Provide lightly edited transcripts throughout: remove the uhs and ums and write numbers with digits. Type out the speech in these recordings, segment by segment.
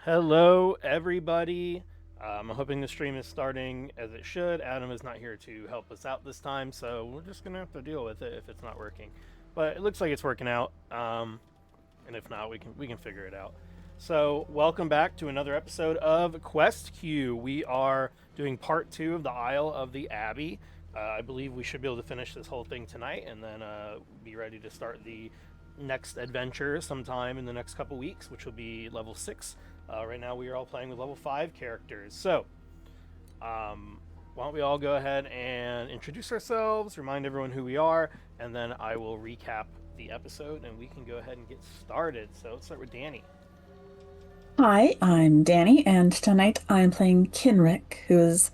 Hello, everybody. I'm hoping the stream is starting as it should. Adam is not here to help us out this time, so we're just gonna have to deal with it if it's not working. But it looks like it's working out, and if not, we can figure it out. So, welcome back to another episode of Quest Q. We are doing part two of the Isle of the Abbey. I believe we should be able to finish this whole thing tonight, and then be ready to start the next adventure sometime in the next couple weeks, which will be level 6. Right now, we are all playing with level 5 characters. So, why don't we all go ahead and introduce ourselves, remind everyone who we are, and then I will recap the episode and we can go ahead and get started. So, let's start with Danny. Hi, I'm Danny, and tonight I'm playing Kinrick, who is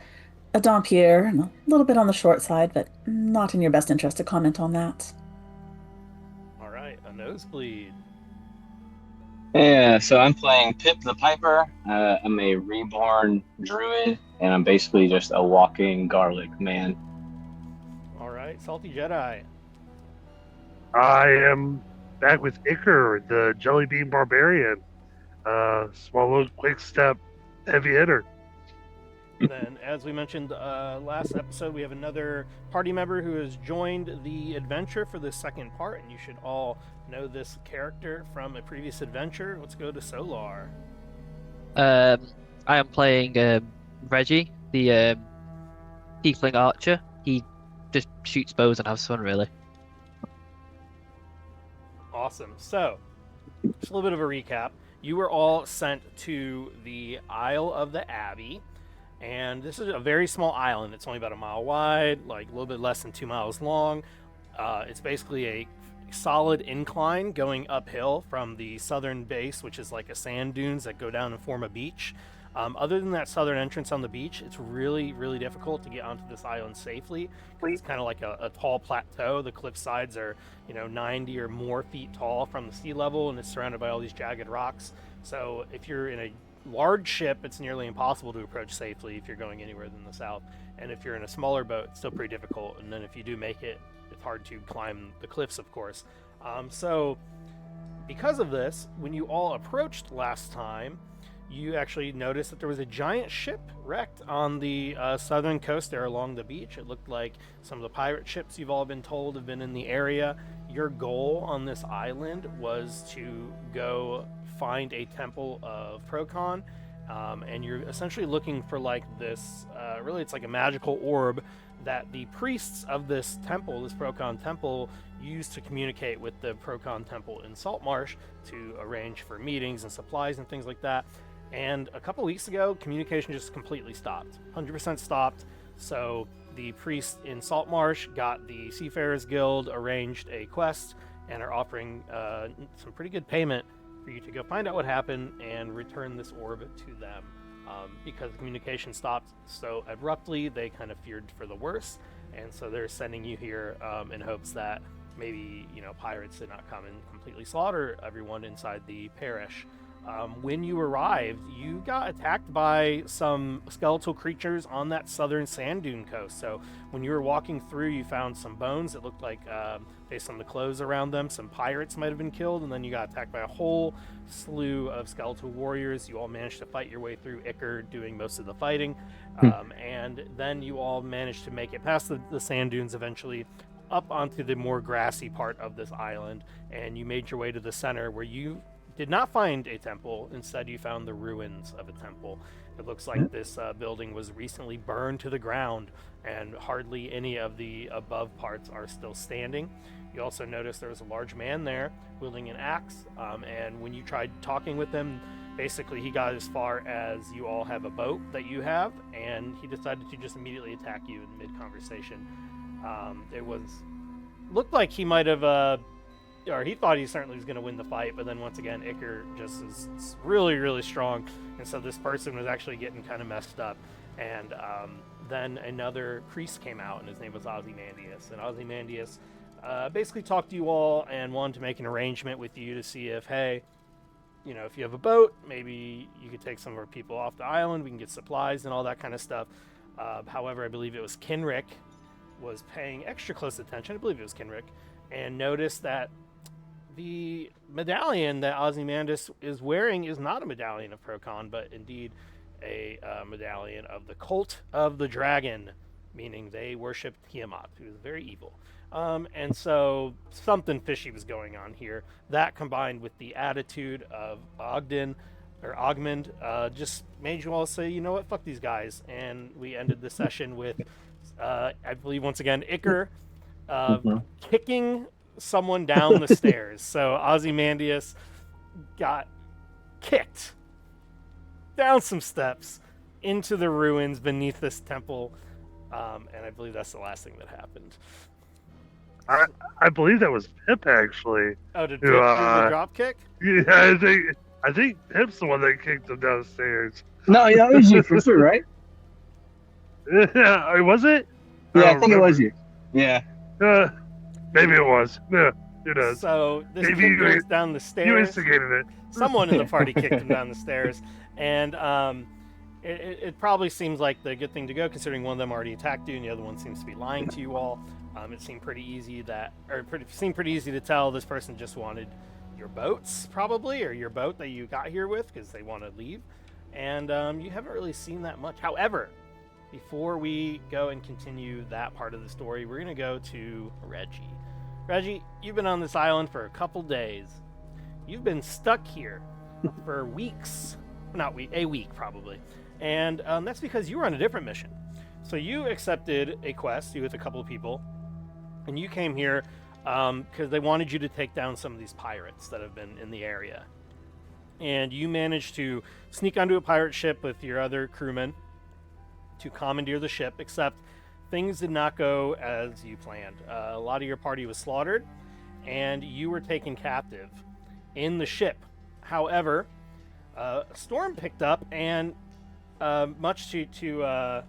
a Dompier and a little bit on the short side, but not in your best interest to comment on that. All right, a nosebleed. Yeah, so I'm playing Pip the Piper. I'm a reborn druid, and I'm basically just a walking garlic man. All right, Salty Jedi. I am back with Iker, the Jelly Bean Barbarian. Swallow, quick step, heavy hitter. Then, as we mentioned last episode, we have another party member who has joined the adventure for the second part, and you should all know this character from a previous adventure. Let's go to Solar. Um, I am playing Reggie, the tiefling archer. He just shoots bows and has fun, really. Awesome. So, just a little bit of a recap. You were all sent to the Isle of the Abbey, and this is a very small island. It's only about a mile wide, like a little bit less than 2 miles long. It's basically a solid incline going uphill from the southern base, which is like a sand dunes that go down and form a beach. Other than that southern entrance on the beach, it's really, really difficult to get onto this island safely. It's kind of like a tall plateau. The cliff sides are, 90 or more feet tall from the sea level, and it's surrounded by all these jagged rocks. So if you're in a large ship, it's nearly impossible to approach safely if you're going anywhere than the south. And if you're in a smaller boat, it's still pretty difficult. And then if you do make it, it's hard to climb the cliffs, of course. So because of this, when you all approached last time, you actually noticed that there was a giant ship wrecked on the southern coast there along the beach. It looked like some of the pirate ships you've all been told have been in the area. Your goal on this island was to go find a temple of Procon, and you're essentially looking for like this, really it's like a magical orb that the priests of this temple, this Procon temple, use to communicate with the Procon temple in Saltmarsh to arrange for meetings and supplies and things like that. And a couple weeks ago, communication just completely stopped. 100% stopped. So the priests in Saltmarsh got the Seafarers Guild arranged a quest and are offering some pretty good payment for you to go find out what happened and return this orb to them. Because the communication stopped so abruptly, they kind of feared for the worst. And so they're sending you here in hopes that maybe, pirates did not come and completely slaughter everyone inside the parish. When you arrived, you got attacked by some skeletal creatures on that southern sand dune coast. So when you were walking through, you found some bones that looked like, based on the clothes around them, some pirates might have been killed, and then you got attacked by a whole slew of skeletal warriors. You all managed to fight your way through, Iker doing most of the fighting, and then you all managed to make it past the sand dunes eventually, up onto the more grassy part of this island, and you made your way to the center where you did not find a temple. Instead, you found the ruins of a temple. It looks like this building was recently burned to the ground, and hardly any of the above parts are still standing. You also noticed there was a large man there wielding an axe, and when you tried talking with him, basically he got as far as you all have a boat that you have, and he decided to just immediately attack you in mid-conversation. It was looked like he might have or he thought he certainly was going to win the fight, but then once again, Iker just is really, really strong, and so this person was actually getting kind of messed up. And then another priest came out, and his name was Ozymandias, and Ozymandias basically talked to you all and wanted to make an arrangement with you to see if, hey, if you have a boat, maybe you could take some of our people off the island, we can get supplies and all that kind of stuff. However, I believe it was Kinrick was paying extra close attention. I believe it was Kinrick, and noticed that the medallion that Ozymandias is wearing is not a medallion of Procon, but indeed a medallion of the Cult of the Dragon, meaning they worship Tiamat, who is very evil. And so something fishy was going on here. That combined with the attitude of Ogden or Ogmund just made you all say, you know what, fuck these guys. And we ended the session with, I believe, once again, Iker kicking someone down the stairs. So Ozymandias got kicked down some steps into the ruins beneath this temple. And I believe that's the last thing that happened. I believe that was Pip actually. Oh, did Pip do the drop kick? Yeah, I think Pip's the one that kicked him downstairs. No, that was you for sure, right? Yeah, was it? Yeah, I think it was you. Yeah. Maybe it was. Yeah, who knows? So this Maybe kid goes down the stairs. You instigated it. Someone in the party kicked him down the stairs, and it probably seems like the good thing to go, considering one of them already attacked you, and the other one seems to be lying to you all. It seemed pretty easy seemed pretty easy to tell this person just wanted your boats, probably, or your boat that you got here with, because they want to leave, and you haven't really seen that much. However, before we go and continue that part of the story, we're going to go to Reggie. Reggie, you've been on this island for a couple days. You've been stuck here for weeks. A week, probably. And that's because you were on a different mission. So you accepted a quest, you with a couple of people, and you came here because they wanted you to take down some of these pirates that have been in the area. And you managed to sneak onto a pirate ship with your other crewmen to commandeer the ship, except things did not go as you planned. A lot of your party was slaughtered, and you were taken captive in the ship. However, a storm picked up, and much to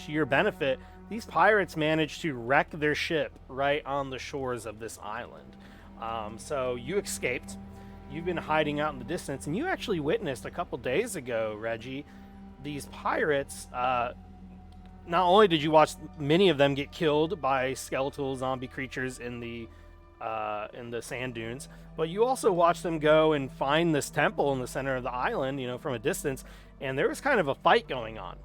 your benefit, these pirates managed to wreck their ship right on the shores of this island. So you escaped. You've been hiding out in the distance, and you actually witnessed a couple days ago, Reggie, these pirates. Not only did you watch many of them get killed by skeletal zombie creatures in the sand dunes, but you also watched them go and find this temple in the center of the island, from a distance, and there was kind of a fight going on.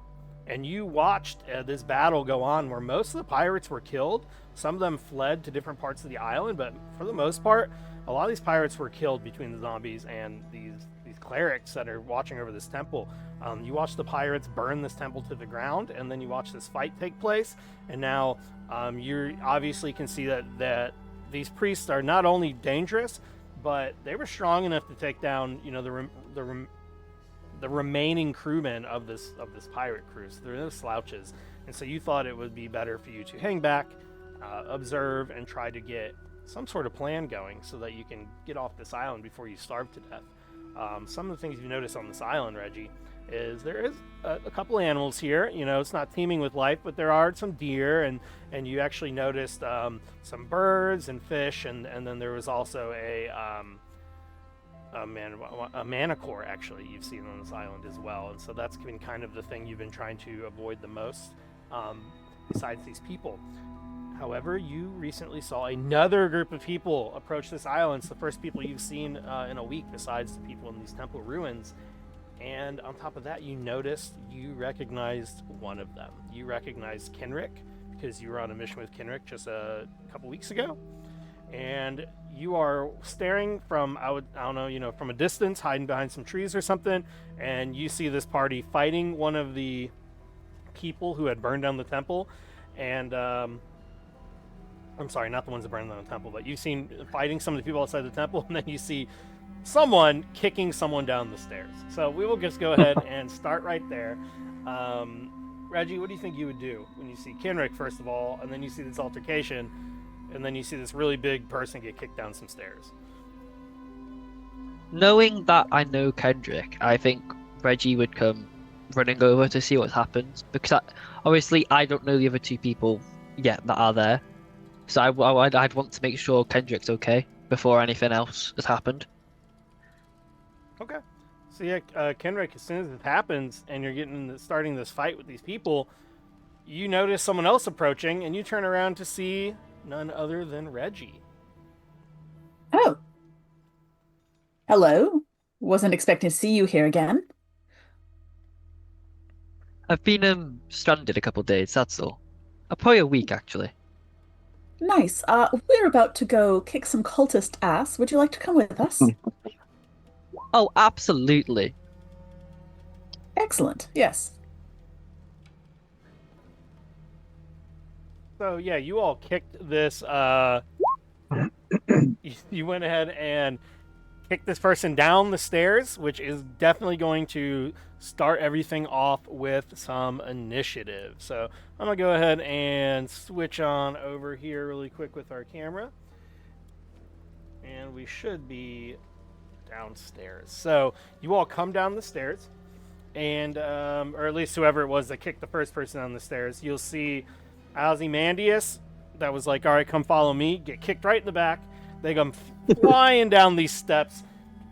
And you watched this battle go on where most of the pirates were killed. Some of them fled to different parts of the island, but for the most part, a lot of these pirates were killed between the zombies and these clerics that are watching over this temple. You watch the pirates burn this temple to the ground, and then you watch this fight take place. And now you obviously can see that these priests are not only dangerous, but they were strong enough to take down, the remaining crewmen of this pirate crew. So they're no slouches. And so you thought it would be better for you to hang back, observe, and try to get some sort of plan going so that you can get off this island before you starve to death. Some of the things you notice on this island, Reggie, is there is a couple animals here. It's not teeming with life, but there are some deer, and you actually noticed some birds and fish, and then there was also a manicore, actually, you've seen on this island as well. And so that's been kind of the thing you've been trying to avoid the most, besides these people. However, you recently saw another group of people approach this island. It's the first people you've seen in a week, besides the people in these temple ruins. And on top of that, you recognized one of them. You recognized Kenrick, because you were on a mission with Kenrick just a couple weeks ago. And you are staring from, I don't know, from a distance, hiding behind some trees or something, and you see this party fighting one of the people who had burned down the temple. And I'm sorry, not the ones that burned down the temple, but you've seen fighting some of the people outside the temple, and then you see someone kicking someone down the stairs. So we will just go ahead and start right there. Reggie, what do you think you would do when you see Kenrick, first of all, and then you see this altercation, and then you see this really big person get kicked down some stairs? Knowing that I know Kendrick, I think Reggie would come running over to see what's happened, because obviously I don't know the other two people yet that are there. So I'd want to make sure Kendrick's okay before anything else has happened. Okay. So yeah, Kenrick, as soon as it happens and you're starting this fight with these people, you notice someone else approaching, and you turn around to see none other than Reggie. Oh, Hello. Wasn't expecting to see you here again. I've been stranded a couple of days, that's all. Probably a week actually. Nice. We're about to go kick some cultist ass. Would you like to come with us? Oh, absolutely. Excellent. Yes. So yeah, you all kicked this. You went ahead and kicked this person down the stairs, which is definitely going to start everything off with some initiative. So I'm gonna go ahead and switch on over here really quick with our camera, and we should be downstairs. So you all come down the stairs, and or at least whoever it was that kicked the first person down the stairs, you'll see Ozymandias that was like, all right, come follow me, get kicked right in the back. They come flying down these steps,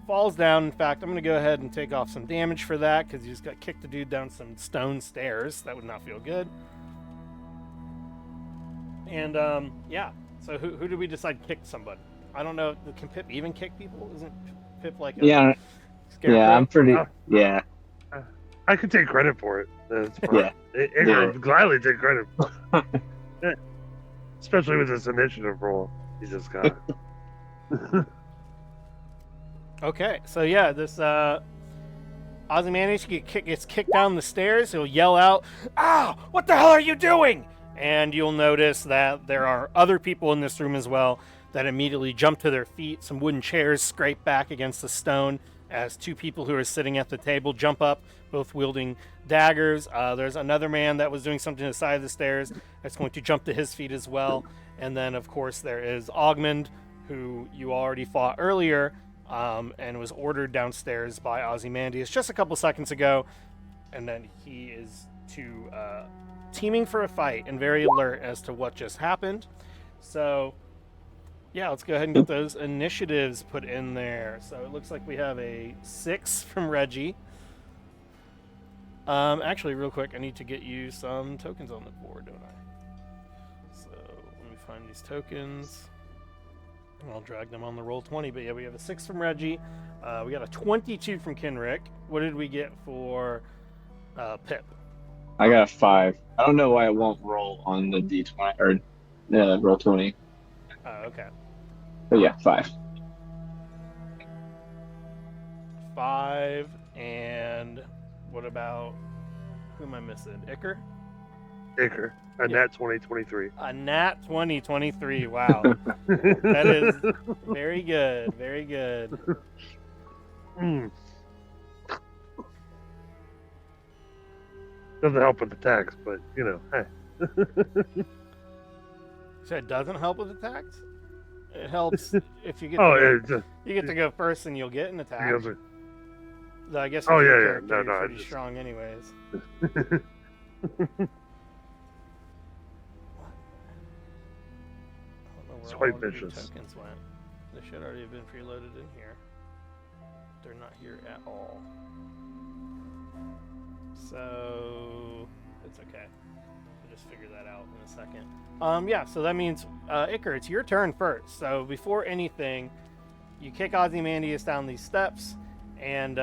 falls down. In fact, I'm going to go ahead and take off some damage for that because you just got kicked the dude down some stone stairs. That would not feel good. And yeah, so who did we decide kicked somebody? I don't know. Can Pip even kick people? Isn't Pip like a Yeah, scarecrow? yeah, I'm pretty. Yeah, I can take credit for it. That's fine. yeah. Iker would gladly take credit for it. Yeah. Especially with this initiative roll he just got. Okay, so yeah, this Ozymandias gets kicked down the stairs. He'll yell out, "Ow! What the hell are you doing?" And you'll notice that there are other people in this room as well that immediately jump to their feet. Some wooden chairs scrape back against the stone as two people who are sitting at the table jump up, both wielding daggers. There's another man that was doing something to the side of the stairs that's going to jump to his feet as well. And then, of course, there is Ogmund, who you already fought earlier, and was ordered downstairs by Ozymandias just a couple seconds ago. And then he is teaming for a fight and very alert as to what just happened. So yeah, let's go ahead and get those initiatives put in there. So it looks like we have a 6 from Reggie. Actually, real quick, I need to get you some tokens on the board, don't I? So let me find these tokens. And I'll drag them on the roll 20. But yeah, we have a 6 from Reggie. We got a 22 from Kenrick. What did we get for Pip? I got a 5. I don't know why it won't roll on the D20 or roll 20. Oh, okay. But yeah, 5. 5, and what about, who am I missing? Iker? Iker, a nat 2023. A nat 2023. Wow. That is very good. Very good. Doesn't help with the tax, but you know, hey. So it doesn't help with attacks? It helps if you get you get to go first and you'll get an attack. Though I guess Oh, with your yeah, character, no, you're no, pretty strong anyways. It's Where quite all of your vicious. tokens went. They should already have been preloaded in here. They're not here at all. So it's okay. We'll just figure that out in a second. Yeah, so that means Iker, it's your turn first. So before anything, you kick Ozymandias down these steps, and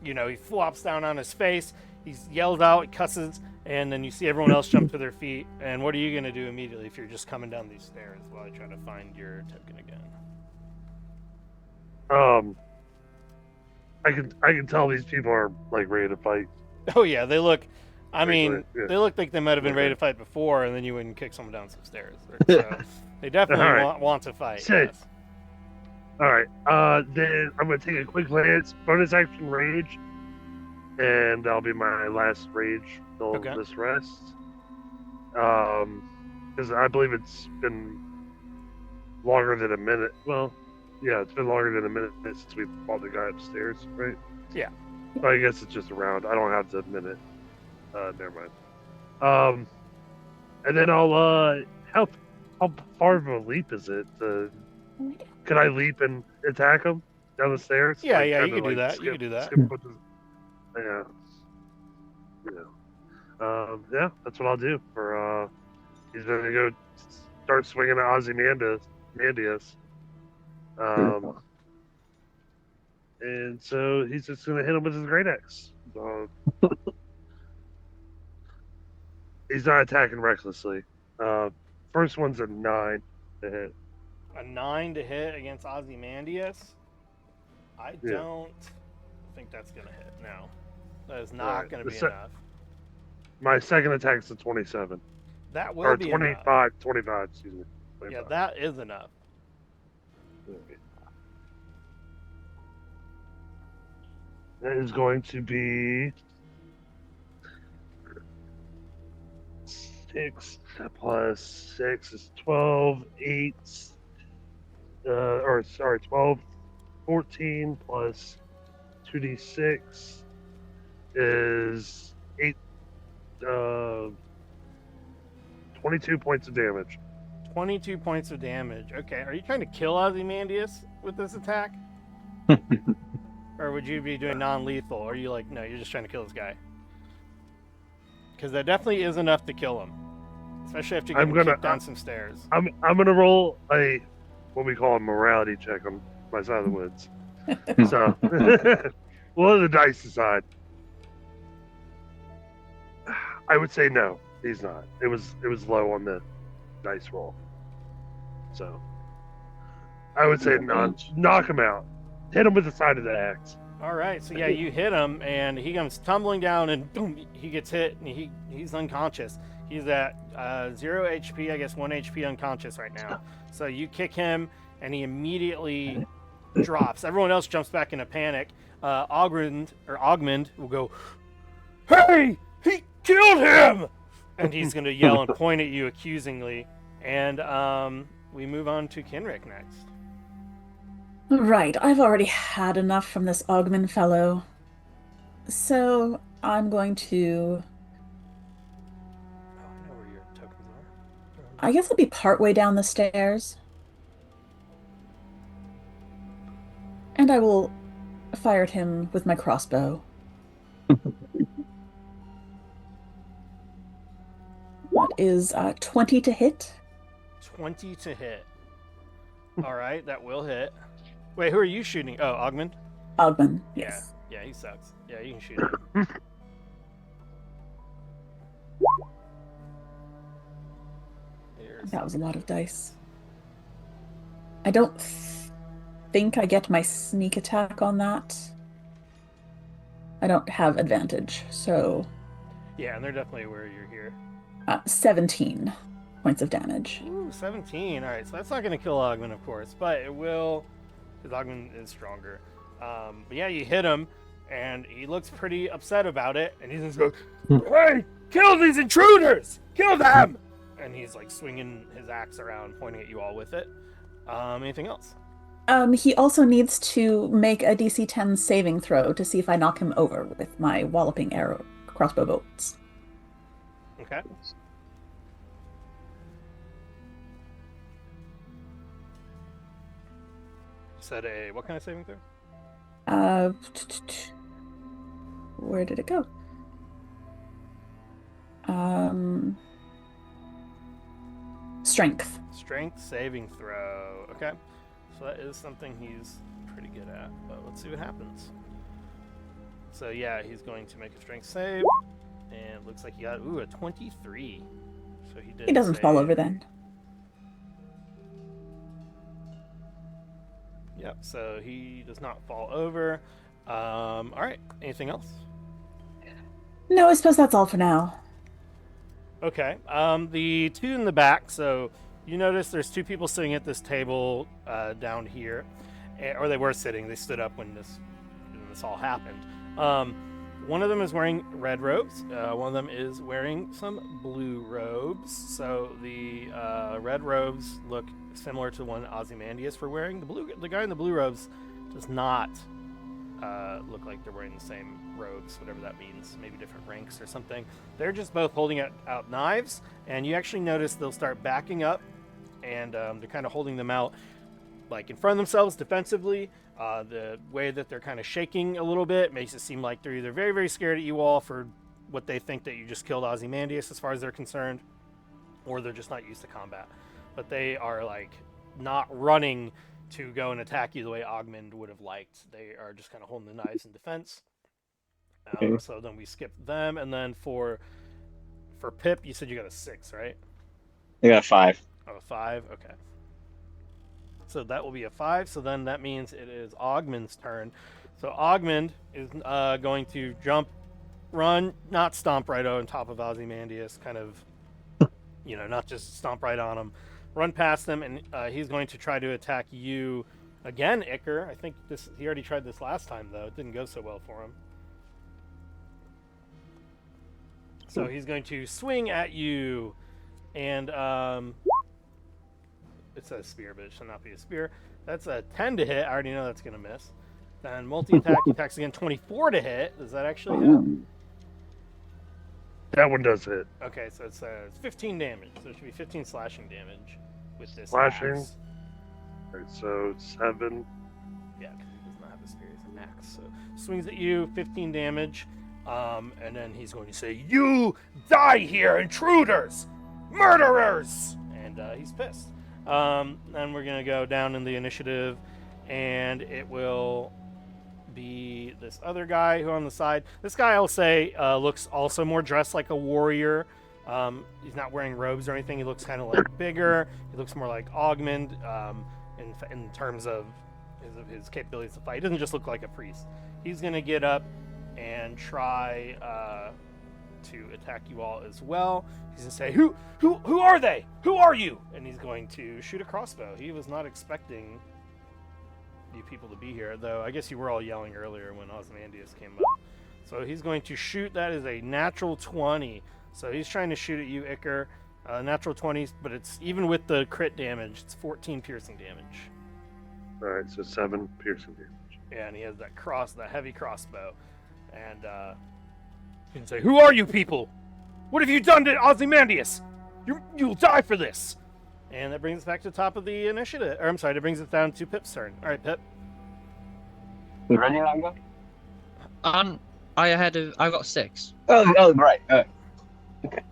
you know, he flops down on his face. He's yelled out, he cusses, and then you see everyone else jump to their feet. And what are you gonna do immediately if you're just coming down these stairs while I try to find your token again? I can tell these people are like ready to fight. Oh yeah, they look. I mean, Yeah. they look like they might have been ready to fight before, and then you wouldn't kick someone down some stairs. So they definitely Alright. want to fight. Shit. Yes. All right. Then I'm gonna take a quick glance, bonus action rage, and that'll be my last rage till Okay. this rest. Because I believe it's been longer than a minute. Well, yeah, it's been longer than a minute since we fought the guy upstairs, right? Yeah. So I guess it's just a round. I don't have the minute. Never mind. And then I'll how far of a leap is it? Can I leap and attack him down the stairs? Yeah, Like, yeah, you kinda can do like that. You can do that. skip with the- yeah, that's what I'll do. For he's gonna go start swinging at Ozymandias. and so he's just going to hit him with his great axe. He's not attacking recklessly. First one's a 9 to hit. A 9 to hit against Ozymandias. I Yeah. don't think that's going to hit. No. That is not Alright, going to the be se- enough. My second attack's a 27. That will Or be 25, enough. 25, excuse me. Yeah, 25. that is enough. That is going to be 6 plus 6 is 12, 8, 12, 14 plus 2d6 is 8, 22 points of damage. 22 points of damage. Okay, are you trying to kill Ozymandias with this attack? Or would you be doing non-lethal? Or are you like, no, you're just trying to kill this guy? Because that definitely is enough to kill him. Especially after you get him kicked down some stairs. I'm gonna roll a what we call a morality check on my side of the woods. So we'll let the dice decide. I would say no, he's not. It was low on the dice roll. So I would say knock him out. Hit him with the side of the axe. All right, so yeah, you hit him, and he comes tumbling down, and boom, he gets hit, and he's unconscious. He's at 0 HP, I guess 1 HP unconscious right now. So you kick him, and he immediately drops. Everyone else jumps back in a panic. Augmund will go, "Hey, he killed him!" And he's going to yell and point at you accusingly. And we move on to Kenrick next. Right, I've already had enough from this Augment fellow. So I'm going to... Oh, I know where your tokens are. I guess I'll be partway down the stairs. And I will fire at him with my crossbow. That is 20 to hit. 20 to hit. All right, that will hit. Wait, who are you shooting? Oh, Augmund? Augment, yes. Yeah, he sucks. Yeah, you can shoot him. That was a lot of dice. I don't think I get my sneak attack on that. I don't have advantage, so... Yeah, and they're definitely aware you're here. 17 points of damage. Ooh, 17. All right, so that's not going to kill Augmund, of course, but it will, because Augmund is stronger. But yeah, you hit him, and he looks pretty upset about it, and he's just going, "Hey, kill these intruders! Kill them!" And he's like swinging his axe around, pointing at you all with it. Anything else? He also needs to make a DC 10 saving throw to see if I knock him over with my walloping arrow crossbow bolts. Okay. Said a what kind of saving throw? Where did it go? Strength. Strength saving throw. Okay. So that is something he's pretty good at. But let's see what happens. So yeah, he's going to make a strength save. And it looks like he got a 23. So he did. He doesn't fall over then. Yep, so he does not fall over. Alright, anything else? No, I suppose that's all for now. Okay. The two in the back, so you notice there's two people sitting at this table down here. Or they were sitting, they stood up when this all happened. One of them is wearing red robes. One of them is wearing some blue robes. So the red robes look similar to the one Ozymandias were wearing. The guy in the blue robes does not look like they're wearing the same robes, whatever that means. Maybe different ranks or something. They're just both holding out knives, and you actually notice they'll start backing up, and they're kind of holding them out like in front of themselves defensively. The way that they're kind of shaking a little bit makes it seem like they're either very, very scared at you all for what they think that you just killed Ozymandias as far as they're concerned, or they're just not used to combat. But they are like not running to go and attack you the way Ogmund would have liked. They are just kind of holding the knives in defense. Okay. So then we skip them, and then for Pip, you said you got a 6, right? I got a 5. Oh, a 5. Okay. So that will be a 5. So then that means it is Ogmund's turn. So Ogmund is going to jump, run, not stomp right on top of Ozymandias, kind of, not just stomp right on him. Run past him, and he's going to try to attack you again, Iker. I think he already tried this last time, though. It didn't go so well for him. So he's going to swing at you, and it says spear, but it should not be a spear. That's a 10 to hit. I already know that's going to miss. Then multi-attack, he attacks again, 24 to hit. Does that actually hit? That one does hit. Okay, so it says 15 damage. So it should be 15 slashing damage with this Slashing. axe. Alright, so 7. Yeah, because he does not have a spear. He's an axe. So swings at you, 15 damage. And then he's going to say, "You die here, intruders! Murderers!" And he's pissed. Then we're going to go down in the initiative, and it will be this other guy who on the side. This guy, I'll say, looks also more dressed like a warrior. He's not wearing robes or anything. He looks kind of like bigger. He looks more like Ogmund in terms of his capabilities to fight. He doesn't just look like a priest. He's going to get up and try to attack you all as well. He's going to say, Who are they? Who are you? And he's going to shoot a crossbow. He was not expecting you people to be here, though I guess you were all yelling earlier when Ozymandias came up. So he's going to shoot. That is a natural 20. So he's trying to shoot at you, Iker. Natural 20s, but it's even with the crit damage, it's 14 piercing damage. Alright, so 7 piercing damage. Yeah, and he has that heavy crossbow. And he can say, "Who are you people? What have you done to Ozymandias? You'll die for this." And that brings us back to the top of the initiative. Or I'm sorry, that brings us down to Pip's turn. All right, Pip. Is Reggie not go? I got 6. Oh, right. Okay.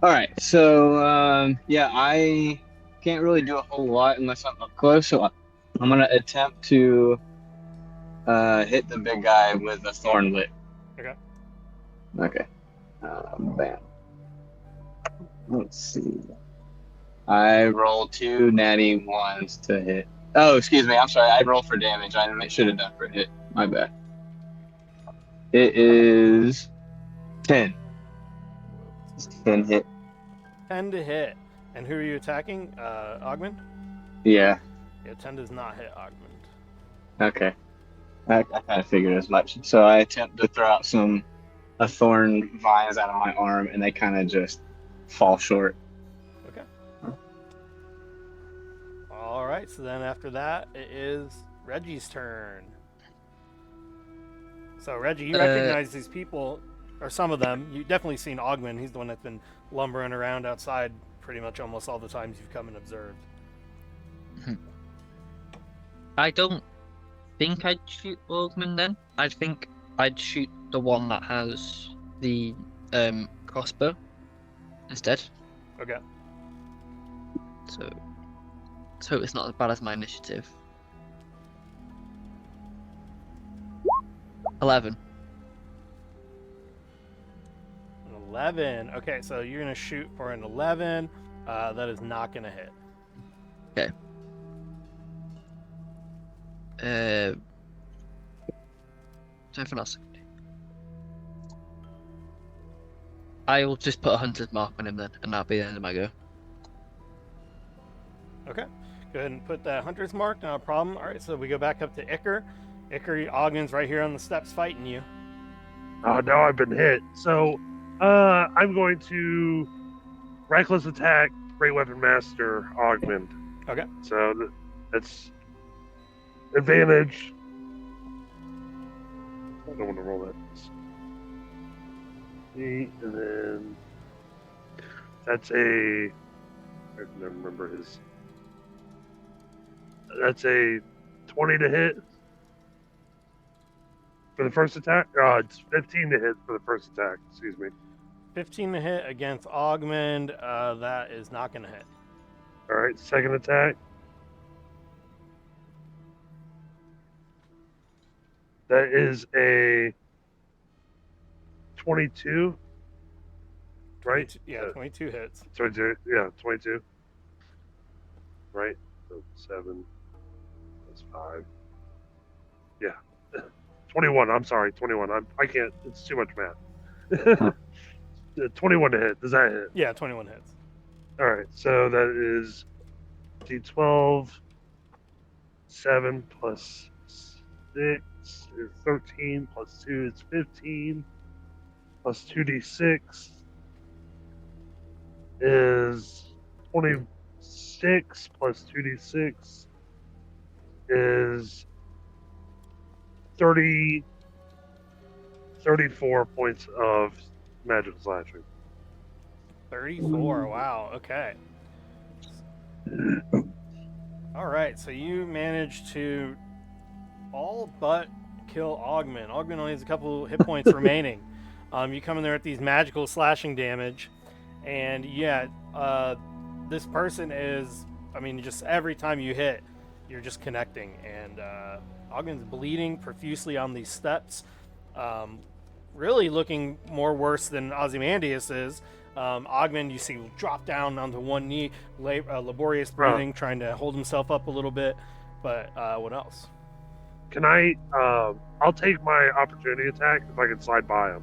All right. So, I can't really do a whole lot unless I'm up close. So I'm gonna attempt to hit the big guy with a thorn lit. Okay. Bam. Let's see. I rolled 2 natty 1s to hit. Oh, excuse me. I'm sorry. I rolled for damage. I should have done for hit. My bad. It is 10. 10 hit. 10 to hit. And who are you attacking? Ogmund? Yeah. Yeah, 10 does not hit Ogmund. Okay. I kind of figured as much. So I attempt to throw out a thorn vines out of my arm, and they kind of just fall short. Okay. All right. So then after that, it is Reggie's turn. So Reggie, you recognize these people, or some of them. You've definitely seen Ogmund. He's the one that's been lumbering around outside pretty much almost all the times you've come and observed. I don't think I'd shoot Ogmund then. I think I'd shoot the one that has the crossbow instead. Okay. So it's not as bad as my initiative. 11. 11. Okay, so you're going to shoot for an 11. That is not going to hit. Okay. Something else. I will just put a hunter's mark on him then, and that'll be the end of my go. Okay. Go ahead and put that hunter's mark. Not a problem. All right, so we go back up to Iker. Iker, Ogden's right here on the steps fighting you. Oh, now I've been hit. So, I'm going to reckless attack Great Weapon Master Ogmund. Okay. So that's advantage. I don't want to roll that. 8, and then that's a. I never remember his. That's a 20 to hit for the first attack. It's 15 to hit for the first attack. Excuse me. 15 to hit against Ogmund. That is not going to hit. All right, second attack. That is a 22, right? 22, yeah, 22 hits. 22, yeah, 22. Right? So 7 plus 5. Yeah. 21, I'm sorry, 21. I can't, it's too much math. 21 to hit. Does that hit? Yeah, 21 hits. All right, so that is D12. 7 plus 6 is 13, plus 2 is 15, plus 2d6 is 26, plus 2d6 is 34 points of magic slashing. 34. Wow. Okay. All right. So you managed to all but kill Augment. Augment only has a couple hit points remaining. You come in there with these magical slashing damage, and yeah, this person is. I mean, just every time you hit, you're just connecting, and Augment's bleeding profusely on these steps. Really looking more worse than Ozymandias is. Augment, you see, will drop down onto one knee, laborious breathing, trying to hold himself up a little bit. But what else? Can I? I'll take my opportunity attack if I can slide by him.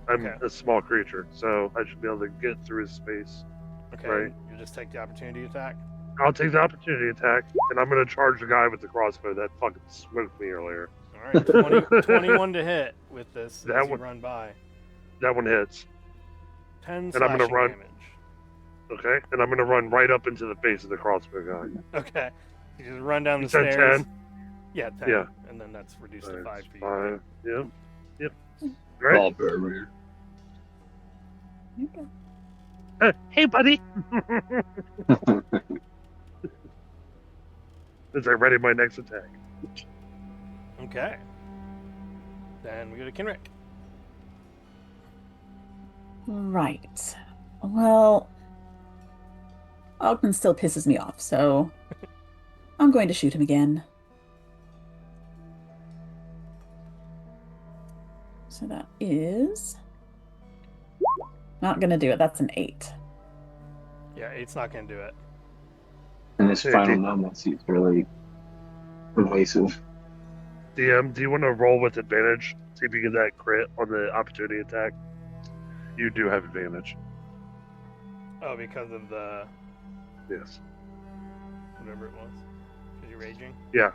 I'm a small creature, so I should be able to get through his space. Okay, right? You just take the opportunity attack. I'll take the opportunity attack, and I'm going to charge the guy with the crossbow that fucking smoked me earlier. All right, 21 to hit with this That as you one- run by. That one hits. 10 I'm slashing gonna run. damage. Okay, and I'm going to run right up into the face of the crossbow guy. Okay, you just run down the You said stairs. 10? Yeah, 10. Yeah. And then that's reduced to That's 5 for you. 5. Yep. Right? All barrier. Hey, buddy. As I ready my next attack. Okay. Then we go to Kenrick. Right. Well, Ogden still pisses me off, so I'm going to shoot him again. So that is not going to do it. That's an 8. Yeah, 8's not going to do it. And his Yeah, final dude. moments, he's really evasive. DM, do you want to roll with advantage? See if you get that crit on the opportunity attack. You do have advantage. Oh, because of the Yes. whatever it was. Because you're raging? Yeah.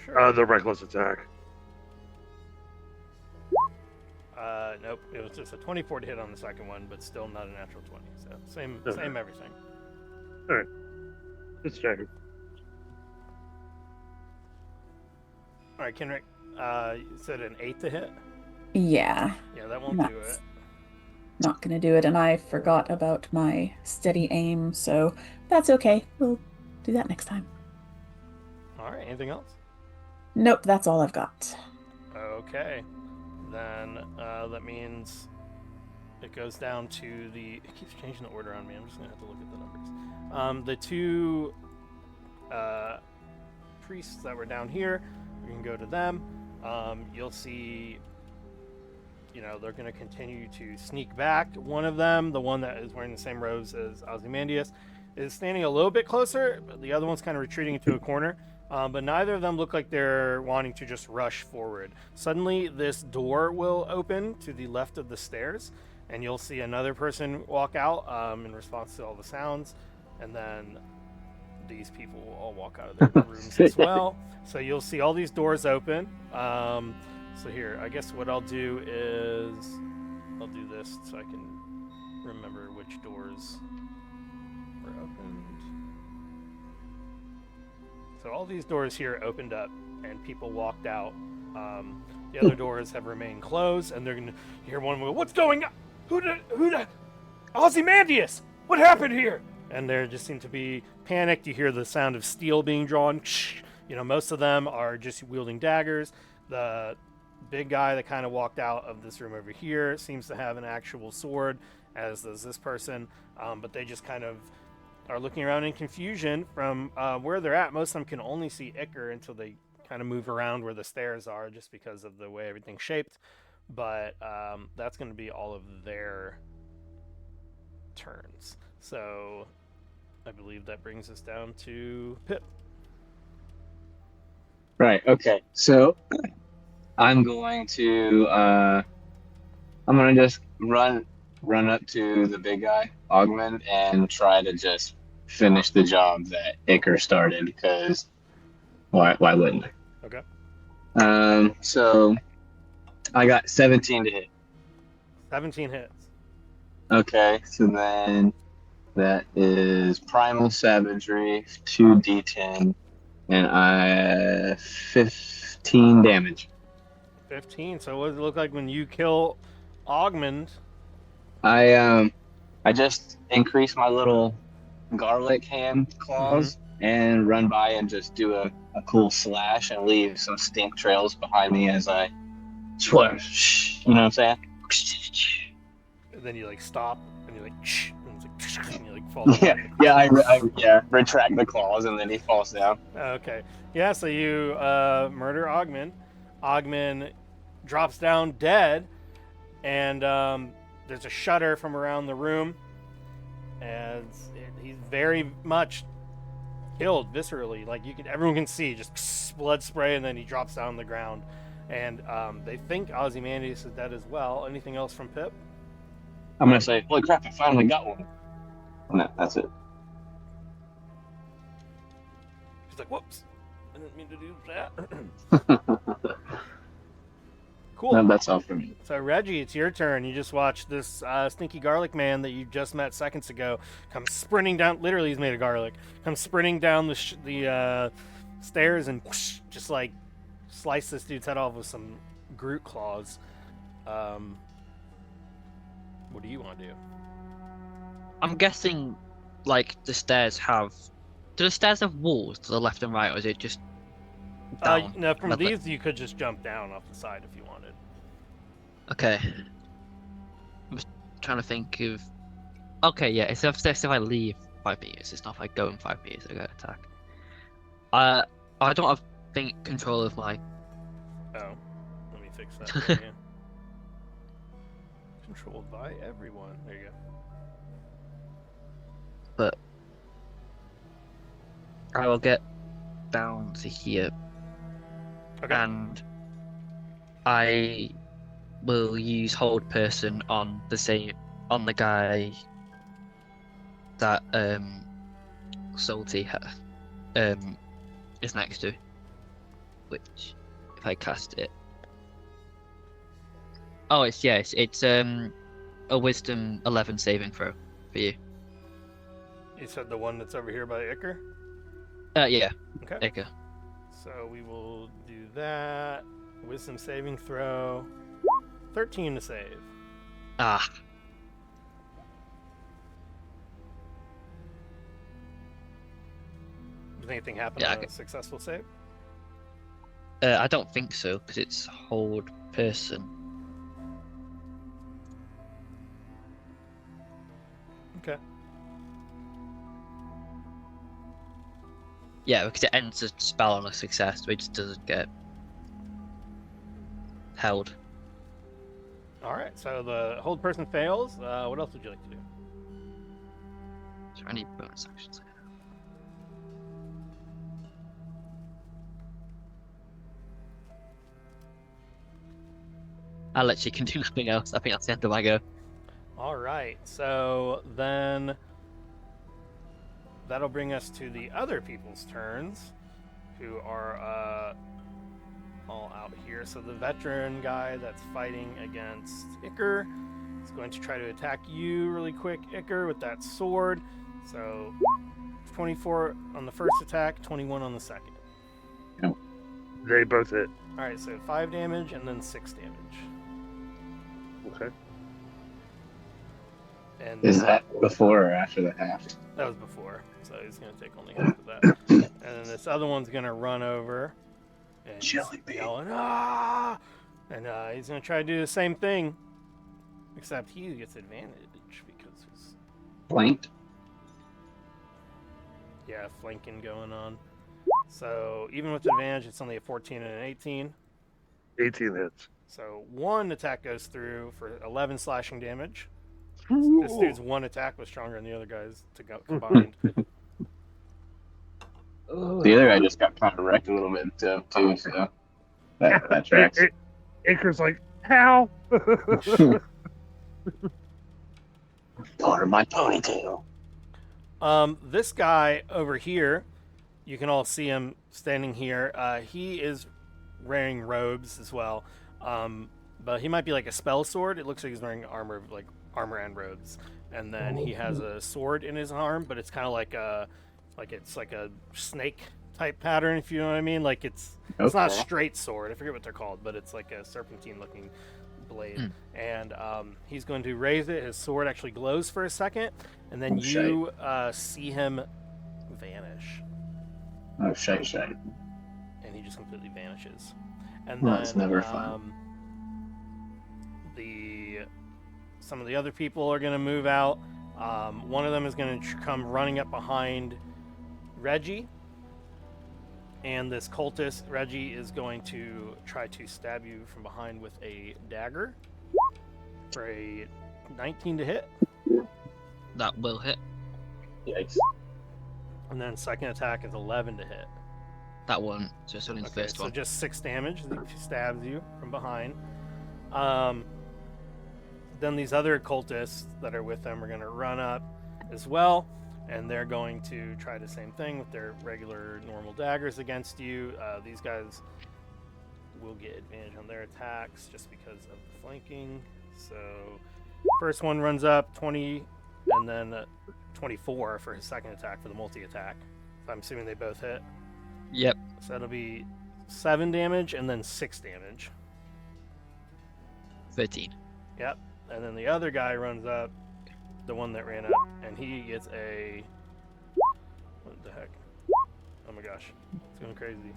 Sure. The reckless attack. Nope. It was just a 24 to hit on the second one, but still not a natural 20. So same everything. Just checking. All right, Kenrick. You said an 8 to hit? Yeah, Yeah, that won't do That's- it. not going to do it. And I forgot about my steady aim, so that's okay. We'll do that next time. All right, anything else? Nope, that's all I've got. Okay. Then that means it goes down to the... It keeps changing the order on me. I'm just going to have to look at the numbers. The two priests that were down here, we can go to them. You'll see... they're going to continue to sneak back. One of them, the one that is wearing the same robes as Ozymandias, is standing a little bit closer, but the other one's kind of retreating into a corner. But neither of them look like they're wanting to just rush forward. Suddenly, this door will open to the left of the stairs, and you'll see another person walk out in response to all the sounds. And then these people will all walk out of their rooms as well. So you'll see all these doors open. So here, I guess what I'll do is I'll do this so I can remember which doors were opened. So all these doors here opened up and people walked out. The other doors have remained closed, and they're gonna hear one go, "What's going on? Who did Ozymandias? What happened here?" And they just seem to be panicked. You hear the sound of steel being drawn. Most of them are just wielding daggers. The big guy that kind of walked out of this room over here seems to have an actual sword, as does this person. But they just kind of are looking around in confusion from where they're at. Most of them can only see Iker until they kind of move around where the stairs are just because of the way everything's shaped. But that's going to be all of their turns. So I believe that brings us down to Pip. Right. Okay. So I'm going to just run up to the big guy, Augment, and try to just finish the job that Iker started. Because why wouldn't I? Okay. So I got 17 to hit. 17 hits. Okay. So then that is Primal Savagery, 2d10, and I 15 damage. 15. So what does it look like when you kill Augment? I just increase my little garlic hand claws and run by and just do a cool slash and leave some stink trails behind me as I swash. You know what I'm saying? And then you like stop and you like, and, it's like and you like fall down. I retract the claws and then he falls down. Okay. Yeah, so you murder Augment. Augment drops down dead, and there's a shudder from around the room, and he's very much killed viscerally. Like everyone can see just blood spray, and then he drops down on the ground. And they think Ozymandias is dead as well. Anything else from Pip? I'm gonna say, holy crap! I finally got one. No, that's it. He's like, whoops, I didn't mean to do that. Cool. No, that's all for me. So Reggie, it's your turn. You just watched this stinky garlic man that you just met seconds ago come sprinting down. Literally, he's made of garlic. Come sprinting down the stairs and whoosh, just like slice this dude's head off with some Groot claws. What do you want to do? I'm guessing, like, the stairs have... Do the stairs have walls to the left and right, or is it just down? No, from Level? these you could just jump down off the side if you wanted. Okay. I'm just trying to think of... Okay, yeah, it's if I leave 5 meters, it's not if I go in 5 meters, I get attack. I don't have control of my... Oh, let me fix that for you. Controlled by everyone. There you go. But I will get down to here, Okay. and I will use hold person on the guy that Salty is next to, which if I cast it. Oh, it's a wisdom 11 saving throw for you. You said the one that's over here by Iker? Yeah. Okay. Iker. So we will do that. Wisdom saving throw. 13 to save. Ah. Does anything happen Yeah, on okay. a successful save? I don't think so, because it's hold person. Okay. Yeah, because it ends a spell on a success, which doesn't get held. Alright, so the hold person fails. What else would you like to do? Is there any bonus actions? I literally can do nothing else. I think that's the end of my go. Alright, so then that'll bring us to the other people's turns, who are all out here. So the veteran guy that's fighting against Iker is going to try to attack you really quick, Iker, with that sword. So 24 on the first attack, 21 on the second. They both hit. Alright, so 5 damage and then 6 damage. Okay. And Is that before or after the half? that was before, so he's going to take only half of that. And then this other one's going to run over and Jelly bean. yelling, ah! And he's going to try to do the same thing, except he gets advantage because he's, Blanked. yeah, flanking going on. So even with advantage, it's only a 14 and an 18. 18 hits. So one attack goes through for 11 slashing damage. This Ooh. dude's one attack was stronger than the other guys combined. The other guy just got kind of wrecked a little bit too, so that tracks. Icarus like, how? Part of my ponytail. This guy over here, you can all see him standing here. He is wearing robes as well, but he might be like a spell sword. It looks like he's wearing armor and robes, and then he has a sword in his arm, but it's kind of like it's like a snake type pattern, if you know what I mean. Like it's not a straight sword. I forget what they're called, but it's like a serpentine looking blade. And he's going to raise it. His sword actually glows for a second, and then you see him vanish. Oh, shite. And he just completely vanishes. And Well, then that's never fun. Some of the other people are going to move out. One of them is going to come running up behind Reggie. And this cultist, Reggie, is going to try to stab you from behind with a dagger for a 19 to hit. That will hit. Yikes. And then second attack is 11 to hit. That won't. So it's only the first so one. just 6 damage. She stabs you from behind. Then these other cultists that are with them are going to run up as well, and they're going to try the same thing with their regular normal daggers against you. These guys will get advantage on their attacks just because of the flanking. So first one runs up 20, and then 24 for his second attack for the multi-attack. So I'm assuming they both hit. Yep. So that'll be 7 damage and then 6 damage. 13. Yep. And then the other guy runs up, the one that ran up, and he gets a... What the heck? Oh my gosh. It's going crazy.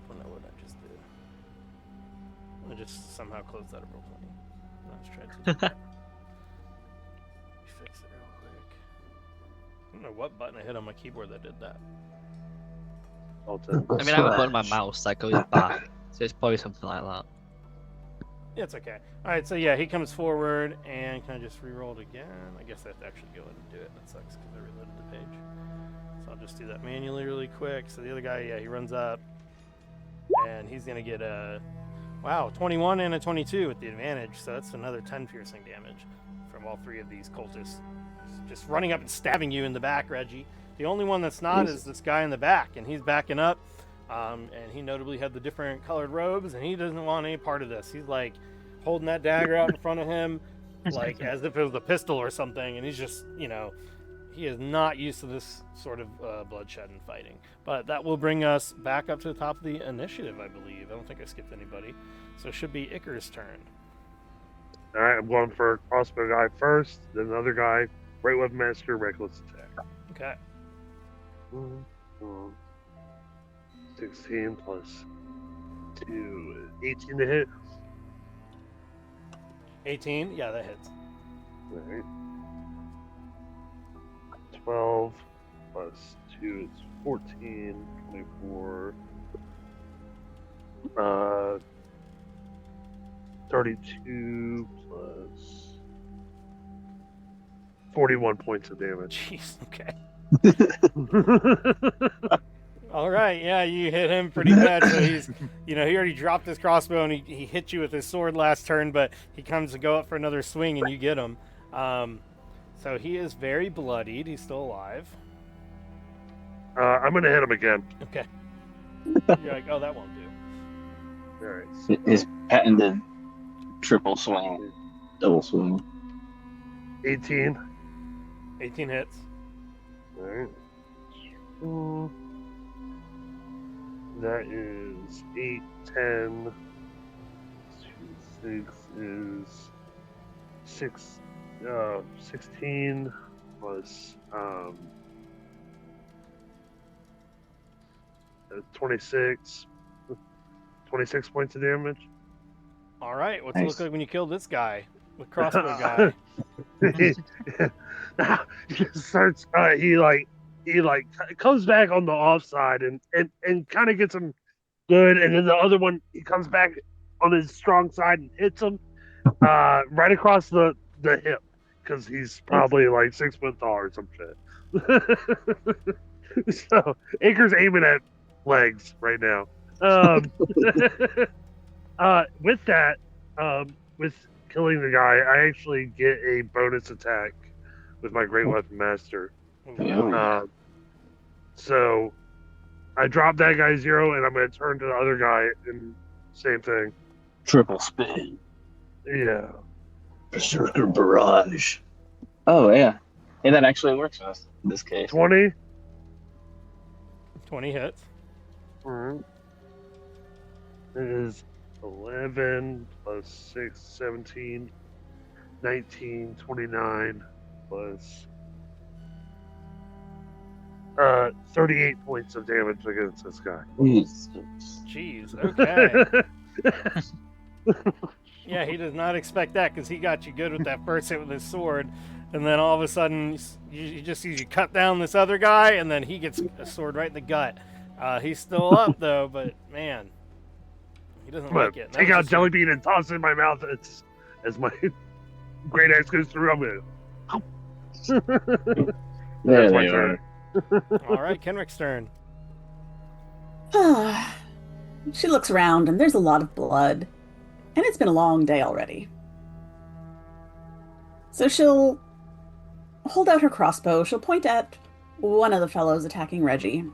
I don't know what I just did. I just somehow closed out of roll 20. Let's try to... fix it real quick. I don't know what button I hit on my keyboard that did that. I mean, I have a button on my mouse that goes back, so it's probably something like that. Yeah, it's okay. Alright, so yeah, he comes forward, and can I just re-roll it again? I guess I have to actually go in and do it. That sucks because I reloaded the page. So I'll just do that manually really quick. So the other guy, yeah, he runs up, and he's going to get a... Wow, 21 and a 22 with the advantage, so that's another 10 piercing damage from all three of these cultists. Just running up and stabbing you in the back, Reggie. The only one that's not is this guy in the back, and he's backing up. And he notably had the different colored robes, and he doesn't want any part of this. He's like holding that dagger out in front of him, like as if it was a pistol or something. And he's just, you know, he is not used to this sort of bloodshed and fighting. But that will bring us back up to the top of the initiative, I believe. I don't think I skipped anybody. So it should be Icarus' turn. All right, I'm going for crossbow guy first, then another guy, right weapon master, reckless attack. Okay. 16 plus 2, 18 to hit. 18? Yeah, that hits. Alright. 12 plus 2 is 14, 24. 32 plus 41 points of damage. Jeez, okay. All right, yeah, you hit him pretty bad. So he's, you know, he already dropped his crossbow and he hit you with his sword last turn, but he comes to go up for another swing and you get him. So he is very bloodied. He's still alive. I'm going to hit him again. Okay. You're like, oh, that won't do. All right. His patented triple swing, double swing. 18. 18 hits. All right. That is 8, 10, 2, 6 is 16 plus 26 points of damage. All right, what's Nice. it look like when you kill this guy? The crossbow guy. he starts. He comes back on the offside and kind of gets him good, and then the other one he comes back on his strong side and hits him right across the hip because he's probably like 6 foot tall or some shit. So Acre's aiming at legs right now. With that, with killing the guy, I actually get a bonus attack with my Great Weapon Master. So I drop that guy 0, and I'm going to turn to the other guy and same thing. Triple spin. Yeah. Berserker Barrage. Oh, yeah. Hey, that actually works in this case. 20. 20 hits. It is 11 plus 6, 17, 19, 29 plus 38 points of damage against this guy. Jeez, okay. Yeah, he does not expect that because he got you good with that first hit with his sword, and then all of a sudden he just sees you cut down this other guy, and then he gets a sword right in the gut. He's still up though, but man, he doesn't like it. Take out jelly bean and toss it in my mouth as my great axe goes through. I'm gonna. There they are. All right, Kenrick's turn. She looks around, and there's a lot of blood. And it's been a long day already. So she'll hold out her crossbow. She'll point at one of the fellows attacking Reggie.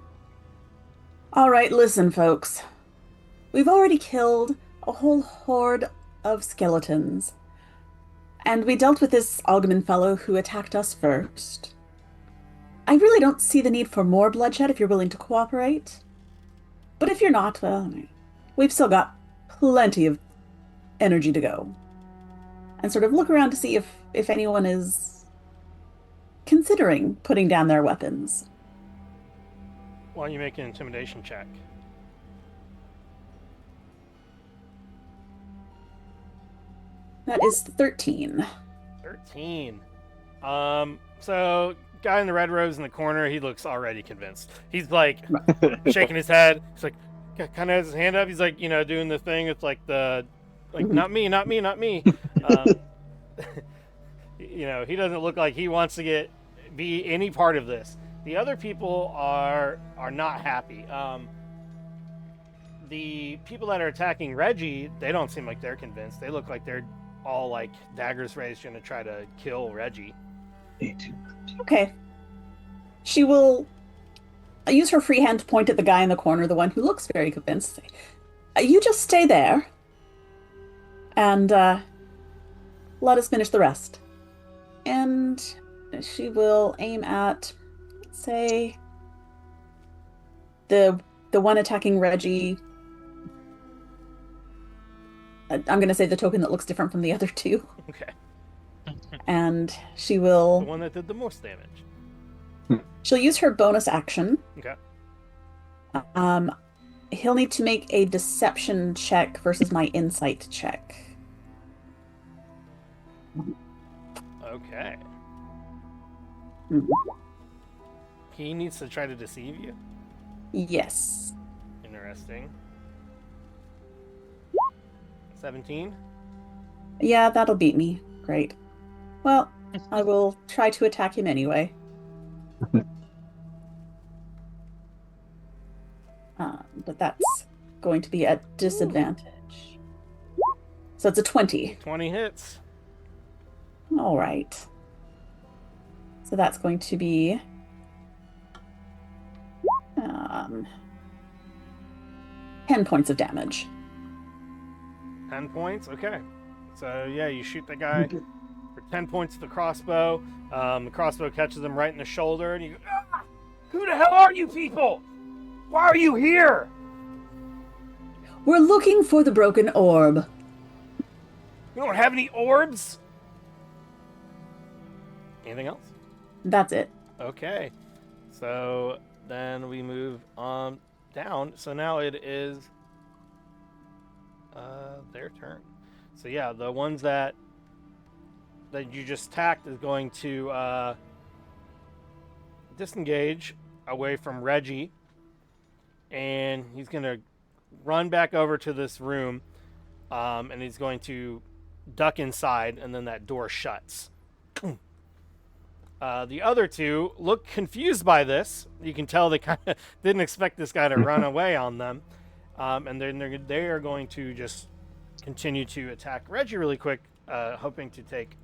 All right, listen, folks. We've already killed a whole horde of skeletons. And we dealt with this Augman fellow who attacked us first. I really don't see the need for more bloodshed if you're willing to cooperate. But if you're not, well, we've still got plenty of energy to go. And sort of look around to see if anyone is considering putting down their weapons. Why don't you make an intimidation check? That is 13. 13. So guy in the red rose in the corner, he looks already convinced. He's like shaking his head. He's like kind of has his hand up. He's like, doing the thing. It's like not me, not me, not me. He doesn't look like he wants to be any part of this. The other people are not happy. The people that are attacking Reggie, they don't seem like they're convinced. They look like they're all like daggers raised, going to try to kill Reggie. Okay. She will use her free hand to point at the guy in the corner, the one who looks very convinced. You just stay there. And let us finish the rest. And she will aim at, say, the one attacking Reggie. I'm going to say the token that looks different from the other two. Okay. And she will... The one that did the most damage. She'll use her bonus action. Okay. He'll need to make a deception check versus my insight check. Okay. He needs to try to deceive you? Yes. Interesting. 17? Yeah, that'll beat me. Great. Well, I will try to attack him anyway. But that's going to be at disadvantage. So it's a 20. 20 hits. All right. So that's going to be 10 points of damage. 10 points? Okay. So, yeah, you shoot the guy for 10 points with the crossbow. The crossbow catches him right in the shoulder, and you go, "Ah! Who the hell are you people? Why are you here?" We're looking for the broken orb. We don't have any orbs? Anything else? That's it. Okay. So, then we move on down. So now it is their turn. So yeah, the ones that that you just attacked is going to disengage away from Reggie, and he's going to run back over to this room, and he's going to duck inside, and then that door shuts. The other two look confused by this. You can tell they kind of didn't expect this guy to run away on them, and then they are going to just continue to attack Reggie really quick, hoping to take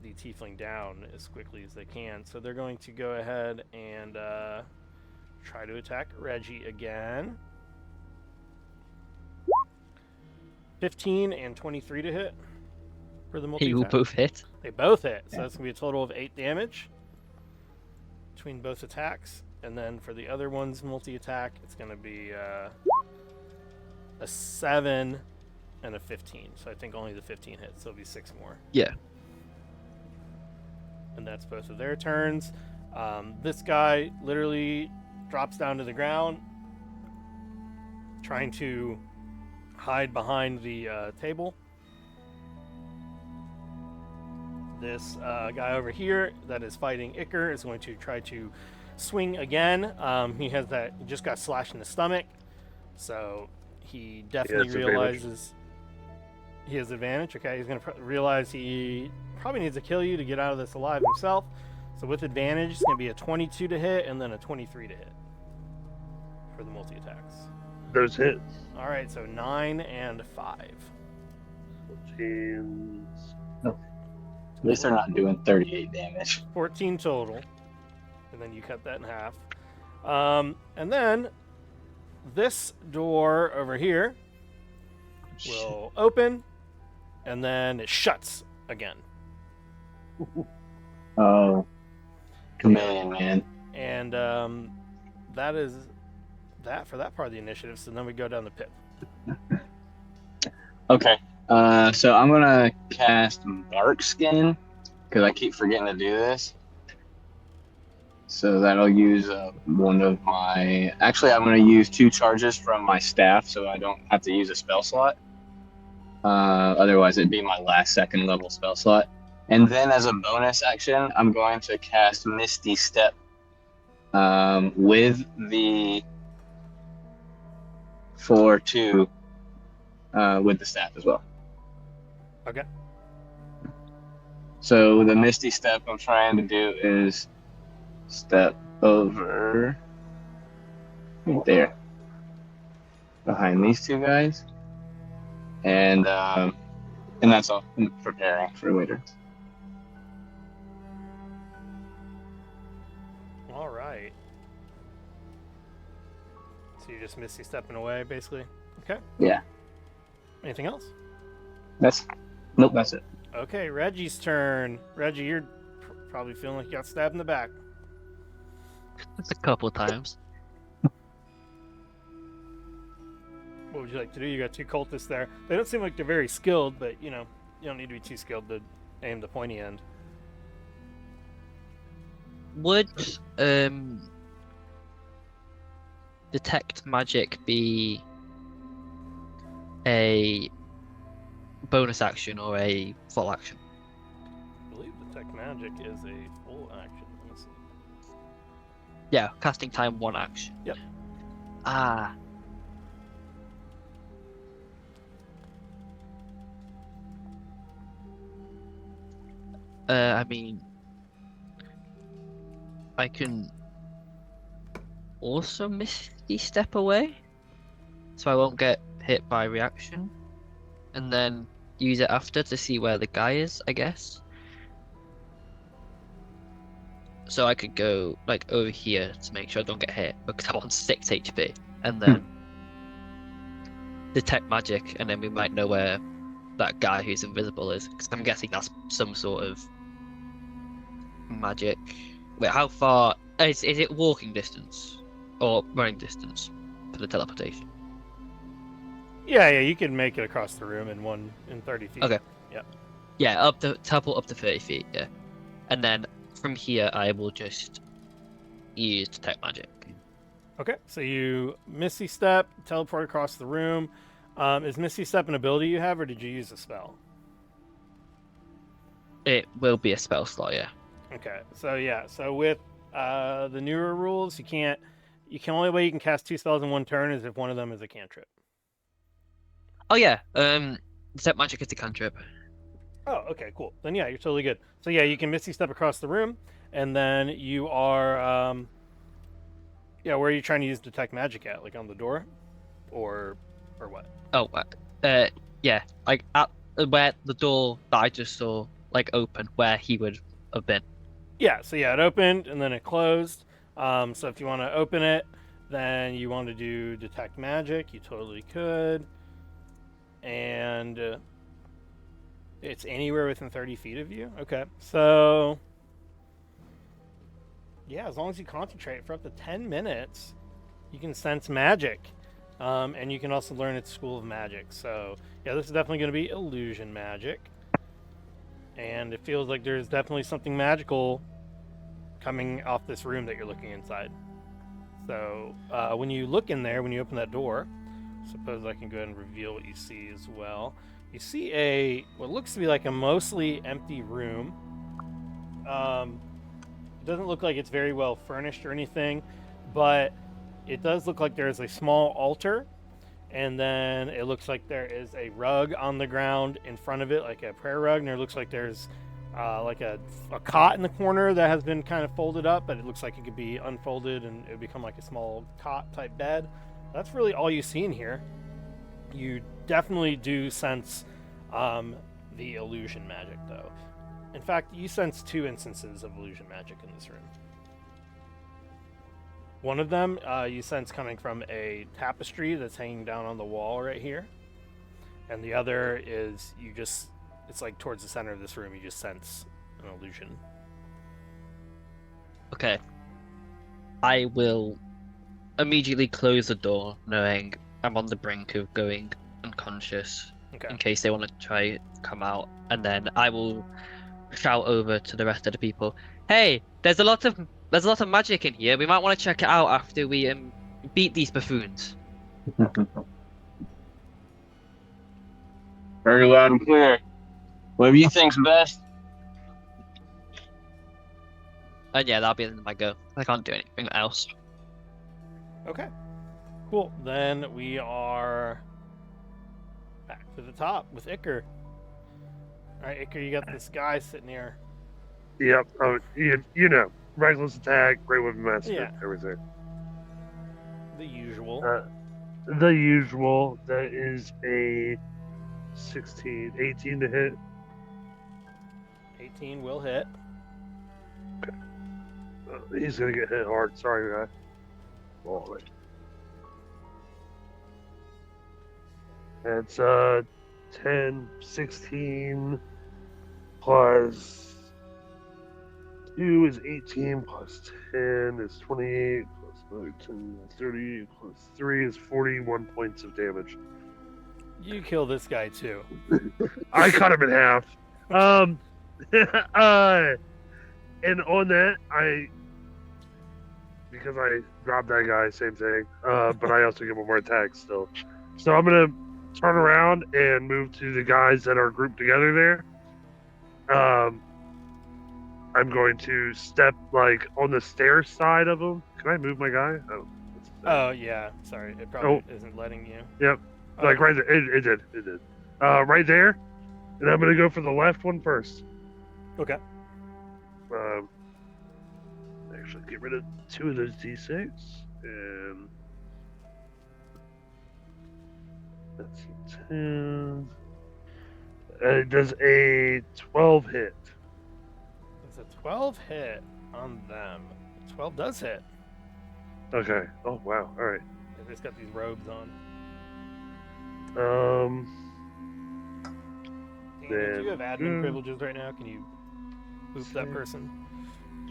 the tiefling down as quickly as they can. So they're going to go ahead and try to attack Reggie again. 15 and 23 to hit for the multi-attack. He will both hit. They both hit, so that's going to be a total of 8 damage between both attacks. And then for the other one's multi-attack, it's going to be a 7 and a 15. So I think only the 15 hits, so it'll be 6 more. Yeah. And that's both of their turns. This guy literally drops down to the ground, trying to hide behind the table. This guy over here that is fighting Iker is going to try to swing again. He just got slashed in the stomach, so he definitely realizes he has advantage. Okay, he's going to realize he probably needs to kill you to get out of this alive himself. So with advantage, it's going to be a 22 to hit and then a 23 to hit for the multi-attacks. Those hit. All right, so 9 and 5. Jeez. At least they're not doing 38 damage. 14 total. And then you cut that in half. And then this door over here will open, and then it shuts again. Oh, chameleon man. And that is that for that part of the initiative. So then we go down the pit. Okay. So I'm gonna cast Bark Skin because I keep forgetting to do this. So that'll use one of my. Actually, I'm gonna use 2 charges from my staff, so I don't have to use a spell slot. Otherwise, it'd be my last 2nd level spell slot. And then, as a bonus action, I'm going to cast Misty Step with the 4/2 with the staff as well. Okay. So the Misty Step I'm trying to do is step over right there behind these 2 guys, and that's all. I'm preparing for later. All right. So you're just Misty stepping away, basically. Okay. Yeah. Anything else? Nope, that's it. Okay, Reggie's turn. Reggie, you're probably feeling like you got stabbed in the back. It's a couple times. What would you like to do? You got 2 cultists there. They don't seem like they're very skilled, but you don't need to be too skilled to aim the pointy end. Would detect magic be a bonus action or a full action? I believe detect magic is a full action. Let me see. Yeah, casting time 1 action. Yep. Ah. I mean, I can also Misty Step away, so I won't get hit by reaction, and then use it after to see where the guy is, I guess. So I could go like over here to make sure I don't get hit because I'm on 6 HP, and then detect magic, and then we might know where that guy who's invisible is, because I'm guessing that's some sort of magic. Wait, how far is it? Walking distance or running distance for the teleportation? Yeah, you can make it across the room in 30 feet. Okay. Yep. Yeah, up to 30 feet. Yeah, and then from here I will just use detect magic. Okay, so you Misty Step, teleport across the room. Is Misty Step an ability you have, or did you use a spell? It will be a spell slot, yeah. Okay, so with the newer rules, you can only way you can cast 2 spells in one turn is if one of them is a cantrip. Oh yeah, Detect Magic is a cantrip. Oh, okay, cool. Then yeah, you're totally good. So yeah, you can Misty Step across the room, and then you are, where are you trying to use Detect Magic at? Like on the door, or what? Oh, yeah, like at where the door that I just saw, like open, where he would have been. Yeah, so yeah, it opened and then it closed. So if you want to open it, then you want to do Detect Magic, you totally could, and it's anywhere within 30 feet of you. Okay, so yeah, as long as you concentrate for up to 10 minutes, you can sense magic. And you can also learn its School of Magic. So, yeah, this is definitely going to be illusion magic. And it feels like there's definitely something magical coming off this room that you're looking inside. So, when you look in there, when you open that door, suppose I can go ahead and reveal what you see as well. You see what looks to be like a mostly empty room. It doesn't look like it's very well furnished or anything, but it does look like there's a small altar, and then it looks like there is a rug on the ground in front of it, like a prayer rug, and there looks like there's like a cot in the corner that has been kind of folded up, but it looks like it could be unfolded and it would become like a small cot type bed. That's really all you see in here. You definitely do sense the illusion magic, though. In fact, you sense 2 instances of illusion magic in this room. One of them you sense coming from a tapestry that's hanging down on the wall right here. And the other is it's like towards the center of this room, you just sense an illusion. Okay. I will immediately close the door, knowing I'm on the brink of going unconscious, in case they want to try to come out. And then I will shout over to the rest of the people, "Hey, there's a lot of magic in here. We might want to check it out after we beat these buffoons." Very loud and clear. Whatever you think's best. And yeah, that'll be the end of my go. I can't do anything else. Okay. Cool. Then we are back to the top with Iker. Alright, Iker, you got this guy sitting here. Yep. Oh, you know, reckless attack, great weapon master, Yeah. everything. The usual. The usual. That is a 18 to hit. 18 will hit. He's gonna get hit hard. Sorry, guy. Oh, it's 10, 16 plus 2 is 18 plus 10 is 28 plus 13 is 38 plus 3 is 41 points of damage. You kill this guy too. I cut him in half. And on that, because I dropped that guy, same thing. But I also give him more attacks still. So I'm gonna turn around and move to the guys that are grouped together there. I'm going to step like on the stairs side of them. Can I move my guy? Oh yeah, sorry, it probably isn't letting you. Yep, like right there. It did. Right there, and I'm gonna go for the left one first. Okay. Actually, get rid of 2 of those d6, and that's a 10. It does a 12 hit. It's a 12 hit on them. 12 does hit. Okay. Oh wow. All right. They've just got these robes on. Dan, do you have admin privileges right now? Can you boop that person?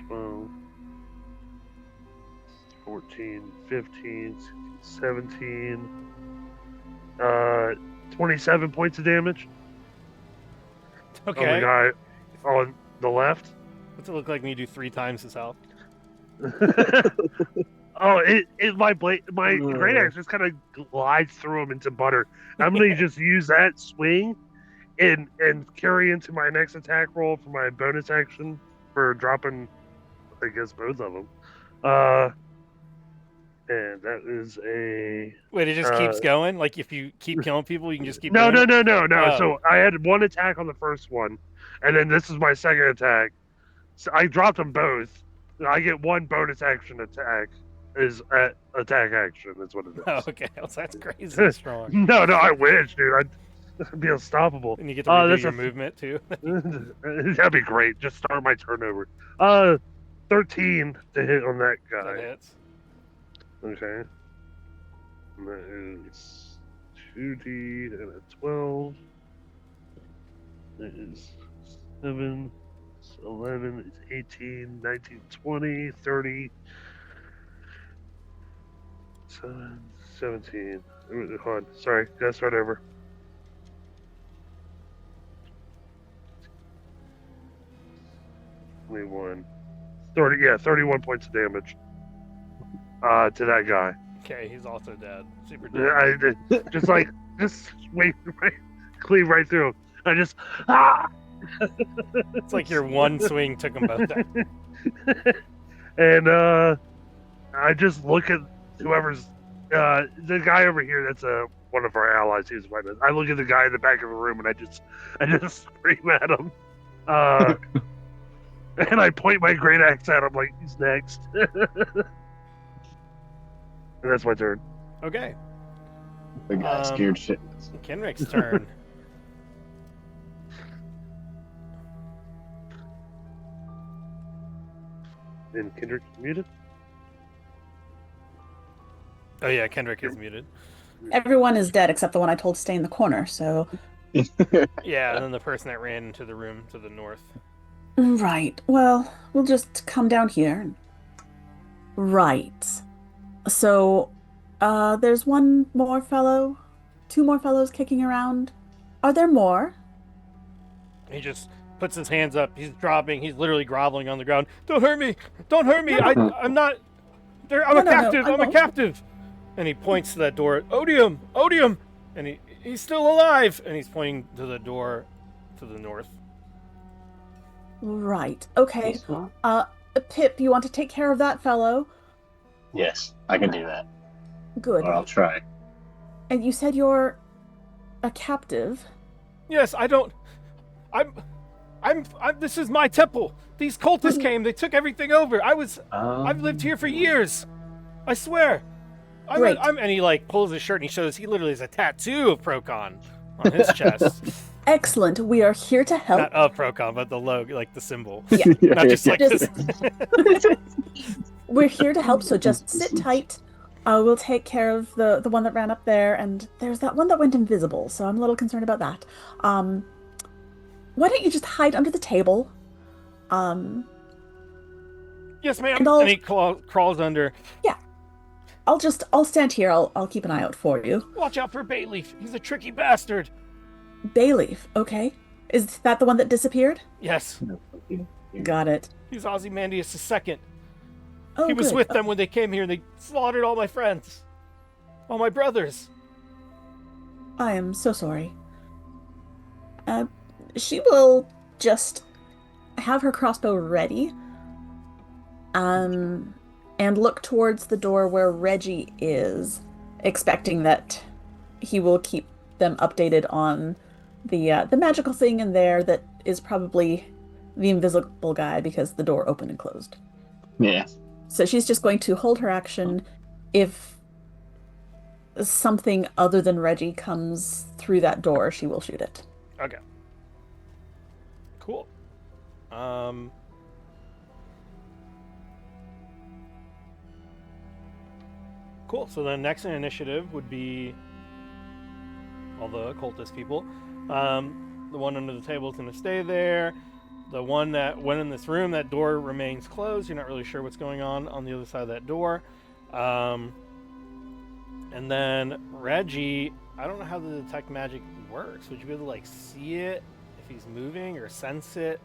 12, 14, 15, 16, 17, 27 points of damage. Okay. On the guy on the left. What's it look like when you do 3 times his health? Oh, my great axe just kind of glides through him into butter. I'm gonna just use that swing and carry into my next attack roll for my bonus action for dropping, I guess, both of them. And that is a... Wait, it just keeps going? Like, if you keep killing people, you can just keep No. doing it? Oh. So I had one attack on the first one, and then this is my second attack. So I dropped them both. I get one bonus action attack is attack action. That's what it is. Oh, okay. Well, that's crazy strong. No, I wish, dude. I'd be unstoppable. And you get to redo your movement, too? That'd be great. Just start my turn over. 13 to hit on that guy. That hits. Okay. And that is 2d and a 12. That is 7. 11 is 18, 19, 20, 30, 17. Hold on. Sorry, gotta start over. $21. 31 points of damage. To that guy. Okay, he's also dead. Super dead. Yeah, just wait, cleave right through him. I just It's like your one swing took them both down. And I just look at whoever's the guy over here. That's one of our allies. He's right. I look at the guy in the back of the room, and I just scream at him. And I point my great axe at him like he's next. And that's my turn. Okay. The guy scared shit. Kenrick's turn. And Kendrick muted? Oh yeah, Kendrick is muted. Everyone is dead except the one I told to stay in the corner, so... Yeah, and then the person that ran into the room to the north. Right. Well, we'll just come down here. Right. So, there's one more fellow, two more fellows kicking around. Are there more? He just puts his hands up. He's dropping. He's literally groveling on the ground. Don't hurt me! Don't hurt me! I'm not... I'm a captive! I'm a captive! And he points to that door. Odium! Odium! And he's still alive! And he's pointing to the door to the north. Right. Okay. Pip, you want to take care of that fellow? Yes, I can do that. Good. Or I'll try. And you said you're a captive? Yes, this is my temple. These cultists came. They took everything over. I've lived here for years. I swear. Great. And he like pulls his shirt and he shows he literally has a tattoo of Procon on his chest. Excellent. We are here to help. Not of Procon, but the logo, like the symbol. Yeah. Not just like this. We're here to help, so just sit tight. We'll take care of the one that ran up there, and there's that one that went invisible, so I'm a little concerned about that. Why don't you just hide under the table? Yes, ma'am. And And he crawls under. Yeah. I'll stand here. I'll keep an eye out for you. Watch out for Bayleaf. He's a tricky bastard. Bayleaf, okay. Is that the one that disappeared? Yes. Got it. He's Ozymandias II. Oh, He was good. with them when they came here and they slaughtered all my friends. All my brothers. I am so sorry. She will just have her crossbow ready. And look towards the door where Reggie is, expecting that he will keep them updated on the magical thing in there that is probably the invisible guy because the door opened and closed. Yeah. So she's just going to hold her action. If something other than Reggie comes through that door, she will shoot it. Okay. Cool. Cool. So the next initiative would be all the occultist people. The one under the table is going to stay there. The one that went in this room, that door remains closed. You're not really sure what's going on the other side of that door. And then Reggie, I don't know how the detect magic works. Would you be able to like see it if he's moving or sense it?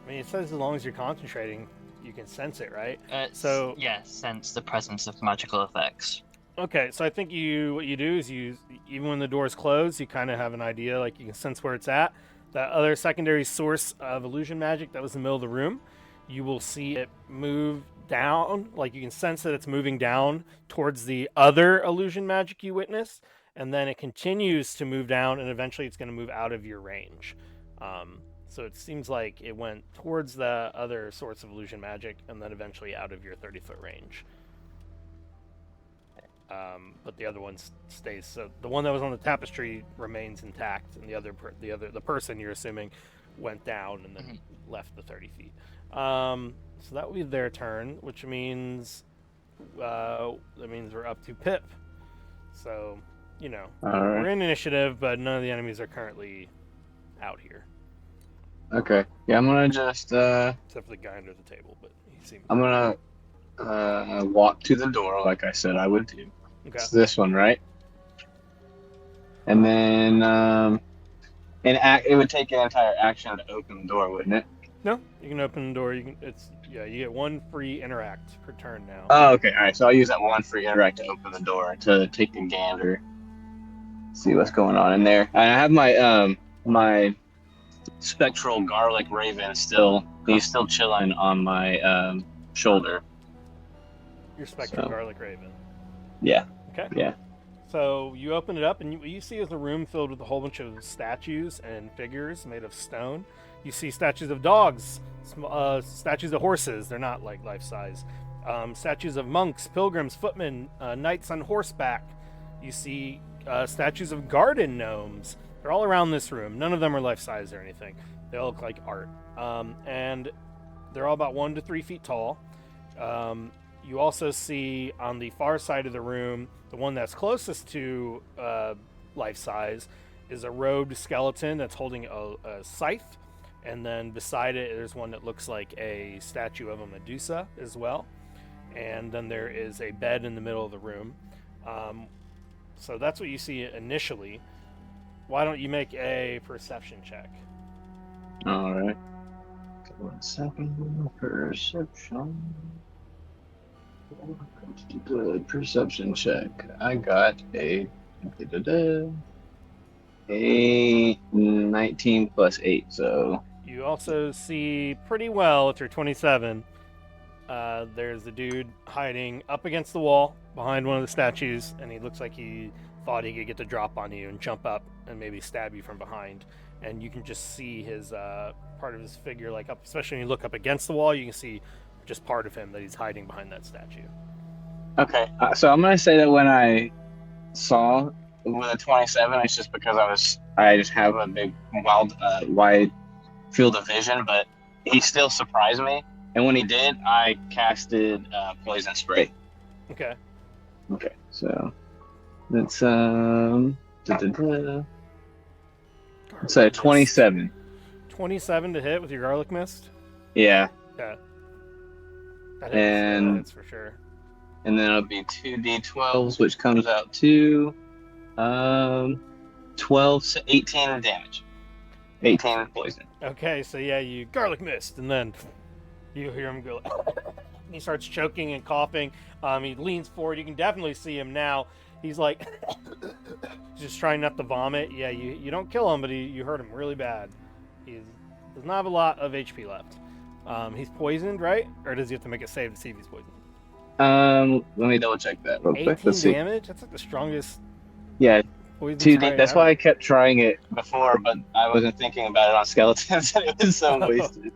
I mean, it says as long as you're concentrating, you can sense it, right? Yeah, sense the presence of magical effects. Okay, so I think what you do is even when the doors close, you kind of have an idea, like you can sense where it's at. That other secondary source of illusion magic that was in the middle of the room, you will see it move down. Like you can sense that it's moving down towards the other illusion magic you witnessed, and then it continues to move down, and eventually it's going to move out of your range. So it seems like it went towards the other source of illusion magic, and then eventually out of your 30-foot range. But the other one stays. So the one that was on the tapestry remains intact, and the person you're assuming went down and then left the 30 feet. So that will be their turn, which means we're up to Pip. So we're in initiative, but none of the enemies are currently out here. Okay. Yeah, I'm gonna just except for the guy under the table, but he seemed. I'm gonna walk to the door like I said I would do. Okay. It's this one, right? And then it would take an entire action to open the door, wouldn't it? No, you can open the door. You get one free interact per turn now. Oh, okay. All right. So I'll use that one free interact to open the door to take a gander, see what's going on in there. I have my my spectral garlic raven still. He's still chilling on my shoulder. Your spectral garlic raven. Yeah. Okay. Yeah. So you open it up, and what you see is a room filled with a whole bunch of statues and figures made of stone. You see statues of dogs, statues of horses. They're not like life-size. Statues of monks, pilgrims, footmen, knights on horseback. You see statues of garden gnomes. They're all around this room. None of them are life-size or anything. They all look like art. And they're all about 1 to 3 feet tall. You also see on the far side of the room, the one that's closest to life-size is a robed skeleton that's holding a scythe. And then beside it, there's one that looks like a statue of a Medusa as well. And then there is a bed in the middle of the room. So that's what you see initially. Why don't you make a perception check? All right. 1 second. Perception. Good perception check. I got a 19 plus 8, so... You also see pretty well, if you're 27, there's a dude hiding up against the wall behind one of the statues, and he looks like he thought he could get the drop on you and jump up and maybe stab you from behind. And you can just see his part of his figure, like up, especially when you look up against the wall, you can see just part of him that he's hiding behind that statue. Okay, so I'm gonna say that when I saw with a 27, it's just because I just have a big, wide field of vision, but he still surprised me. And when he did, I casted poison spray. Okay. Okay, so that's so 27. 27 to hit with your garlic mist. Yeah. Yeah. That hits for sure. And then it'll be 2d12s, which comes out to 12, 18 damage. 18 poison. Okay, so yeah, you garlic mist, and then you hear him go. He starts choking and coughing. He leans forward. You can definitely see him now. He's like, just trying not to vomit. Yeah, you don't kill him, but you hurt him really bad. He does not have a lot of HP left. He's poisoned, right? Or does he have to make a save to see if he's poisoned? Let me double check that real quick. 18 Let's see. damage? That's like the strongest. Yeah, poison 2D. spray That's ever. why I kept trying it before, but I wasn't thinking about it on skeletons, and it was so wasted.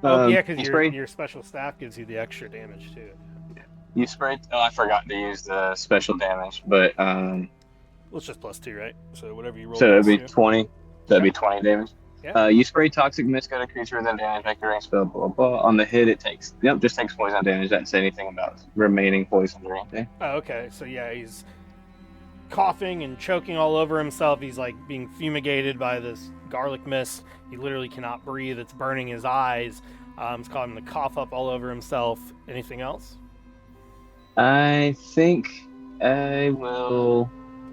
Yeah, because you sprayed. your special staff gives you the extra damage too. You sprayed. Oh, I forgot to use the special damage, but Well, it's just +2, right? So whatever you roll. so it'd be +2. 20. That'd be 20 damage. Yeah. You spray toxic mist at a creature within damage, make a range spell, blah, blah, blah. On the hit, it takes, just takes poison damage. Doesn't say anything about remaining poison or anything. Oh, okay. So yeah, he's coughing and choking all over himself. He's like being fumigated by this garlic mist. He literally cannot breathe. It's burning his eyes. It's causing him to cough up all over himself. Anything else? I think I will...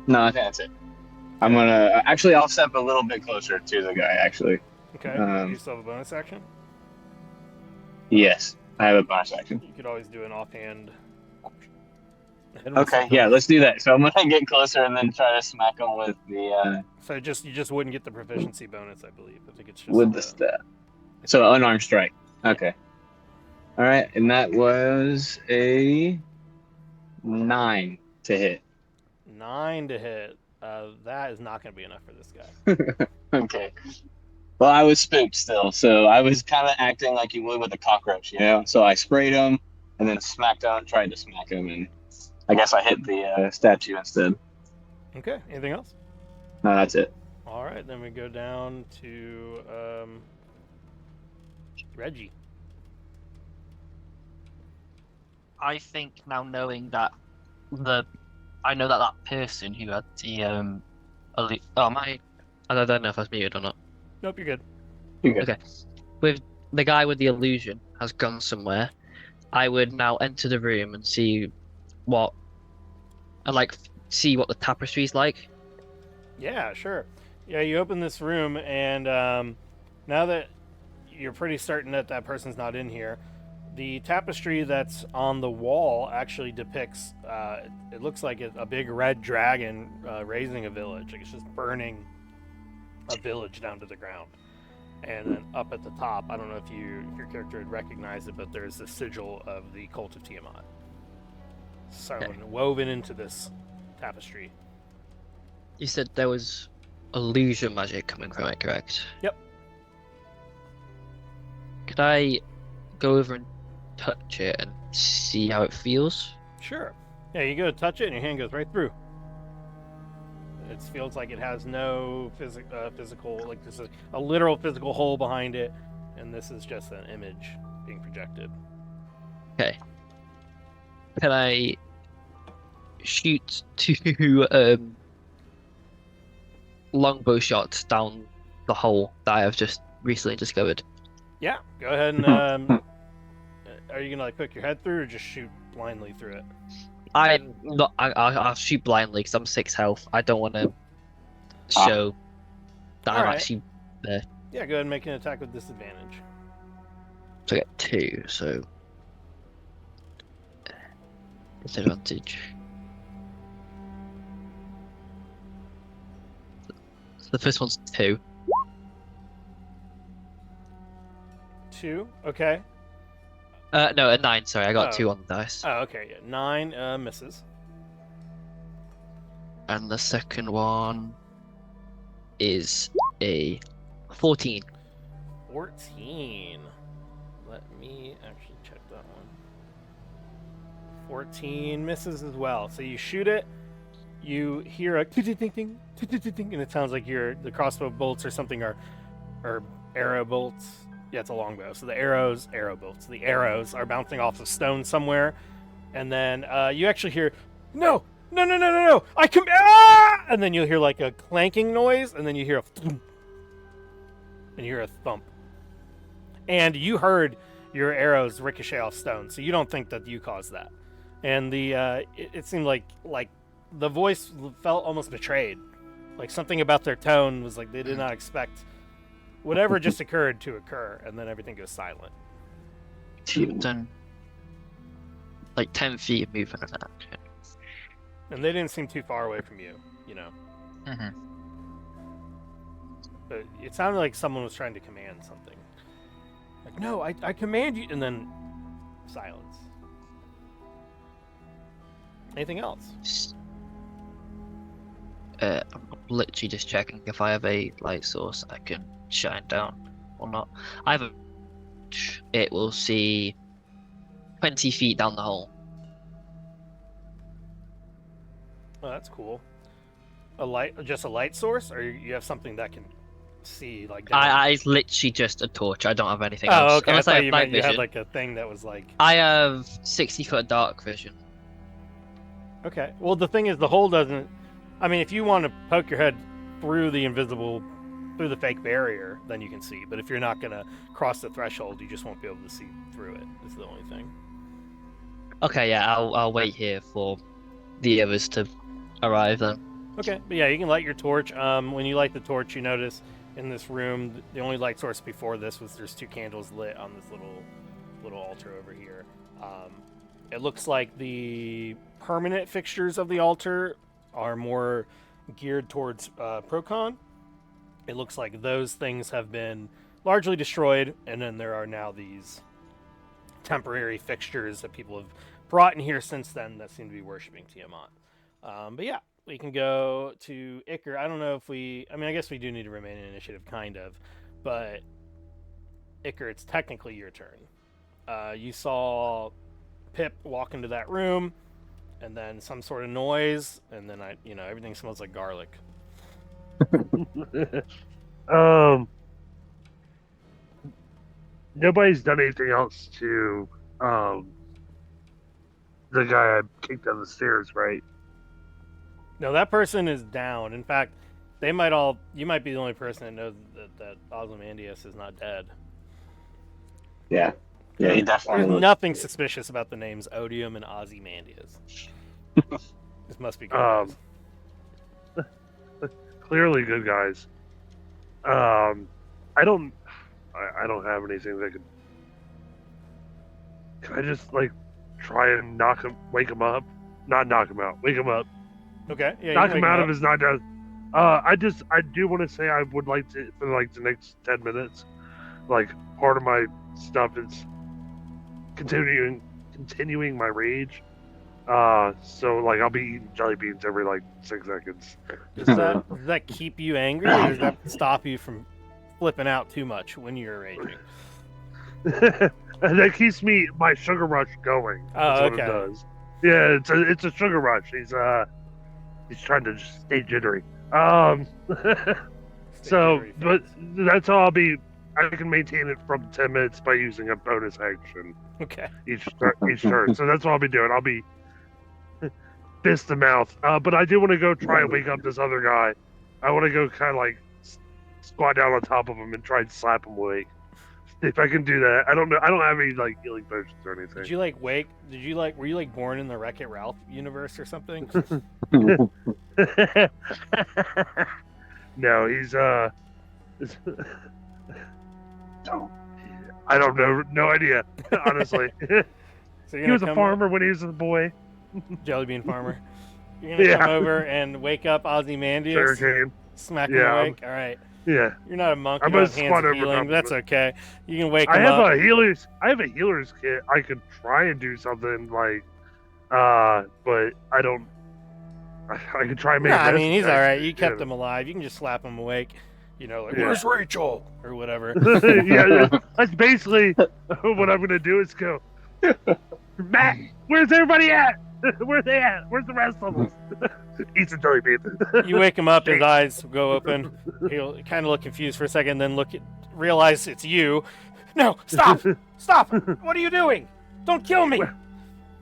No, I think that's it. I'm gonna... Actually, I'll step a little bit closer to the guy, actually. Okay. You still have a bonus action? Yes, I have a bonus action. You could always do an offhand. Hit him with Okay, something. yeah, let's do that. So I'm gonna get closer and then try to smack him with the So you just wouldn't get the proficiency bonus, I believe. I think it's just with the staff. So unarmed strike. Okay. All right, and that was a 9 to hit. 9 to hit. That is not going to be enough for this guy. Okay. Well, I was spooked still, so I was kind of acting like you would with a cockroach, you know? So I sprayed him and then smacked on, tried to smack him, and I guess I hit the statue instead. Okay. Anything else? No, that's it. All right. Then we go down to Reggie. I think now knowing that I know that that person who had the I don't know if I was muted or not. Nope, you're good. You're good. Okay. With the guy with the illusion has gone somewhere, I would now enter the room and see what the tapestry's like. Yeah, sure. Yeah, you open this room, and now that you're pretty certain that that person's not in here, the tapestry that's on the wall actually depicts, it looks like a big red dragon raising a village. Like it's just burning a village down to the ground. And then up at the top, I don't know if your character would recognize it, but there's the sigil of the cult of Tiamat sewn, woven into this tapestry. You said there was illusion magic coming from it, correct? Yep. Could I go over and touch it and see how it feels? Sure. Yeah, you go to touch it, and your hand goes right through. It feels like it has no physical, like there's a literal physical hole behind it, and this is just an image being projected. Okay. Can I shoot 2 longbow shots down the hole that I have just recently discovered? Yeah, go ahead and are you gonna like poke your head through, or just shoot blindly through it? I'm not. I'll shoot blindly because I'm 6 health. I don't want to show that I'm Alright. actually there. Yeah, go ahead and make an attack with disadvantage. So I get 2. So disadvantage. So the first one's 2. 2. Okay. No, a 9. Sorry, I got Oh. 2 on the dice. Oh, okay. Yeah. 9 misses. And the second one is a 14. 14. Let me actually check that one. 14 misses as well. So you shoot it, you hear a ting-ting-ting, ting-ting-ting, and it sounds like the crossbow bolts or something are arrow bolts. Yeah, it's a longbow. So the arrow bolts. The arrows are bouncing off of stone somewhere, and then you actually hear, no, I come, and then you'll hear like a clanking noise, and then you hear a thump, and you hear a thump, and you heard your arrows ricochet off stone, so you don't think that you caused that, and it seemed like the voice felt almost betrayed, like something about their tone was like they did not expect whatever just occurred to occur, and then everything goes silent. Done like 10 feet of movement of that. And they didn't seem too far away from you, you know. Mhm. But it sounded like someone was trying to command something. Like, no, I command you, and then silence. Anything else? I'm literally just checking if I have a light source I can shine down or not. I have a. It will see 20 feet down the hole. Oh, that's cool. Just a light source, or you have something that can see like. It's literally just a torch. I don't have anything Oh, else. okay. I Unless I thought have you night meant you had vision. like a thing that was like. I have 60-foot dark vision. Okay. Well, the thing is, the hole doesn't. I mean, if you want to poke your head through the fake barrier, then you can see. But if you're not gonna cross the threshold, you just won't be able to see through it. Is the only thing. Okay, yeah, I'll wait here for the others to arrive then. Okay, but yeah, you can light your torch. When you light the torch, you notice in this room, the only light source before this was there's 2 candles lit on this little altar over here. It looks like the permanent fixtures of the altar are more geared towards Procon. It looks like those things have been largely destroyed, and then there are now these temporary fixtures that people have brought in here since then that seem to be worshiping Tiamat. But yeah, we can go to Iker. I don't know if I guess we do need to remain in initiative, kind of. But Iker, it's technically your turn. You saw Pip walk into that room, and then some sort of noise, and then everything smells like garlic. Nobody's done anything else to the guy I kicked down the stairs, right? No, that person is down. In fact, you might be the only person that knows that Ozymandias is not dead. Yeah. Yeah, he definitely There's looks- nothing suspicious about the names Odium and Ozymandias. This must be good guys. Clearly good guys. I don't have anything that could. Can I just try and wake him up? Not knock him out. Wake him up. Okay. Yeah. Knock him out of his not dead. I do want to say I would like to, for the next 10 minutes, part of my stuff is continuing my rage. So I'll be eating jelly beans every 6 seconds. Does that keep you angry, or does that stop you from flipping out too much when you're raging? And that keeps my sugar rush going. That's what it does. Yeah, it's a sugar rush. He's trying to just stay jittery. But that's how I'll be. I can maintain it from 10 minutes by using a bonus action. Okay. Each turn. So that's what I'll be doing. I'll be fist to mouth. But I do want to go try and wake up this other guy. I want to go kind of squat down on top of him and try and slap him awake. If I can do that. I don't know. I don't have any healing potions or anything. Did you were you born in the Wreck-It Ralph universe or something? No, he's I don't know. No idea, honestly. So He was a farmer when he was a boy. Jellybean farmer. You're gonna come over and wake up Ozymandias, Sugarcane. smack him awake. All right. Yeah. You're not a monk. I'm You gonna don't have squat hands of over healing. top But that's of okay. You can wake I him have up. a healer's kit. I could try and do something but I don't. I could try and make. I mean, he's all right. You kept him alive. You can just slap him awake. Where's Rachel or whatever. Yeah, that's basically what I'm gonna do. Is go, Matt. Where's everybody at? Where they at? Where's the rest of them? Eat some jelly beans. You wake him up. His eyes go open. He'll kind of look confused for a second, then realize it's you. No, stop! Stop! What are you doing? Don't kill me!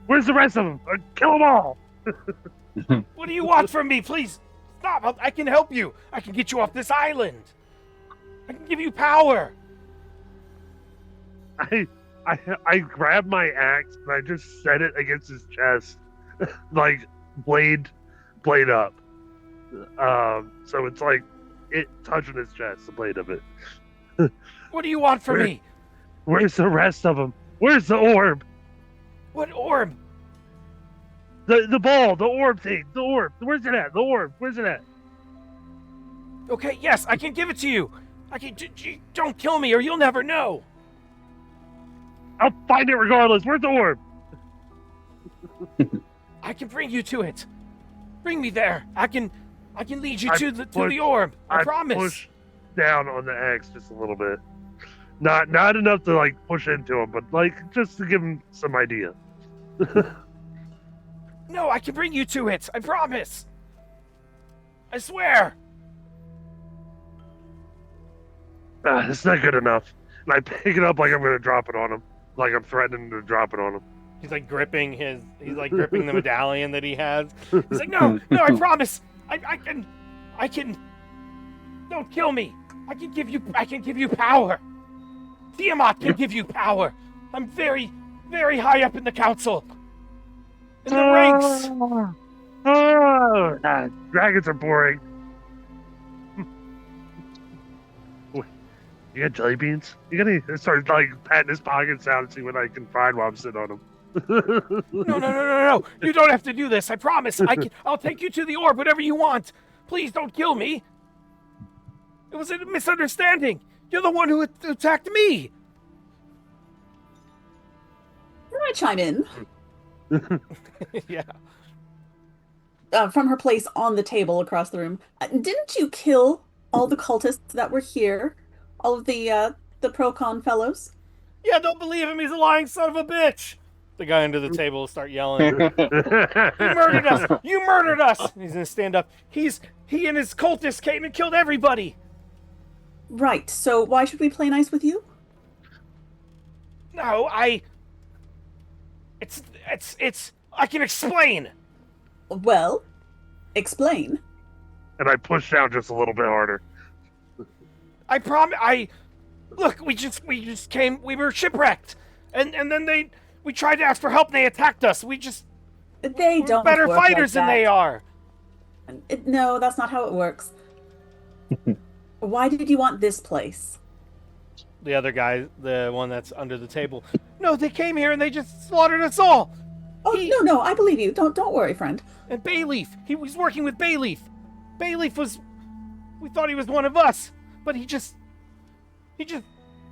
Where's the rest of them? Kill them all! What do you want from me? Please stop! I can help you. I can get you off this island. I can give you power. I grabbed my axe and I just set it against his chest, blade up. So it's it touching his chest, the blade of it. What do you want from me? Where's the rest of them? Where's the orb? What orb? The ball, the orb thing, the orb. Where's it at? The orb. Where's it at? Okay, yes, I can give it to you. Don't kill me, or you'll never know. I'll find it regardless. Where's the orb? I can bring you to it. Bring me there. I can lead you to the orb. I promise. Push down on the axe just a little bit. Not enough to push into him, but just to give him some idea. No, I can bring you to it. I promise. I swear. It's not good enough. And I pick it up like I'm going to drop it on him. Like I'm threatening to drop it on him. He's gripping gripping the medallion that he has. He's no, I promise. I can. Don't kill me. I can give you power. Tiamat can give you power. I'm very, very high up in the council. In the ranks. Dragons are boring. You got jelly beans? You got any? Start patting his pockets out and see what I can find while I'm sitting on them. No. You don't have to do this. I promise. I'll take you to the orb, whatever you want. Please don't kill me. It was a misunderstanding. You're the one who attacked me. Can I chime in? Yeah. From her place on the table across the room. Didn't you kill all the cultists that were here? All of the pro-con fellows? Yeah, don't believe him. He's a lying son of a bitch. The guy under the table will start yelling. You murdered us. You murdered us. He's going to stand up. He and his cultists came and killed everybody. Right. So why should we play nice with you? No, It's I can explain. Well, explain. And I push down just a little bit harder. I promise. Look. We just came. We were shipwrecked, and then we tried to ask for help. And they attacked us. We're Don't better work fighters like than they are. No, that's not how it works. Why did you want this place? The other guy, the one that's under the table. No, they came here and they just slaughtered us all. Oh, no, I believe you. Don't worry, friend. And Bayleaf, he was working with Bayleaf. We thought he was one of us, but he just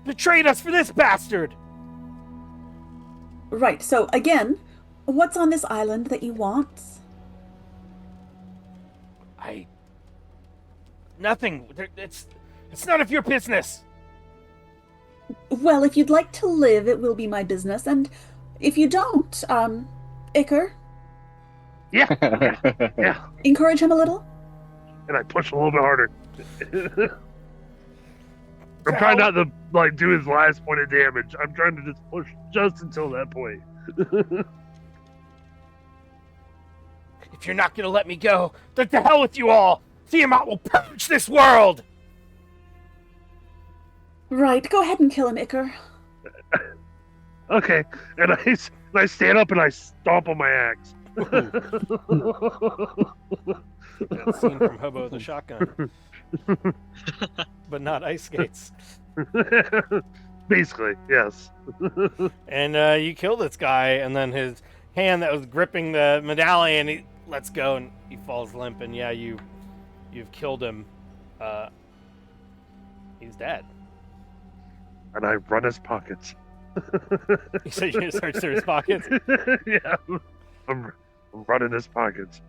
betrayed us for this bastard. Right, so again, what's on this island that you want? Nothing. It's none of your business. Well, if you'd like to live, it will be my business, and if you don't, Iker, Yeah. encourage him a little. And I push a little bit harder. I'm trying not to do his last point of damage. I'm trying to just push just until that point. If you're not gonna let me go, then to hell with you all. Tiamat will purge this world. Right, go ahead and kill him, Iker. Okay, and I stand up and I stomp on my axe. That scene from Hobo with a Shotgun. But not ice skates. Basically, yes. And you kill this guy, and then his hand that was gripping the medallion, he lets go and he falls limp. And yeah, you've killed him. He's dead. And I run his pockets. You said you're gonna search through his pockets? Yeah, I'm running his pockets.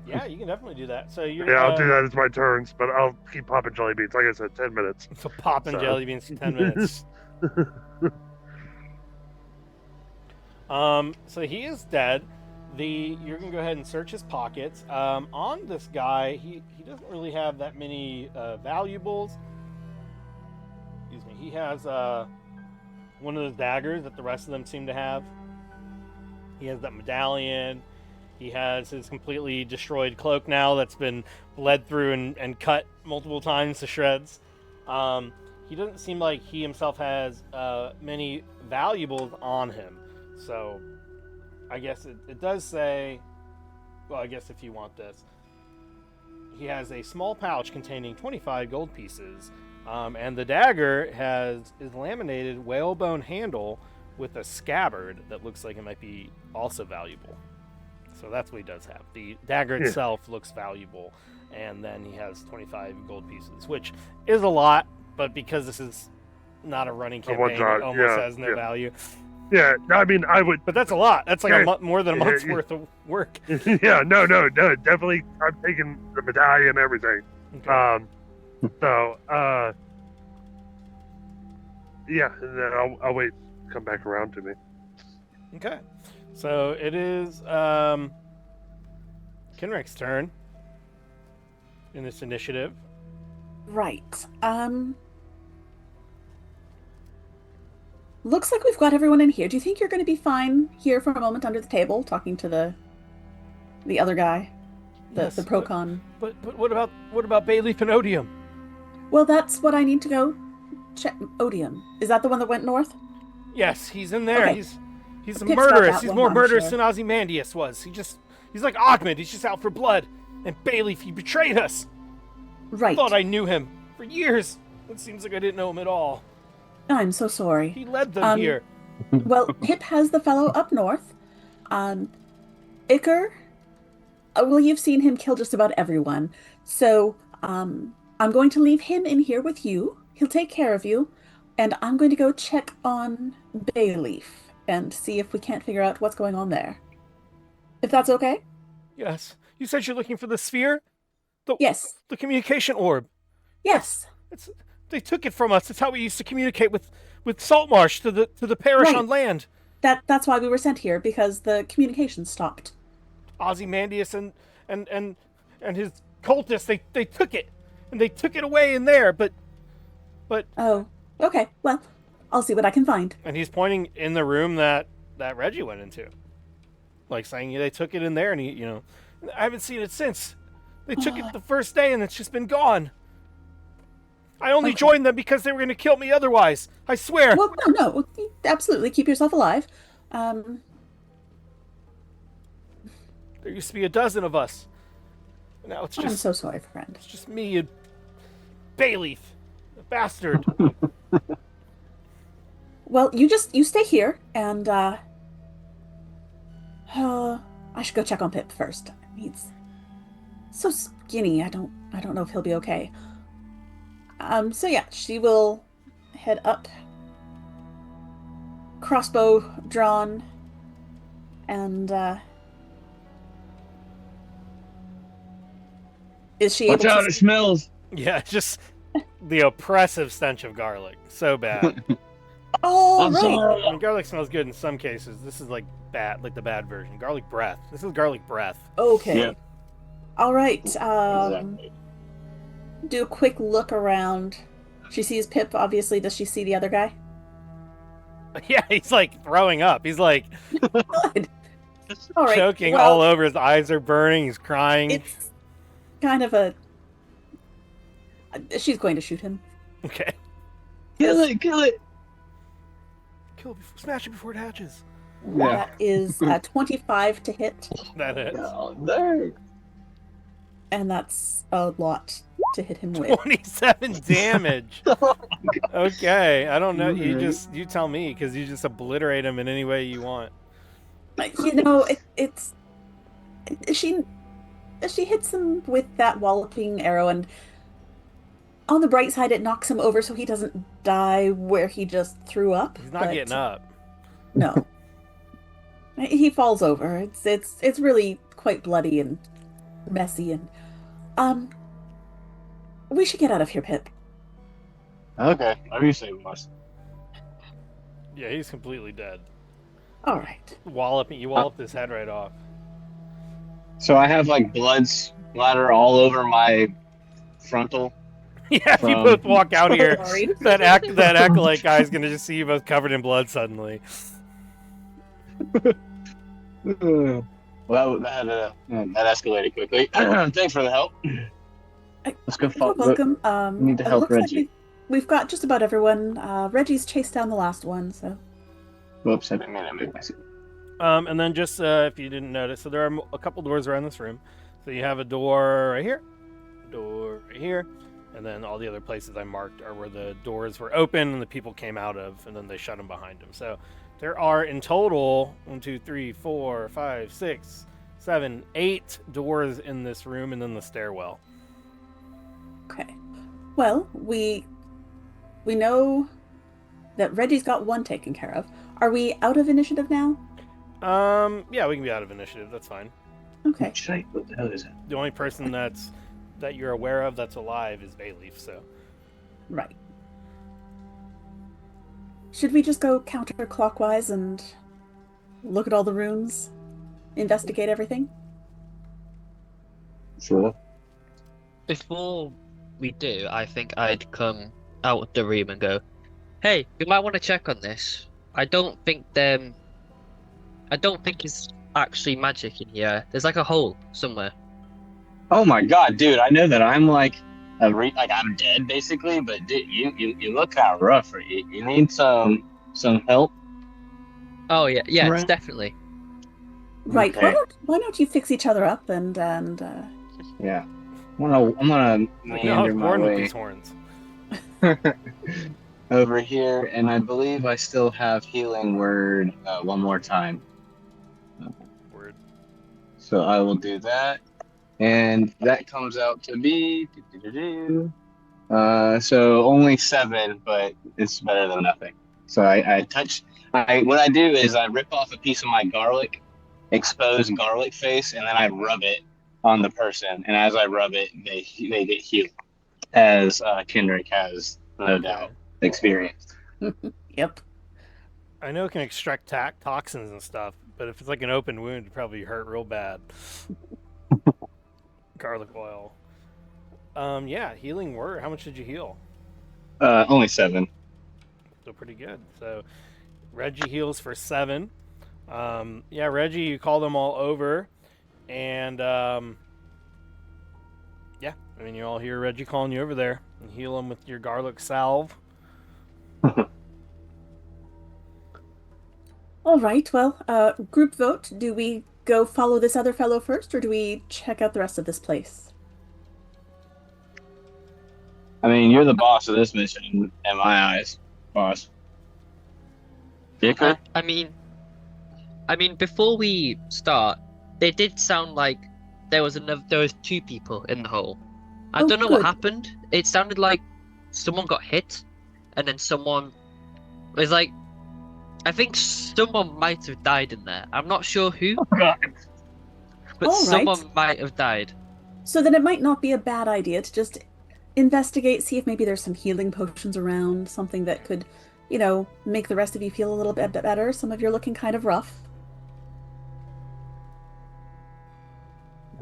Yeah, you can definitely do that. So you're. Yeah, I'll do that as my turns, but I'll keep popping jelly beans. Like I said, 10 minutes. So popping jelly beans 10 minutes. So he is dead. You're gonna go ahead and search his pockets. On this guy, he doesn't really have that many valuables. Excuse me. He has one of those daggers that the rest of them seem to have. He has that medallion. He has his completely destroyed cloak now that's been bled through and cut multiple times to shreds. He doesn't seem like he himself has many valuables on him. So I guess it does say, well, I guess if you want this, he has a small pouch containing 25 gold pieces, and the dagger is laminated whalebone handle with a scabbard that looks like it might be also valuable. So that's what he does have. The dagger itself looks valuable, and then he has 25 gold pieces, which is a lot, but because this is not a running campaign, it almost has no value. Yeah, I mean, I would... But that's a lot. That's like more than a month's worth of work. Yeah, no, definitely. I'm taking the medallion and everything. Okay. Yeah, and then I'll wait to come back around to me. Okay. So it is Kenrick's turn in this initiative. Right. Looks like we've got everyone in here. Do you think you're going to be fine here for a moment under the table, talking to the other guy, the pro-con? But what about Bayleaf and Odium? Well, that's what I need to go check. Odium, is that the one that went north? Yes, he's in there. Okay. He's murderous. He's more murderous than Ozymandias was. He's like Ogmund. He's just out for blood. And Bayleaf, he betrayed us. Right. I thought I knew him for years. It seems like I didn't know him at all. I'm so sorry. He led them here. Well, Hip has the fellow up north. Iker, well, you've seen him kill just about everyone. So, I'm going to leave him in here with you. He'll take care of you. And I'm going to go check on Bayleaf and see if we can't figure out what's going on there. If that's okay? Yes. You said you're looking for the sphere? The, Yes. the communication orb. Yes. They took it from us. It's how we used to communicate with Saltmarsh to the parish Right. on land. That's why we were sent here, because the communication stopped. Ozymandias and his cultists, they took it. And they took it away in there, but Oh, okay. Well, I'll see what I can find. and he's pointing in the room that Reggie went into. Like saying they took it in there and I haven't seen it since. They took it the first day and it's just been gone. I only Okay. joined them because they were going to kill me otherwise. I swear. Well, no, absolutely. Keep yourself alive. There used to be a dozen of us. Now it's I'm just so sorry, friend. it's just me and Bayleaf, the bastard. Well, you stay here, and I should go check on Pip first. He's so skinny. I don't know if he'll be okay. So yeah, she will head up, crossbow drawn, and is she Watch able out! to? It smells. Yeah, just the oppressive stench of garlic. So bad. Oh, I'm right. sorry. I mean, garlic smells good in some cases. This is like bad, like the bad version. Garlic breath. This is garlic breath. Okay. Yeah. All right. Exactly. Do a quick look around. She sees Pip, obviously. Does she see the other guy? Yeah, he's like throwing up. He's like Good. All right. choking well, all over. His eyes are burning. He's crying. It's kind of a. She's going to shoot him. Okay. Kill it! Kill it! Kill it smash it before it hatches. Yeah. That is 25 to hit, That hits. Oh, there. and that's a lot to hit him with. 27 damage. Okay, I don't know. You tell me because you just obliterate him in any way you want. You know, it's she hits him with that walloping arrow, and on the bright side, it knocks him over so he doesn't die where he just threw up. He's not getting up. No, he falls over. It's really quite bloody and messy, and we should get out of here, Pip. Okay, whatever you say, boss. Yeah, he's completely dead. All right. You walloped his head right off. So I have like blood splatter all over my frontal. Yeah, if you From- both walk out here, Sorry. that acolyte guy's gonna just see you both covered in blood suddenly. Well, that escalated quickly. Thanks for the help. Let's go. You're welcome. we need to it help looks like Reggie. we've got just about everyone. Reggie's chased down the last one, so. Whoops, I didn't mean to make myself. And then just if you didn't notice, so there are a couple doors around this room. So you have a door right here, door right here, and then all the other places I marked are where the doors were open and the people came out of, and then they shut them behind them. So there are in total 1, 2, 3, 4, 5, 6, 7, 8 doors in this room, and then the stairwell. Okay. Well, we know that Reggie's got one taken care of. Are we out of initiative now? Yeah, we can be out of initiative. That's fine. Okay. Shite, what the hell is that? The only person that you're aware of that's alive is Bayleaf. So Right. Should we just go counterclockwise and look at all the rooms? Investigate everything? Sure. Before we do, I think I'd come out of the room and go, "Hey, you might want to check on this. I don't think it's actually magic in here. There's like a hole somewhere." Oh my god, dude! I know that I'm like I'm dead basically, but dude, you look kind of rough. You need some help. Oh yeah, Right. it's definitely. Right. Okay. Why don't you fix each other up and Yeah. I'm gonna I know how meander it's my born with way. these horns. over here, and I believe I still have healing word one more time. Word. So I will do that, and that comes out to be so only 7, but it's better than nothing. So I touch. What I do is I rip off a piece of my garlic, exposed garlic face, and then I rub it on the person. And as I rub it, they get healed, as Kendrick has no doubt experienced. Yep. I know it can extract toxins and stuff, but if it's like an open wound, it'd probably hurt real bad. Garlic oil. Yeah, healing word. How much did you heal? Only 7. Still pretty good. So Reggie heals for 7. Yeah, Reggie, you call them all over, and yeah, I mean, you all hear Reggie calling you over there, and heal them with your garlic salve. All right. Well, group vote. Do we go follow this other fellow first, or do we check out the rest of this place? I mean, you're the boss of this mission, in my eyes, boss. Dicker? I mean, before we start, they did sound like there was 2 people in the hole. I Oh, don't know what good. happened. It sounded like someone got hit, and then someone was like, I think someone might have died in there. I'm not sure who, but All right. someone might have died. So then it might not be a bad idea to just investigate, see if maybe there's some healing potions around, something that could, make the rest of you feel a little bit better. Some of you are looking kind of rough.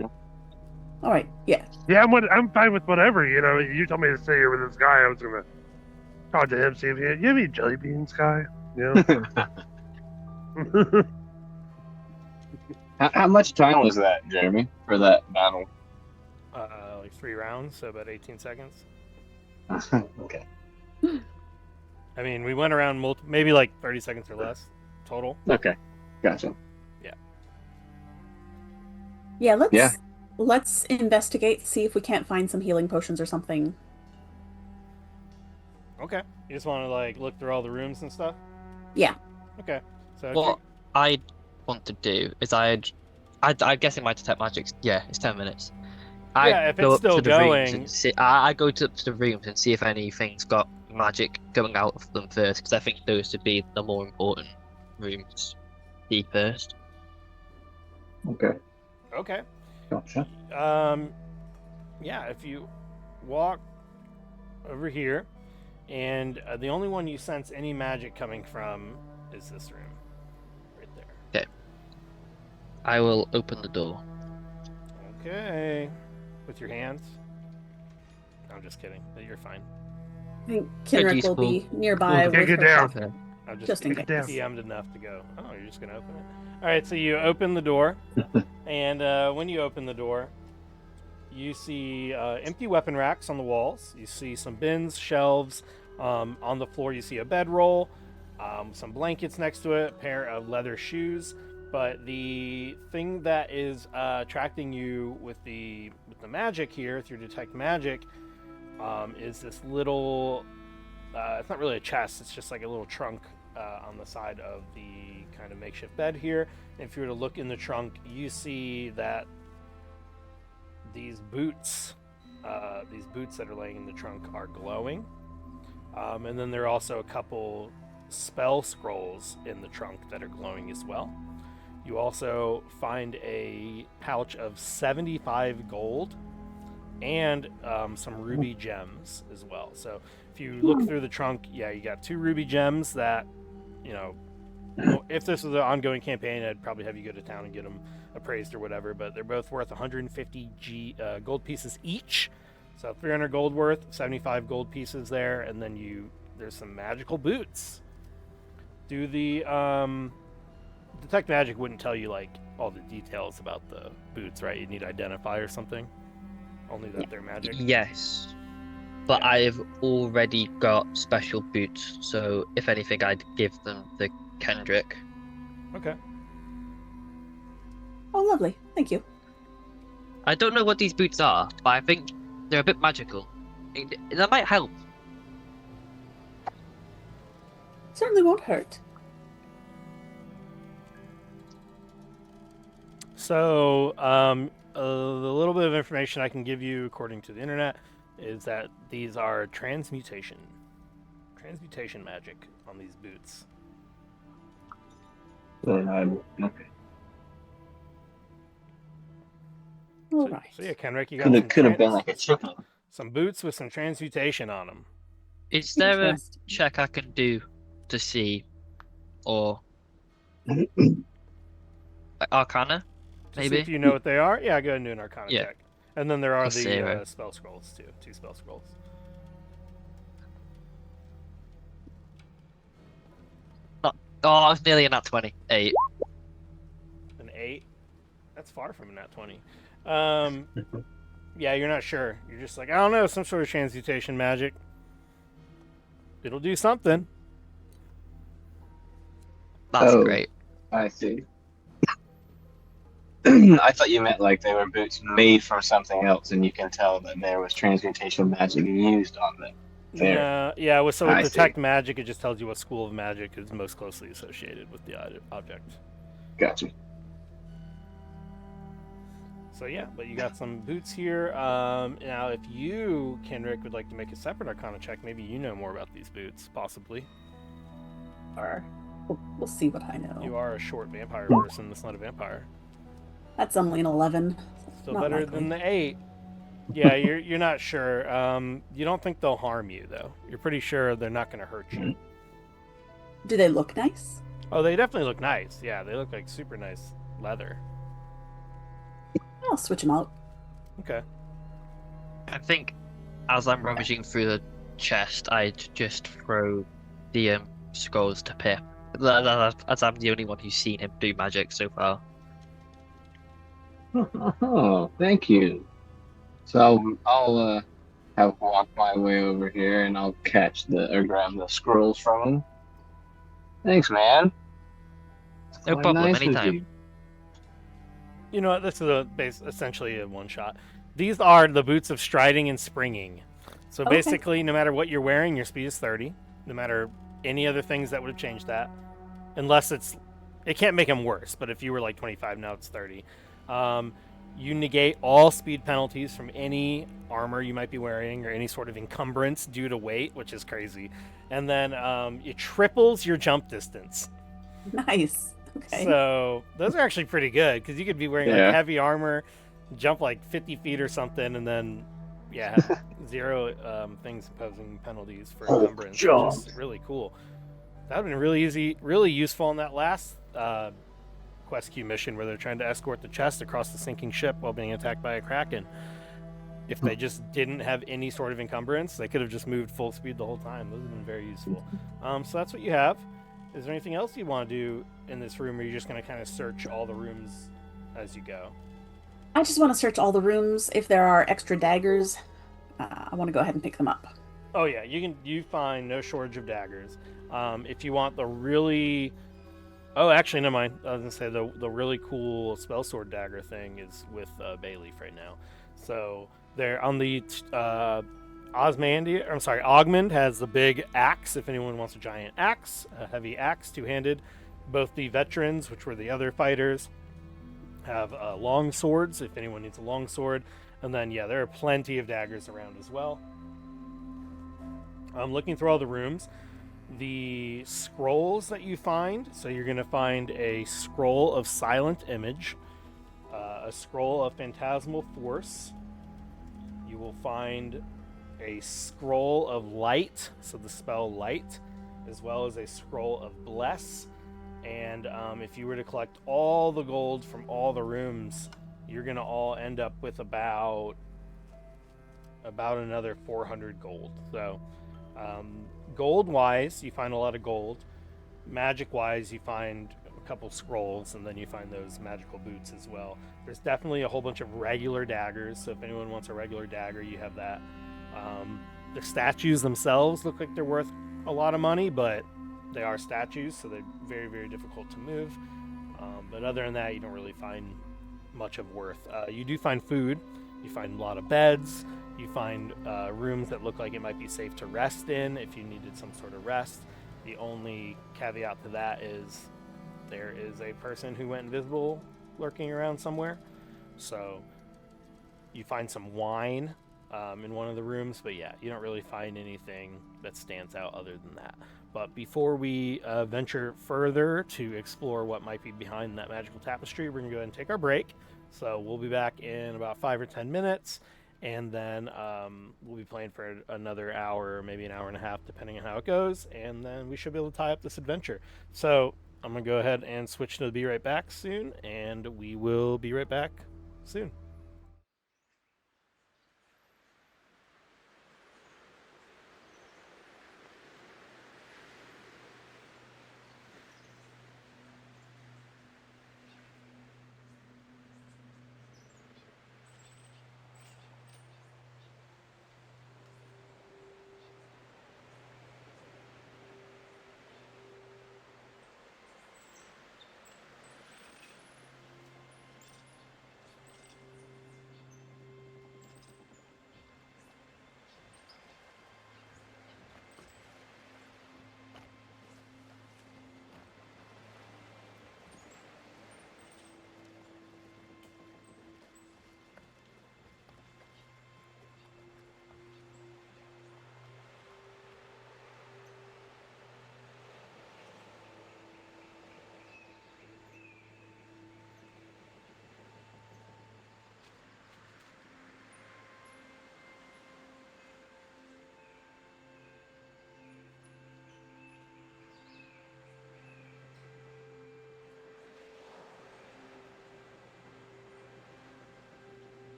Yeah. All right. Yeah. Yeah, I'm fine with whatever. You told me to stay here with this guy. I was gonna talk to him, see if you have any jelly beans, guy. How much time was that, Jeremy, for that battle? Like 3 rounds, so about 18 seconds. Okay. I mean, we went around maybe like 30 seconds or less total. Okay. Gotcha. Yeah, let's Yeah. let's investigate, see if we can't find some healing potions or something. Okay. You just want to like look through all the rooms and stuff? Yeah. Okay. So What I want to do is I'm guessing my detect magic. Yeah, it's 10 minutes. Yeah, if it's still going- I go to the rooms and see if anything's got magic going out of them first, because I think those would be the more important rooms. See first. Okay. Okay. Gotcha. Yeah, if you walk over here, and the only one you sense any magic coming from is this room, right there. Okay. I will open the door. Okay. With your hands. I'm just kidding. You're fine. I think Kenrick will be nearby Okay, with get her down. stuff. Okay. I'm Just in just case. DM'd enough to go. Oh, you're just gonna open it. All right, so you open the door, and when you open the door, you see empty weapon racks on the walls. You see some bins, shelves. On the floor, you see a bedroll, some blankets next to it, a pair of leather shoes. But the thing that is attracting you with the magic here, through detect magic, is this little. It's not really a chest. It's just like a little trunk on the side of the kind of makeshift bed here. And if you were to look in the trunk, you see that these boots that are laying in the trunk are glowing. And then there are also a couple spell scrolls in the trunk that are glowing as well. You also find a pouch of 75 gold and some ruby gems as well. So if you look through the trunk, yeah, you got 2 ruby gems that, if this was an ongoing campaign, I'd probably have you go to town and get them appraised or whatever, but they're both worth 150 gold pieces each. So 300 gold worth, 75 gold pieces there, and then there's some magical boots. Do the detect magic wouldn't tell you like all the details about the boots, right? You'd need to identify or something. Only that they're magic. Yes. But Yeah. I've already got special boots, so if anything, I'd give them to Kendrick. Okay. Oh, lovely. Thank you. I don't know what these boots are, but I think they're a bit magical. That might help. Certainly won't hurt. So, the little bit of information I can give you, according to the internet, is that these are transmutation magic on these boots. Okay. All So, right. so yeah, Kenrick, you got Could have been like a chicken. some boots with some transmutation on them. Is there a Interesting. check I can do to see, or Arcana? To see if Maybe? you know what they are, yeah, go ahead and do an Arcana Yeah. check. And then there are Plus the 0. spell scrolls too. 2 spell scrolls. Oh, it's nearly a nat 20. 8. An 8. That's far from a nat 20. Yeah, you're not sure. You're just like, I don't know, some sort of transmutation magic. It'll do something. That's Oh. great. I see. I thought you meant like they were boots made from something else, and you can tell that there was transmutation magic used on them. Fair. Yeah, with I see. detect magic, it just tells you what school of magic is most closely associated with the object. Gotcha. So yeah, but you got some boots here. Now, if you, Kenrick, would like to make a separate Arcana check, maybe you know more about these boots, possibly. Or we'll see what I know. You are a short vampire person that's not a vampire. That's only an 11. Still Not better likely. than the 8. Yeah, you're not sure. You don't think they'll harm you though. You're pretty sure they're not going to hurt you. Do they look nice? Oh, they definitely look nice. Yeah, they look like super nice leather. I'll switch them out. Okay. I think as I'm rummaging through the chest, I'd just throw the scrolls to Pip. As I'm the only one who's seen him do magic so far. Oh, thank you. So I'll have walked my way over here, and I'll grab the scrolls from him. Thanks, man. No Quite problem, nice of anytime. you. You know what? This is essentially a one shot. These are the boots of striding and springing. So Okay. basically, no matter what you're wearing, your speed is 30. No matter any other things that would have changed that, unless it can't make them worse. But if you were like 25, now it's 30. You negate all speed penalties from any armor you might be wearing or any sort of encumbrance due to weight, which is crazy. And then it triples your jump distance. Nice. Okay. So those are actually pretty good because you could be wearing Yeah. like heavy armor, jump like 50 feet or something, and then zero things imposing penalties for Oh, encumbrance, jump. which is really cool. That would have been really useful in that last quest queue mission where they're trying to escort the chest across the sinking ship while being attacked by a kraken. If they just didn't have any sort of encumbrance, they could have just moved full speed the whole time. Those would have been very useful. So that's what you have. Is there anything else you want to do in this room, or are you just going to kind of search all the rooms as you go? I just want to search all the rooms. If there are extra daggers, I want to go ahead and pick them up. Oh yeah, you find no shortage of daggers. If you want the really, actually never mind. I was gonna say the really cool spell sword dagger thing is with Bayleaf right now. So they're on the Augmund has the big axe. If anyone wants a giant axe, a heavy axe, two-handed. Both the veterans, which were the other fighters, have long swords. If anyone needs a long sword, and then there are plenty of daggers around as well. I'm looking through all the rooms. The scrolls that you find, so you're going to find a scroll of silent image, a scroll of phantasmal force. You will find a scroll of light, so the spell light, as well as a scroll of bless. And if you were to collect all the gold from all the rooms, you're going to all end up with about another 400 gold. So gold-wise, you find a lot of gold. Magic-wise, you find a couple scrolls, and then you find those magical boots as well. There's definitely a whole bunch of regular daggers, so if anyone wants a regular dagger, you have that. The statues themselves look like they're worth a lot of money, but they are statues, so they're very, very difficult to move. But other than that, you don't really find much of worth. You do find food. You find a lot of beds. You find rooms that look like it might be safe to rest in if you needed some sort of rest. The only caveat to that is there is a person who went invisible lurking around somewhere. So you find some wine in one of the rooms, but yeah, you don't really find anything that stands out other than that. But before we venture further to explore what might be behind that magical tapestry, we're going to go ahead and take our break. So we'll be back in about 5 or 10 minutes, and then we'll be playing for another hour, maybe an hour and a half, depending on how it goes, and then we should be able to tie up this adventure. So I'm going to go ahead and switch to the Be Right Back soon, and we will be right back soon.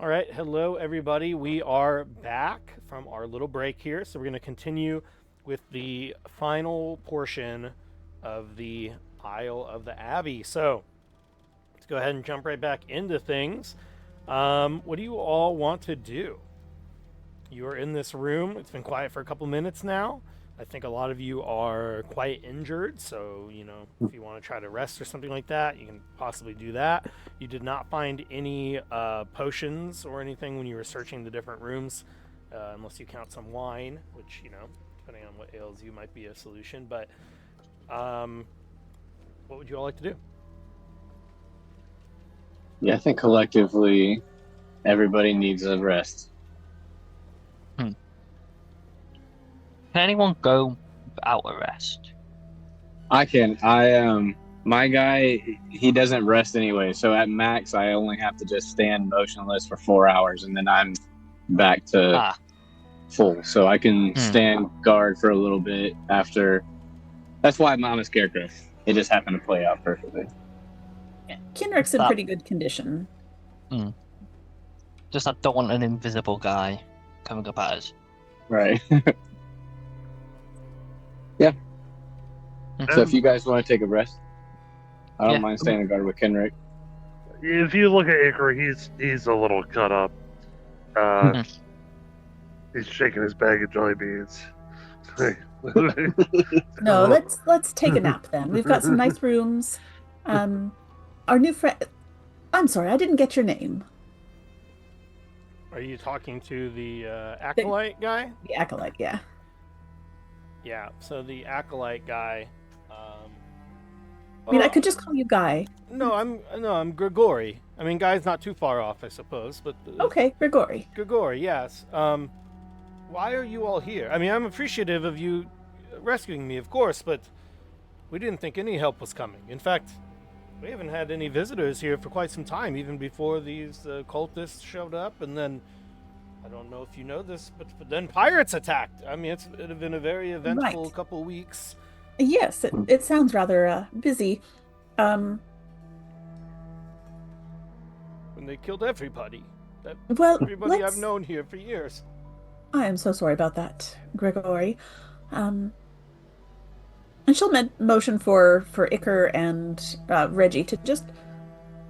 All right, hello everybody. We are back from our little break here, so we're going to continue with the final portion of the Isle of the Abbey. So let's go ahead and jump right back into things. What do you all want to do? You are in this room. It's been quiet for a couple minutes now. I think a lot of you are quite injured, so if you want to try to rest or something like that, you can possibly do that. You did not find any potions or anything when you were searching the different rooms, unless you count some wine, which depending on what ails you might be a solution. But what would you all like to do? Yeah, I think collectively, everybody needs a rest. Can anyone go without a rest? I can. My guy, he doesn't rest anyway. So at max, I only have to just stand motionless for 4 hours, and then I'm back to full. So I can stand guard for a little bit after. That's why I'm a scarecrow. It just happened to play out perfectly. Yeah. Kinrick's in pretty good condition. Just I don't want an invisible guy coming up at us. Right. Yeah. So if you guys want to take a rest, I don't mind standing guard with Kenrick. If you look at Icar, he's a little cut up. He's shaking his bag of jelly beans. No, let's take a nap then. We've got some nice rooms. Our new friend. I'm sorry, I didn't get your name. Are you talking to the acolyte guy? The acolyte, yeah. Yeah. So the acolyte guy. I mean, I could just call you Guy. No, I'm Grigori. I mean, Guy's not too far off, I suppose. But okay, Grigori. Grigori, yes. Why are you all here? I mean, I'm appreciative of you rescuing me, of course, but we didn't think any help was coming. In fact, we haven't had any visitors here for quite some time, even before these cultists showed up. And then, I don't know if you know this, but then pirates attacked. I mean, it's been a very eventful couple weeks. Yes, it sounds rather busy. When they killed everybody. Everybody I've known here for years. I am so sorry about that, Grigori. And she'll motion for Icar and Reggie to just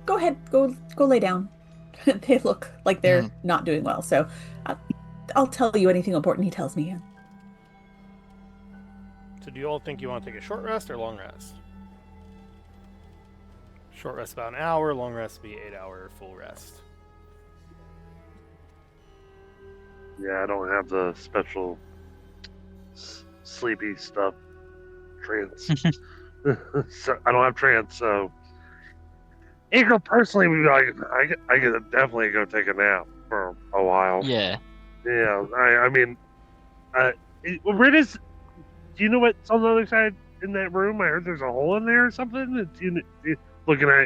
go ahead, go lay down. They look like they're not doing well, so I'll tell you anything important he tells me. So do you all think you want to take a short rest or long rest? Short rest about an hour, long rest be 8 hour full rest. Yeah, I don't have the special sleepy stuff. Trance. So, I don't have trance, so Icar personally would be like, I could definitely go take a nap for a while. Yeah. Yeah, I mean, where does... Do you know what's on the other side in that room? I heard there's a hole in there or something. Looking at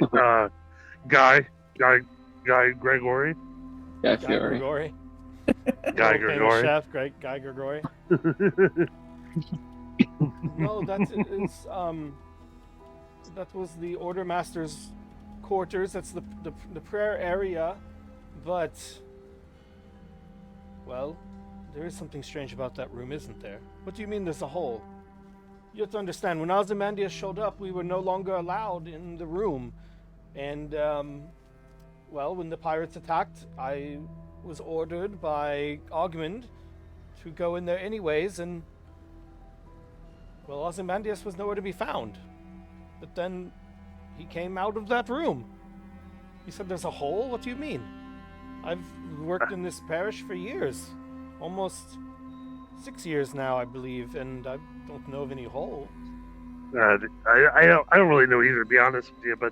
Guy Gregory. Guy Gregory. Guy Gregory. Chef, Guy Gregory. No, that was the Order Master's quarters. That's the prayer area, but well, there is something strange about that room, isn't there? What do you mean there's a hole? You have to understand, when Ozymandias showed up, we were no longer allowed in the room. And, well, when the pirates attacked, I was ordered by Ogmund to go in there anyways, and, well, Ozymandias was nowhere to be found. But then he came out of that room. He said there's a hole? What do you mean? I've worked in this parish for years. Almost 6 years now, I believe, and I don't know of any hole. I don't really know either, to be honest with you, but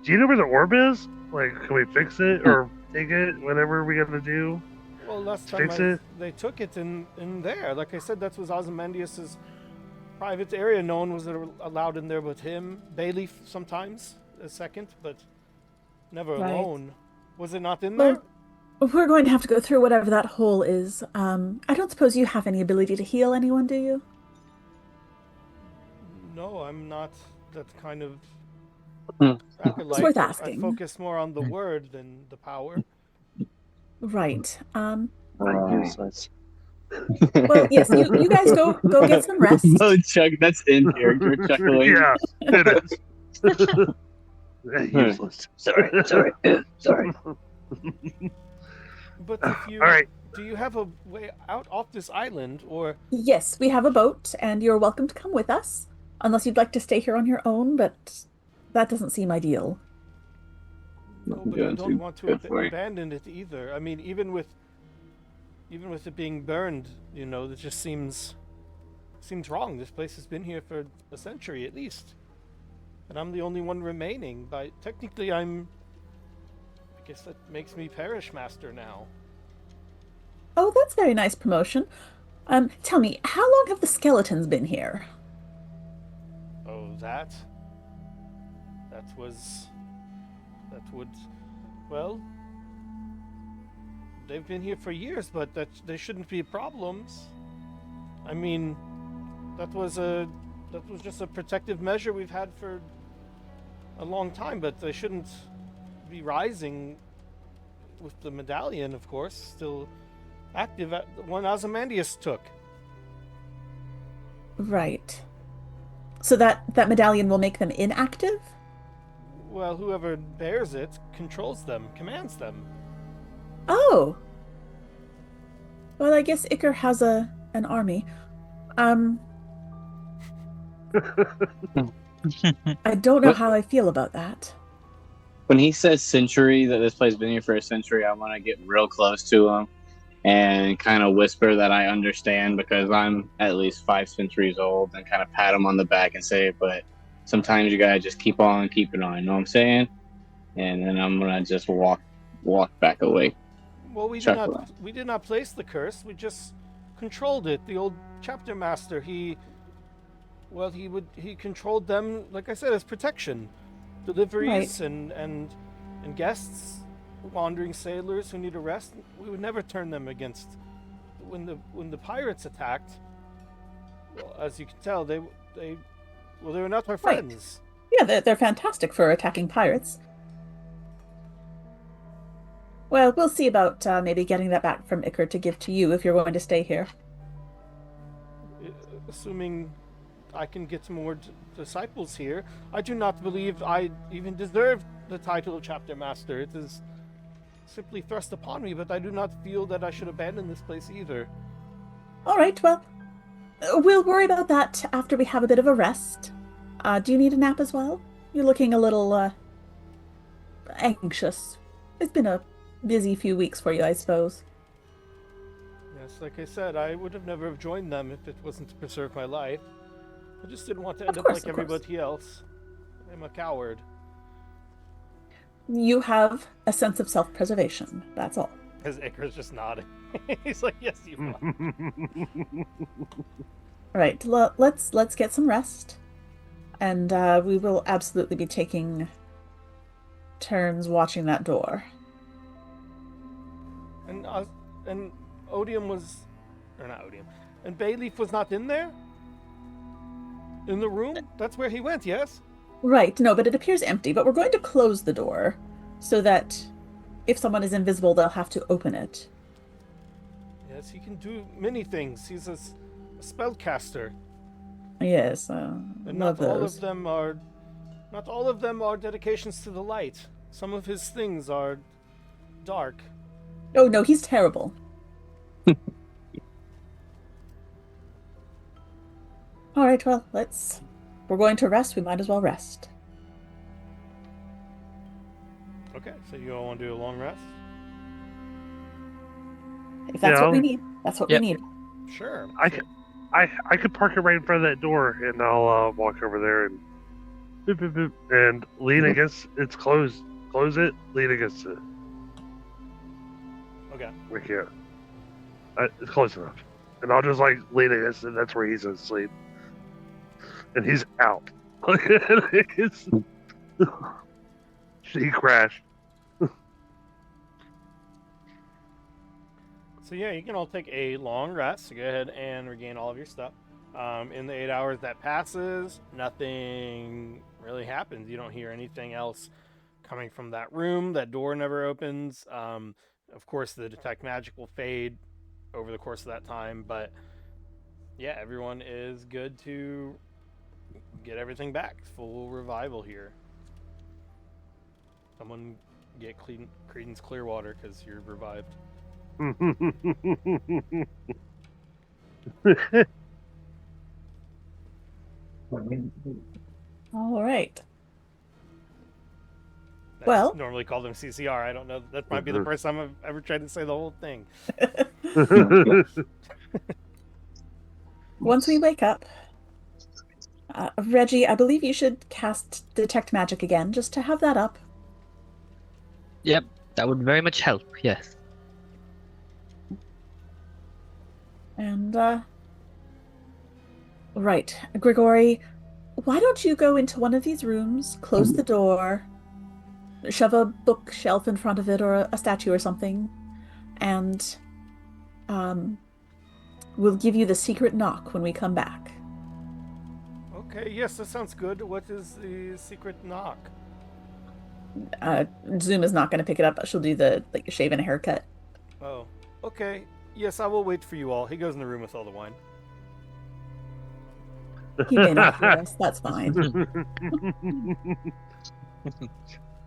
do you know where the orb is? Like, can we fix it or take it, whatever we got to do? Well, last time they took it in there. Like I said, that was Ozymandias' private area. No one was allowed in there but him. Bailey sometimes, a second, but never alone. Was it not in there? We're going to have to go through whatever that hole is. I don't suppose you have any ability to heal anyone, do you? No, I'm not that kind of acolyte. It's worth asking. I focus more on the word than the power. Right. Useless. Well, yes, you guys go get some rest. No, Chuck, that's in character chuckling. Yeah, it is. Useless. Sorry. But if you All right. do you have a way out off this island, or Yes, we have a boat, and you're welcome to come with us, unless you'd like to stay here on your own, but that doesn't seem ideal. no, but I Doing don't too want to good for you. abandon it either. I mean, even with it being burned, it just seems wrong. This place has been here for a century at least, and I'm the only one remaining. Technically, I guess that makes me parish master now. Oh, that's very nice promotion. Tell me, how long have the skeletons been here? Oh, that would, well, they've been here for years, but there shouldn't be problems. I mean, that was just a protective measure we've had for a long time, but they shouldn't be rising with the medallion, of course, still active at the one Ozymandias took. Right. So that medallion will make them inactive? Well, whoever bears it controls them, commands them. Oh. Well, I guess Iker has an army. I don't know how I feel about that. When he says century, that this place has been here for a century, I want to get real close to him and kind of whisper that I understand because I'm at least 5 centuries old, and kind of pat him on the back and say, but sometimes you gotta just keep on keeping on, you know what I'm saying? And then I'm gonna just walk back away. Well, we Chuckling. did not place the curse. We just controlled it. The old chapter master, he controlled them, like I said, as protection. Deliveries and guests, wandering sailors who need a rest. We would never turn them against. When the pirates attacked, well, as you can tell, they were not our Right. friends. Yeah, they're fantastic for attacking pirates. Well, we'll see about maybe getting that back from Iker to give to you if you're going to stay here. Assuming I can get more disciples here, I do not believe I even deserve the title of chapter master. It is simply thrust upon me, but I do not feel that I should abandon this place either. All right, well, we'll worry about that after we have a bit of a rest. Do you need a nap as well? You're looking a little anxious. It's been a busy few weeks for you, I suppose. Yes, like I said, I would have never have joined them if it wasn't to preserve my life. I just didn't want to end up like everybody else. I'm a coward. You have a sense of self-preservation, that's all. Because Icar's just nodding. He's like, yes, you are. All right, let's get some rest. And we will absolutely be taking turns watching that door. And Odium was... Or not Odium. And Bayleaf was not in there? In the room? That's where he went, yes? Right, no, but it appears empty. But we're going to close the door so that if someone is invisible, they'll have to open it. Yes, he can do many things. He's a spellcaster. Yes, And love not all those. of them are... Not all of them are dedications to the light. Some of his things are dark. Oh, no, he's terrible. All right, well, we're going to rest. We might as well rest. Okay, so you all want to do a long rest? If that's Yeah, what we need, that's what we Yep. need. Sure. I could park it right in front of that door, and I'll walk over there and boop, boop, boop, and lean against it's closed. Close it, lean against it. Okay. We can't. It's close enough, and I'll just like lean against it. That's where he's asleep, and he's out. He crashed. So yeah, you can all take a long rest. So go ahead and regain all of your stuff. In the 8 hours that passes, nothing really happens. You don't hear anything else coming from that room. That door never opens. of course, the detect magic will fade over the course of that time, but yeah, everyone is good to get everything back. Full revival here. Someone get Creedence Clearwater because you're revived. All right. I Well- just normally call them CCR. I don't know. That might be the first time I've ever tried to say the whole thing. Once we wake up, Reggie, I believe you should cast Detect Magic again, just to have that up. Yep, that would very much help. Yes. And, right. Grigori, why don't you go into one of these rooms, close the door, shove a bookshelf in front of it or a statue or something, and we'll give you the secret knock when we come back. Okay, yes, that sounds good. What is the secret knock? Zoom is not going to pick it up. She'll do the shave and a haircut. Oh, okay. Yes, I will wait for you all. He goes in the room with all the wine. He may not hear us. That's fine.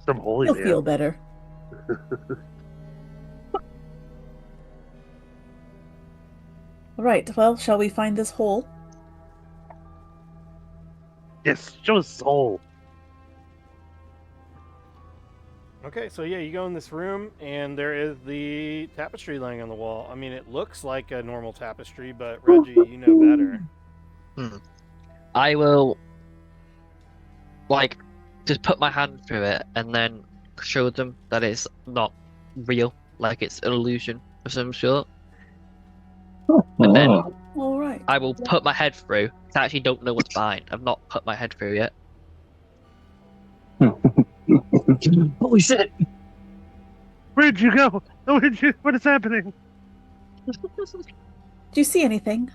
Some holy He'll man. feel better. All right. Well, shall we find this hole? Yes, show us soul. Okay, so yeah, you go in this room, and there is the tapestry laying on the wall. I mean, it looks like a normal tapestry, but Reggie, you know better. I will, just put my hand through it and then show them that it's not real, like it's an illusion of some sort. And then All right. I will put my head through. I actually don't know what's behind. I've not put my head through yet. Holy shit! Where'd you go? What is happening? Do you see anything?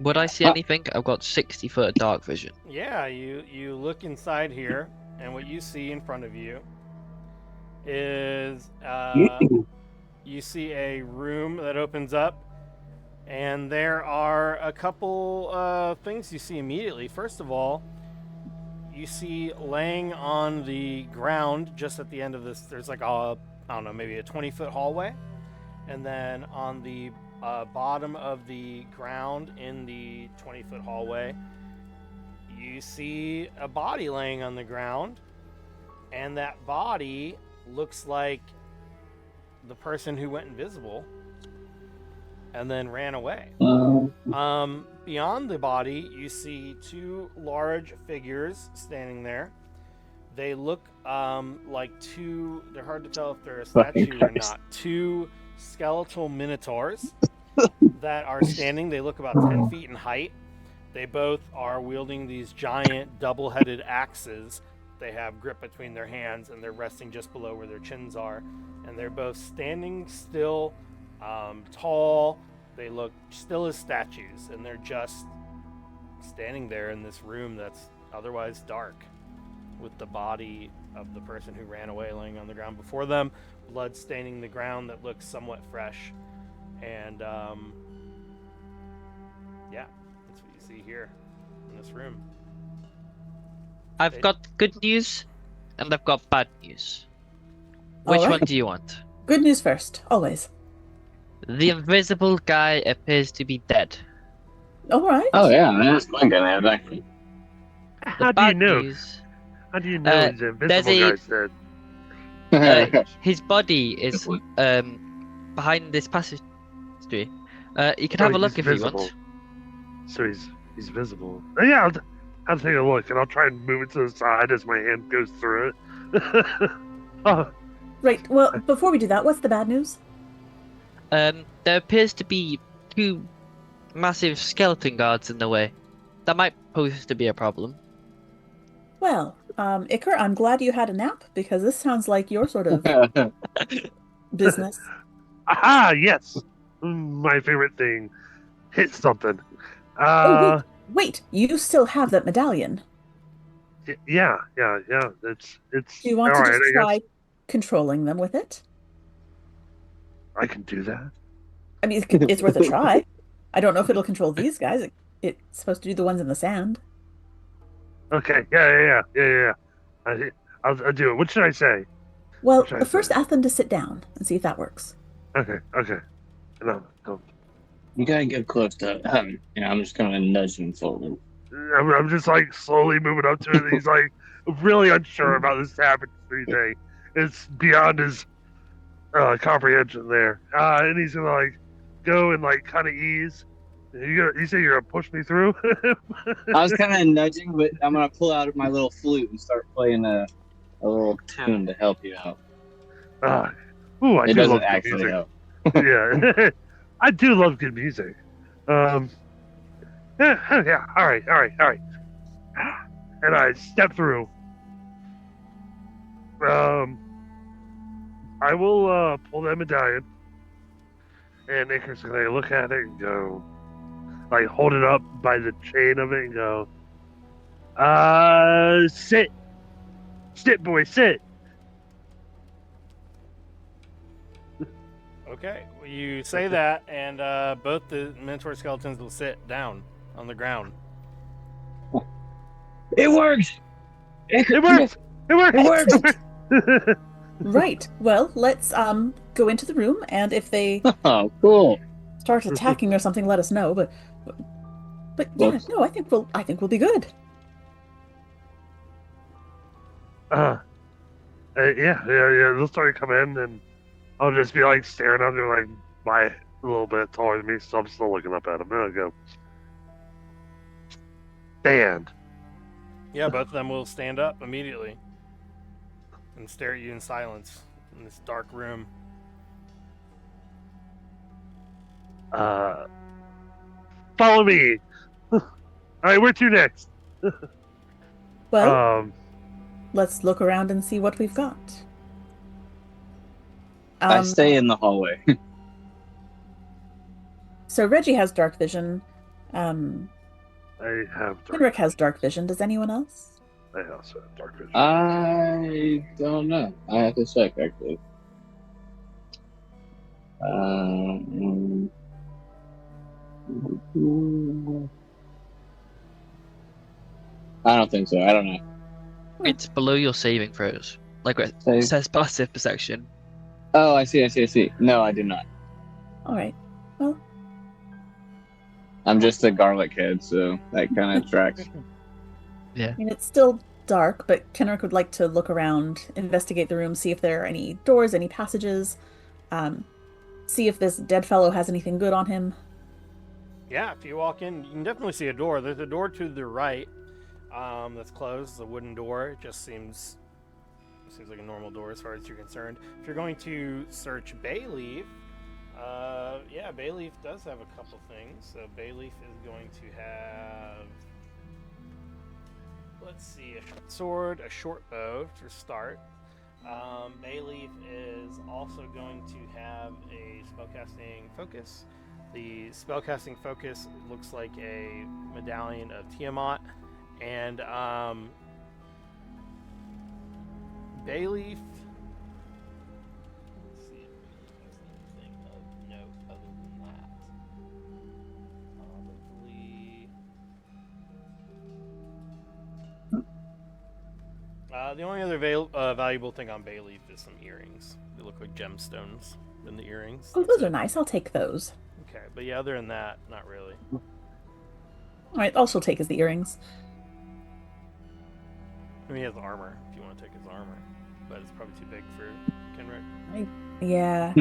Would I see anything? I've got 60 foot of dark vision. Yeah, you look inside here, and what you see in front of you is you see a room that opens up, and there are a couple things you see immediately. First of all, you see laying on the ground just at the end of this, there's like a, I don't know, maybe a 20-foot hallway, and then on the bottom of the ground in the 20-foot hallway, you see a body laying on the ground, and that body looks like the person who went invisible and then ran away. Beyond the body, you see two large figures standing there. They look like two, they're hard to tell if they're a statue or not, two skeletal minotaurs that are standing. They look about 10 feet in height. They both are wielding these giant double-headed axes. They have grip between their hands, and they're resting just below where their chins are. And they're both standing still, tall. They look still as statues, and they're just standing there in this room that's otherwise dark, with the body of the person who ran away laying on the ground before them, blood staining the ground that looks somewhat fresh. And yeah, that's what you see here in this room. I've got good news, and I've got bad news. All Which right. one do you want? Good news first, always. The invisible guy appears to be dead. All right. Oh yeah, man, that's one guy there, actually. The How do you bad know? news, How do you know he's there's invisible a- guy said? his body is behind this passage. You can So have a he's look if visible. you want. So he's visible. Yeah, I'll take a look, and I'll try and move it to the side as my hand goes through it. Oh, Right. Well, before we do that, what's the bad news? There appears to be two massive skeleton guards in the way. That might pose to be a problem. Well, Iker, I'm glad you had a nap because this sounds like your sort of business. aha! Yes, my favorite thing. Hit something. Oh, wait, you still have that medallion. Yeah. It's. Do you want to alright, just I guess. try controlling them with it. I can do that. I mean, it's worth a try. I don't know if it'll control these guys. It's supposed to do the ones in the sand. Okay. Yeah. I'll do it. What should I say? Well, What should I first say? ask them to sit down and see if that works. Okay. No. You gotta get close to him. I'm just gonna nudge him forward. I'm just like slowly moving up to it. And he's like really unsure about this tapestry thing. It's beyond his comprehension there. And he's gonna like go and like kind of ease. You say you're gonna push me through? I was kind of nudging, but I'm gonna pull out my little flute and start playing a little tune to help you out. I It do doesn't love good actually music. help. Yeah, I do love good music. Yeah. All right. And I step through. I will pull that medallion, and Icarus is gonna look at it and go, like, hold it up by the chain of it and go, sit, boy, sit. Okay, well, you say that, and both the Minotaur skeletons will sit down on the ground. It works. It works. Right. Well, let's go into the room, and if they Oh, cool. start attacking or something, let us know. But yeah, Whoops. no, I think we'll be good. Yeah. They'll start to come in, and I'll just be like staring at them, like by a little bit taller than me, so I'm still looking up at them. And I'll go, stand. Yeah, both of them will stand up immediately and stare at you in silence in this dark room. Follow me. All right, where to next? Well, let's look around and see what we've got. I stay in the hallway. So Reggie has dark vision. I have dark Henrik has dark vision. Does anyone else? I also have dark vision. I don't know. I have to check, actually. I don't think so. I don't know. It's below your saving throws. Like where it Save. says passive perception. Oh, I see. No, I do not. All right. Well, I'm just a garlic head, so that kind of tracks. I mean, it's still dark, but Kenrick would like to look around, investigate the room, see if there are any doors, any passages, see if this dead fellow has anything good on him. Yeah, if you walk in, you can definitely see a door. There's a door to the right that's closed, a wooden door. It just seems like a normal door as far as you're concerned. If you're going to search Bayleaf, Bayleaf does have a couple things. So Bayleaf is going to have, let's see, a short sword, a short bow for start. Bayleaf is also going to have a spellcasting focus. The spellcasting focus looks like a medallion of Tiamat, and Bayleaf. Let's see if Bayleaf has anything of note other than that. Probably. The only other valuable thing on Bayleaf is some earrings. They look like gemstones in the earrings. Oh, those are nice. I'll take those. Okay, but yeah, other than that, not really. All right, all she'll take is the earrings. I mean, he has armor, if you want to take his armor. But it's probably too big for Kenrick. Yeah.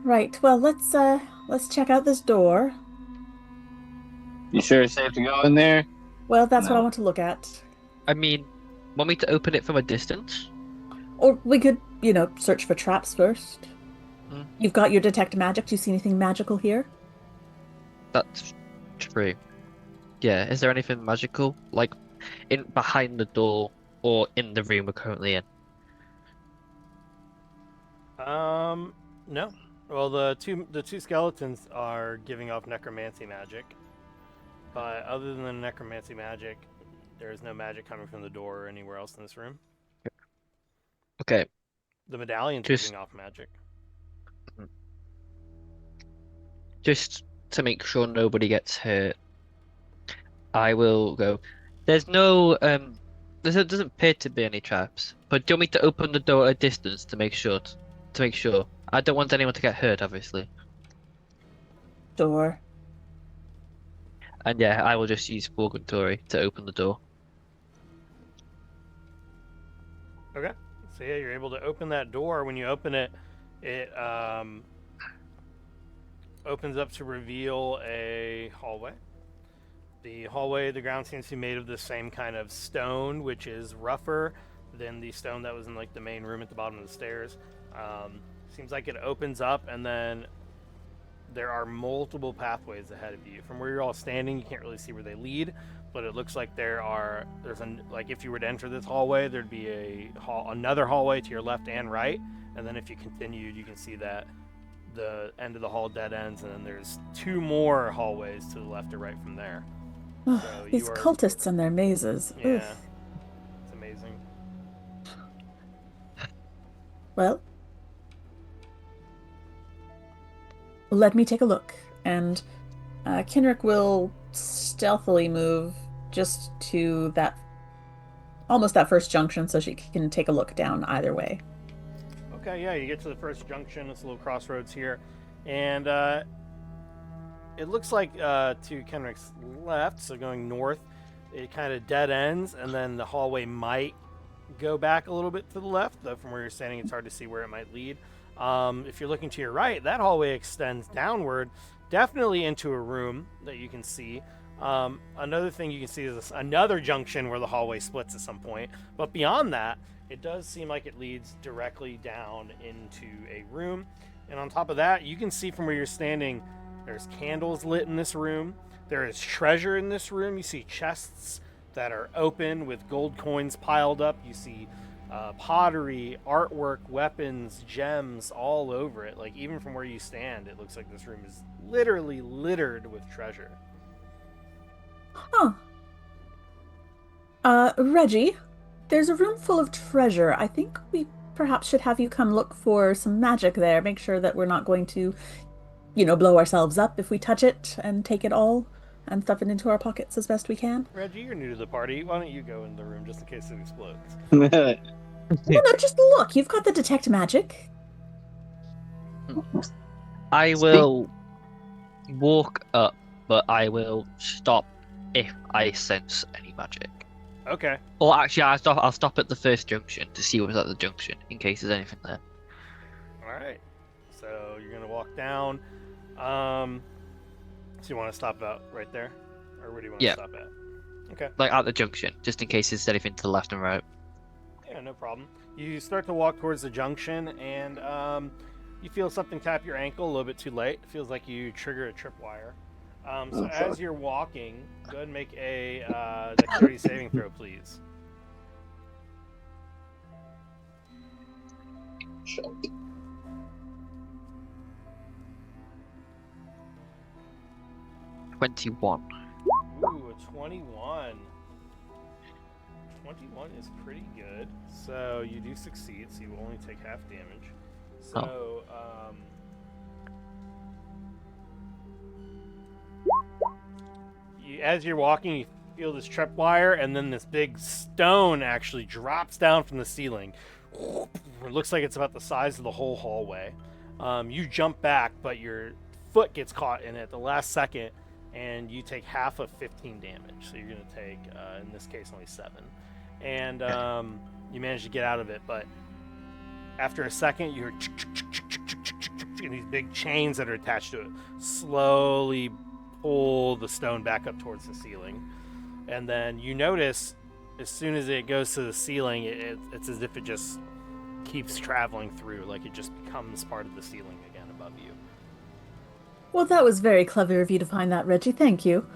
Right. Well, let's check out this door. You sure it's safe to go in there? Well, that's what I No. want to look at. I mean, want me to open it from a distance? Or we could, search for traps first. Mm. You've got your detect magic. Do you see anything magical here? That's true. Yeah, is there anything magical? Like, in behind the door or in the room we're currently in? No. Well, the two skeletons are giving off necromancy magic. But other than the necromancy magic, there is no magic coming from the door or anywhere else in this room. Okay, The medallion's Just- giving off magic. just to make sure nobody gets hurt, I will go. There's no doesn't appear to be any traps. But do you want me to open the door at a distance to make sure? To make sure. I don't want anyone to get hurt, obviously. Door. And yeah, I will just use Tori to open the door. Okay. So yeah, you're able to open that door. When you open it, it opens up to reveal a hallway. The hallway, the ground seems to be made of the same kind of stone, which is rougher than the stone that was in like the main room at the bottom of the stairs. Seems like it opens up, and then there are multiple pathways ahead of you. From where you're all standing, you can't really see where they lead, but it looks like like if you were to enter this hallway, there'd be another hallway to your left and right, and then if you continued, you can see that the end of the hall dead ends, and then there's 2 more hallways to the left or right from there. Oh, So these cultists and their mazes. Yeah, Oof. it's amazing. Well, let me take a look. And Kenrick will stealthily move just to almost that first junction so she can take a look down either way. Okay, yeah, you get to the first junction. It's a little crossroads here, and it looks like to Kenrick's left, so going north, it kind of dead ends, and then the hallway might go back a little bit to the left, though from where you're standing, it's hard to see where it might lead. If you're looking to your right, that hallway extends downward, definitely into a room that you can see. Another thing you can see is another junction where the hallway splits at some point, but beyond that, it does seem like it leads directly down into a room. And on top of that, you can see from where you're standing, there's candles lit in this room. There is treasure in this room. You see chests that are open with gold coins piled up. You see pottery, artwork, weapons, gems all over it. Like, even from where you stand, it looks like this room is literally littered with treasure. Huh. Reggie, there's a room full of treasure. I think we perhaps should have you come look for some magic there. Make sure that we're not going to, blow ourselves up if we touch it and take it all and stuff it into our pockets as best we can. Reggie, you're new to the party. Why don't you go in the room just in case it explodes? No, just look. You've got the detect magic. I will walk up, but I will stop if I sense any magic. Okay. Or actually, I'll stop at the first junction to see what's at the junction in case there's anything there. All right. So you're gonna walk down. So you want to stop out right there, or where do you want to stop at? Okay. Like at the junction, just in case there's anything to the left and right. Yeah, no problem. You start to walk towards the junction, and you feel something tap your ankle a little bit too late. It feels like you trigger a tripwire. So as you're walking, go ahead and make a dexterity saving throw, please. Shut. 21. Ooh, a 21. 21 is pretty good. So you do succeed, so you will only take half damage. So, as you're walking, you feel this tripwire, and then this big stone actually drops down from the ceiling. It looks like it's about the size of the whole hallway. You jump back, but your foot gets caught in it at the last second, and you take half of 15 damage. So you're going to take, in this case, only 7. And you manage to get out of it, but after a second, you hear and these big chains that are attached to it slowly pull the stone back up towards the ceiling. And then you notice, as soon as it goes to the ceiling, it's as if it just keeps traveling through, like it just becomes part of the ceiling again above you. Well, that was very clever of you to find that, Reggie. Thank you.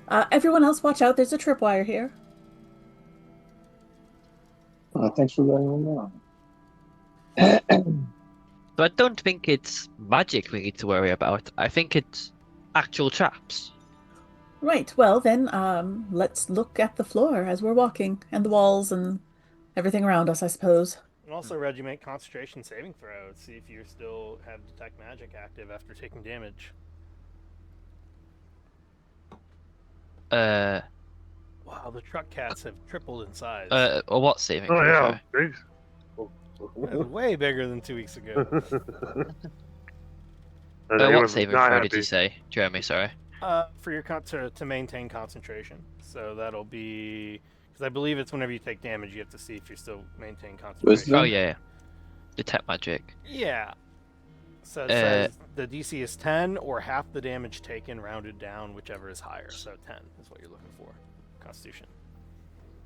Everyone else, watch out. There's a tripwire here. Thanks for letting me know. So I don't think it's magic we need to worry about. I think it's actual traps. Right. Well, then, let's look at the floor as we're walking, and the walls and everything around us, I suppose. And also, Reggie, make concentration saving throw. See if you still have detect magic active after taking damage. Wow, the truck cats have tripled in size. What saving Oh throw? yeah, Sorry. big. That's way bigger than 2 weeks ago. And he What was saving not throw did you happy. say, Jeremy? Sorry. For your to maintain concentration. So that'll be because I believe it's whenever you take damage, you have to see if you're still maintaining concentration. Wisdom? Oh yeah. Detect magic. Yeah. So it says the DC is 10 or half the damage taken rounded down, whichever is higher. So 10 is what you're looking for. Constitution.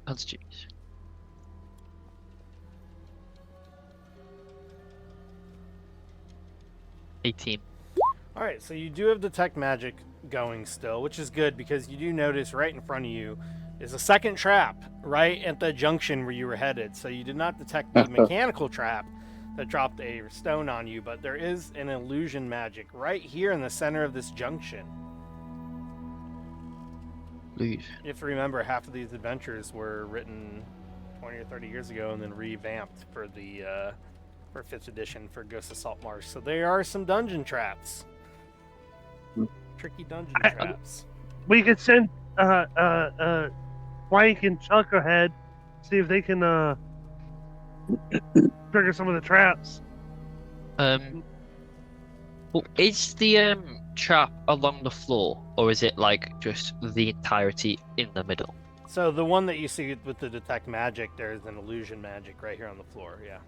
Constitution. $18. All right, so you do have detect magic going still, which is good because you do notice right in front of you is a second trap right at the junction where you were headed. So you did not detect the mechanical trap that dropped a stone on you, but there is an illusion magic right here in the center of this junction. Leave. You have to remember half of these adventures were written 20 or 30 years ago and then revamped for the for 5th edition for Ghost of Saltmarsh. So there are some dungeon traps. Tricky dungeon traps. We could send Plank and Chuck ahead, see if they can trigger some of the traps. Well, is the trap along the floor, or is it like just the entirety in the middle? So the one that you see with the detect magic, there's an illusion magic right here on the floor. Yeah.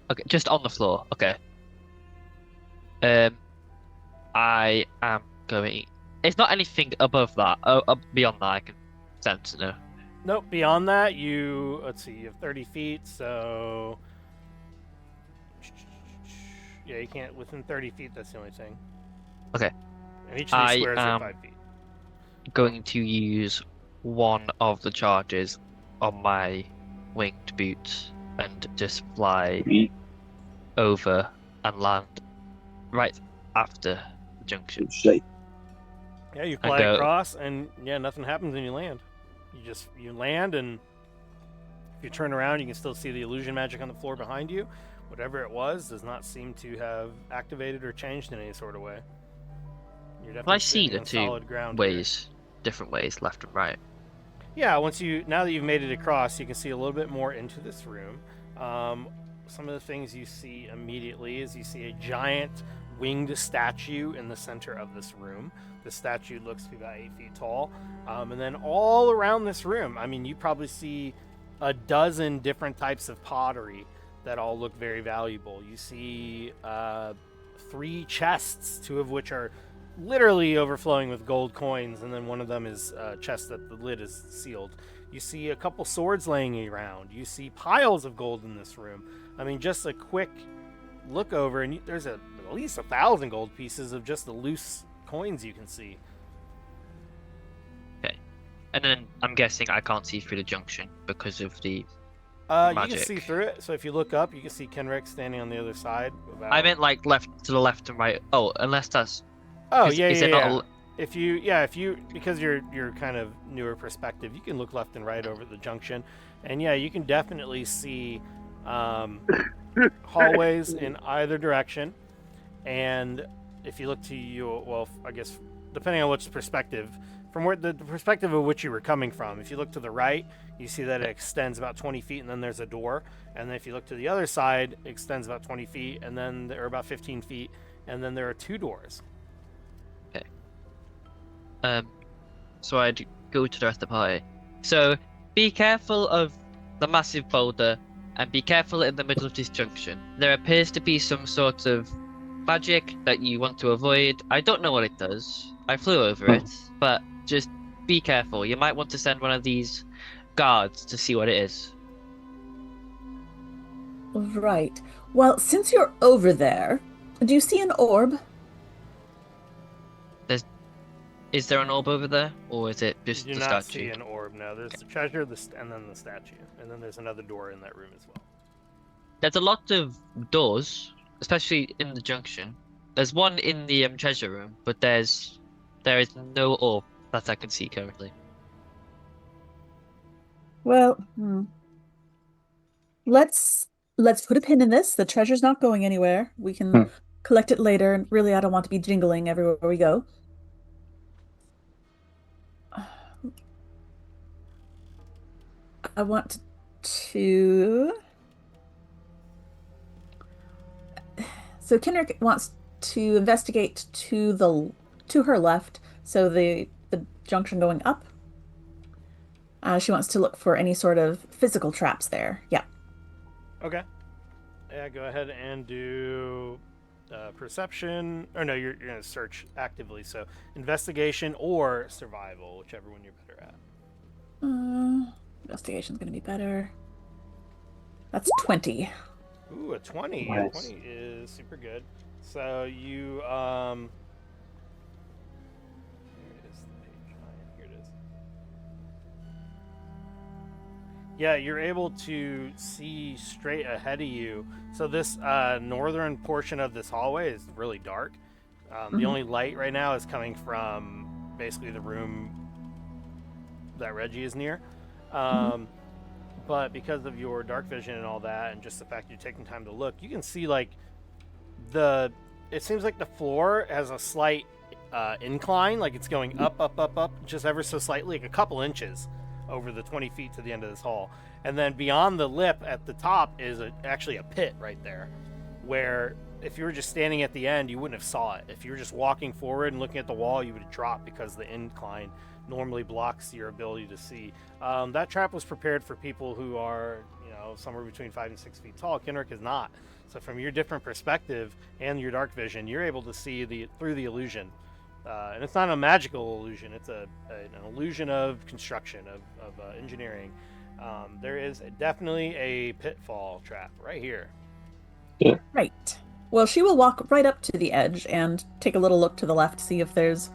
Okay, just on the floor. Okay. I am going. It's not anything above that. Beyond that, I can sense. No. Nope. Beyond that, let's see. You have 30 feet, so yeah, you can't within 30 feet. That's the only thing. Okay. And each of these squares are 5 feet. Going to use one of the charges on my winged boots and just fly over and land right after the junction. Yeah, you fly across, and yeah, nothing happens, and you land. You land, and if you turn around, you can still see the illusion magic on the floor behind you. Whatever it was does not seem to have activated or changed in any sort of way. You're definitely I see the two ways, different ways, left and right. Yeah, now that you've made it across, you can see a little bit more into this room. Some of the things you see immediately is you see a giant winged statue in the center of this room. The statue looks to be about 8 feet tall. And then all around this room, I mean, you probably see a dozen different types of pottery that all look very valuable. You see 3 chests, 2 of which are literally overflowing with gold coins, and then one of them is a chest that the lid is sealed. You see a couple swords laying around. You see piles of gold in this room. I mean, just a quick look over, and there's at least 1,000 gold pieces of just the loose coins you can see. Okay. And then I'm guessing I can't see through the junction because of the You magic. can see through it. So if you look up, you can see Kenrick standing on the other side. I meant like left to the left and right. Oh, unless that's. Oh, is, yeah, is yeah, it yeah. not If you because you're kind of newer perspective, you can look left and right over the junction, and yeah, you can definitely see hallways in either direction. And if you look to I guess depending on which perspective, from where the perspective of which you were coming from, if you look to the right, you see that it extends about 20 feet, and then there's a door. And then if you look to the other side, it extends about 20 feet, and then there are about 15 feet, and then there are 2 doors. So I'd go to the rest of the party. So be careful of the massive boulder and be careful in the middle of this junction. There appears to be some sort of magic that you want to avoid. I don't know what it does. I flew over it, but just be careful. You might want to send one of these guards to see what it is. Right. Well, since you're over there, do you see an orb? Is there an orb over there, or is it just You the do not statue? see an orb, no. There's the treasure, and then the statue. And then there's another door in that room as well. There's a lot of doors, especially in the junction. There's one in the treasure room, but there is no orb that I can see currently. Well, let's let's put a pin in this. The treasure's not going anywhere. We can Hmm. collect it later. And really, I don't want to be jingling everywhere we go. I want to. So Kendrick wants to investigate to her left, so the junction going up. She wants to look for any sort of physical traps there. Yeah. Okay. Yeah, go ahead and do perception. Or no, you're going to search actively. So investigation or survival, whichever one you're better at. Investigation's going to be better. That's 20. Ooh, a 20. Nice. A 20 is super good. So you Here is the page. Here it is. Yeah, you're able to see straight ahead of you. So this northern portion of this hallway is really dark. The only light right now is coming from basically the room that Reggie is near. But because of your dark vision and all that, and just the fact you're taking time to look, you can see like it seems like the floor has a slight incline, like it's going up, just ever so slightly, like a couple inches over the 20 feet to the end of this hall. And then beyond the lip at the top is actually a pit right there, where if you were just standing at the end, you wouldn't have saw it. If you were just walking forward and looking at the wall, you would have dropped because the incline normally blocks your ability to see. That trap was prepared for people who are, somewhere between 5 and 6 feet tall. Kenrick is not. So from your different perspective and your dark vision, you're able to see through the illusion. And it's not a magical illusion. It's an illusion of construction, of engineering. There is definitely a pitfall trap right here. Yeah. Right. Well, she will walk right up to the edge and take a little look to the left, see if there's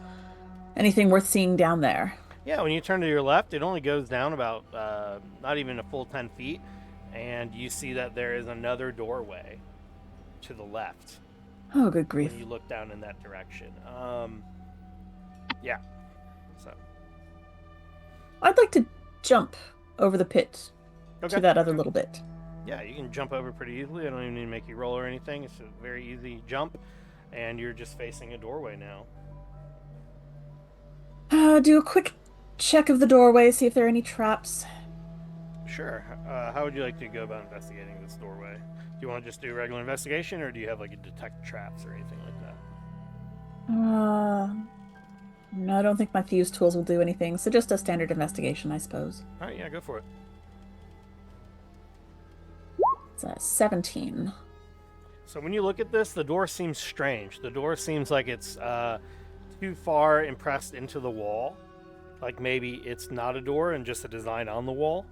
anything worth seeing down there. Yeah, when you turn to your left, it only goes down about not even a full 10 feet, and you see that there is another doorway to the left. Oh, good grief. When you look down in that direction. Yeah. So. I'd like to jump over the pit Okay. to that other little bit. Yeah, you can jump over pretty easily. I don't even need to make you roll or anything. It's a very easy jump, and you're just facing a doorway now. Do a quick check of the doorway, see if there are any traps. Sure. How would you like to go about investigating this doorway? Do you want to just do regular investigation, or do you have like a detect traps or anything like that? No, I don't think my thieves' tools will do anything, so just a standard investigation, I suppose. All right, yeah, go for it. It's a 17. So when you look at this, the door seems strange. The door seems like it's too far impressed into the wall. Like maybe it's not a door and just a design on the wall.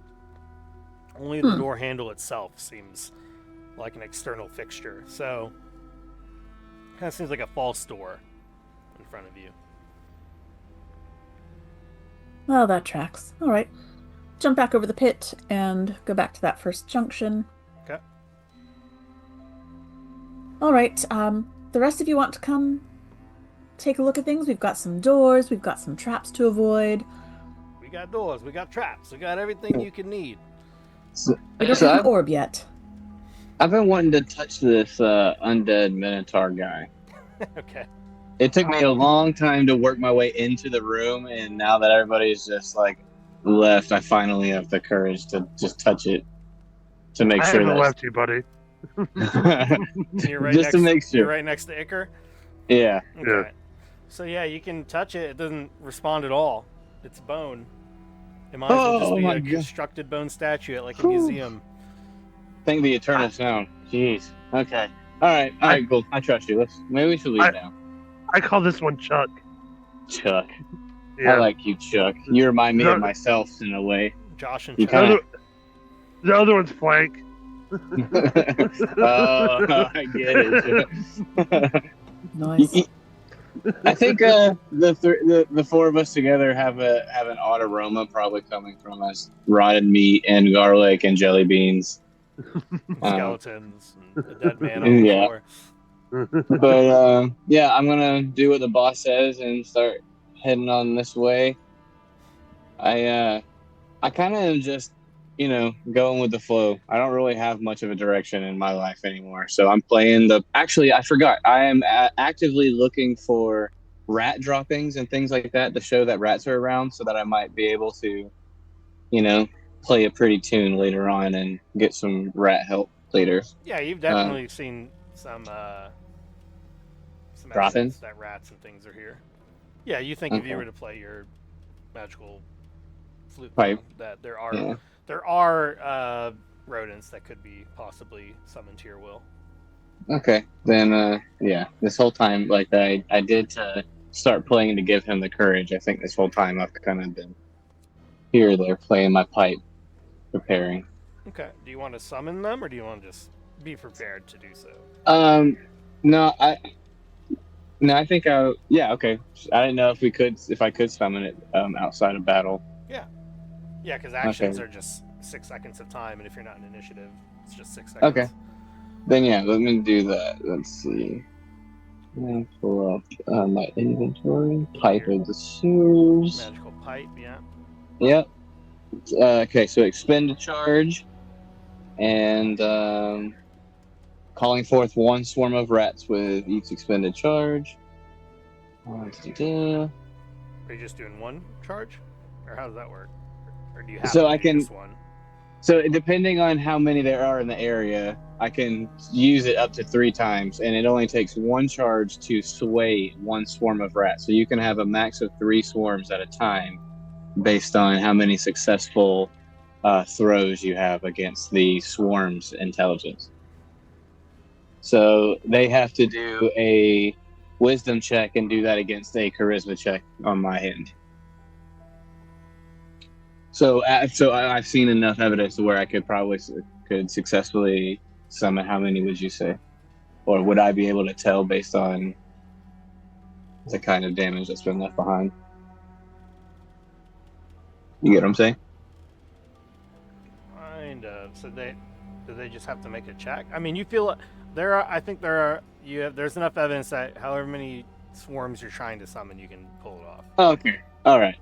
Only the door handle itself seems like an external fixture. So it kind of seems like a false door in front of you. Well, that tracks. All right. Jump back over the pit and go back to that first junction. Okay. All right. The rest of you want to come take a look at things? We've got some doors. We've got some traps to avoid. We got doors. We got traps. We got everything you can need. We don't have an orb yet. I've been wanting to touch this undead Minotaur guy. Okay. It took me a long time to work my way into the room, and now that everybody's just like left, I finally have the courage to just touch it to make I sure haven't that left you, buddy. You're right just next, to make sure. You're right next to Iker? Yeah. Okay. Yeah. So yeah, you can touch it. It doesn't respond at all. It's bone. It might as well just Oh be my a God. constructed bone statue at like a Whew. museum. Thank the eternal sound. Jeez. Okay. All right, cool. I trust you. Maybe we should leave now. I call this one Chuck. Chuck. Yeah. I like you, Chuck. You remind me of myself in a way. Josh and You Chuck. The other one's Flank. Oh, I get it. Nice. I think the four of us together have an odd aroma probably coming from us: rotted meat and garlic and jelly beans. Skeletons and a dead man on the Yeah. floor. But yeah, I'm gonna do what the boss says and start heading on this way. I kind of am just going with the flow. I don't really have much of a direction in my life anymore. So I'm playing the. Actually, I forgot. I am actively looking for rat droppings and things like that to show that rats are around, so that I might be able to, you know, play a pretty tune later on and get some rat help later. Yeah, you've Uh, definitely seen some evidence Droppings. that rats and things are here. Yeah, you think if you Okay. were to play your magical flute Pipe. thing, that Yeah. there are rodents that could be possibly summoned to your will. Okay. Then yeah. This whole time, like I did start playing to give him the courage. I think this whole time I've kind of been here, there, playing my pipe, preparing. Okay. Do you want to summon them, or do you want to just be prepared to do so? Um, no, I think yeah, okay. I didn't know if I could summon it outside of battle. Yeah. Yeah, because Okay. actions are just 6 seconds of time, and if you're not in initiative, it's just 6 Okay. seconds. Then yeah, let me do that. Let's see. Let me pull up my inventory. Pipe of the sewers. Magical pipe, yeah. Yep. Okay, so expend a charge, and calling forth one swarm of rats with each expended charge. Are you just doing one charge, or how does that work? Or do you have So to I do can. just one? So depending on how many there are in the area, I can use it up to 3 times, and it only takes one charge to sway one swarm of rats. So you can have a max of 3 swarms at a time, based on how many successful throws you have against the swarm's intelligence. So they have to do a wisdom check and do that against a charisma check on my end. So I've seen enough evidence to where I could successfully summon. How many would you say, or would I be able to tell based on the kind of damage that's been left behind? You get what I'm saying? Kind of. So do they just have to make a check? I mean, you feel there are. I think there are. There's enough evidence that however many swarms you're trying to summon, you can pull it off. Okay. All right.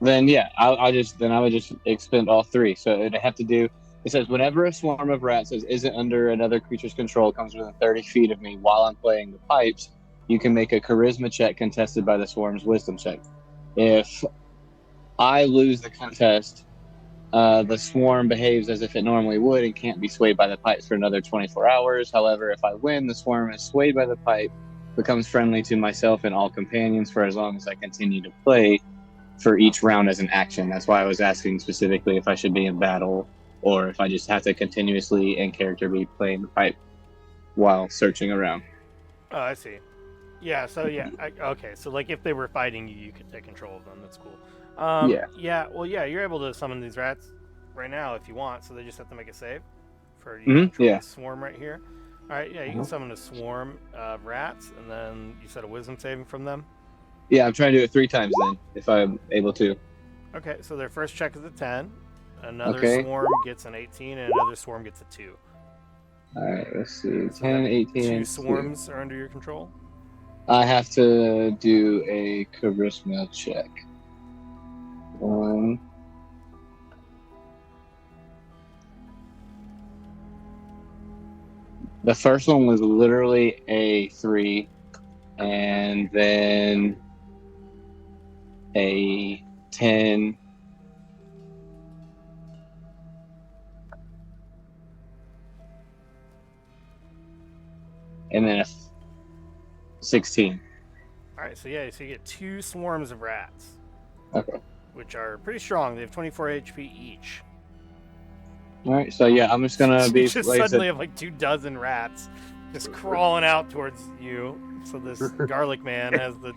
Then yeah, I would just expend all 3. So it'd have to do. It says whenever a swarm of rats isn't under another creature's control, comes within 30 feet of me while I'm playing the pipes, you can make a charisma check contested by the swarm's wisdom check. If I lose the contest, the swarm behaves as if it normally would and can't be swayed by the pipes for another 24 hours. However, if I win, the swarm is swayed by the pipe, becomes friendly to myself and all companions for as long as I continue to play for each round as an action. That's why I was asking specifically if I should be in battle or if I just have to continuously in character be playing the pipe while searching around. Oh, I see. Yeah. So yeah. Okay. So like, if they were fighting you, you could take control of them. That's cool. Yeah. Yeah. Well, yeah. You're able to summon these rats right now if you want. So they just have to make a save for you control Yeah. this swarm right here. All right. Yeah. You can summon a swarm of rats, and then you said a wisdom saving from them. Yeah, I'm trying to do it 3 times then, if I'm able to. Okay. So their first check is a 10. Another Okay. swarm gets an 18, and another swarm gets a 2. All right, let's see. So 10, that 18, 2 and 2. swarms are under your control. I have to do a charisma check. 1. The first one was literally a 3, and then a 10. And then a 16. All right. So yeah. So you get 2 swarms of rats. Okay. Which are pretty strong. They have 24 HP each. All right, so yeah, I'm just gonna be You just like I suddenly said. have like 24 rats just crawling out towards you. So this garlic man has the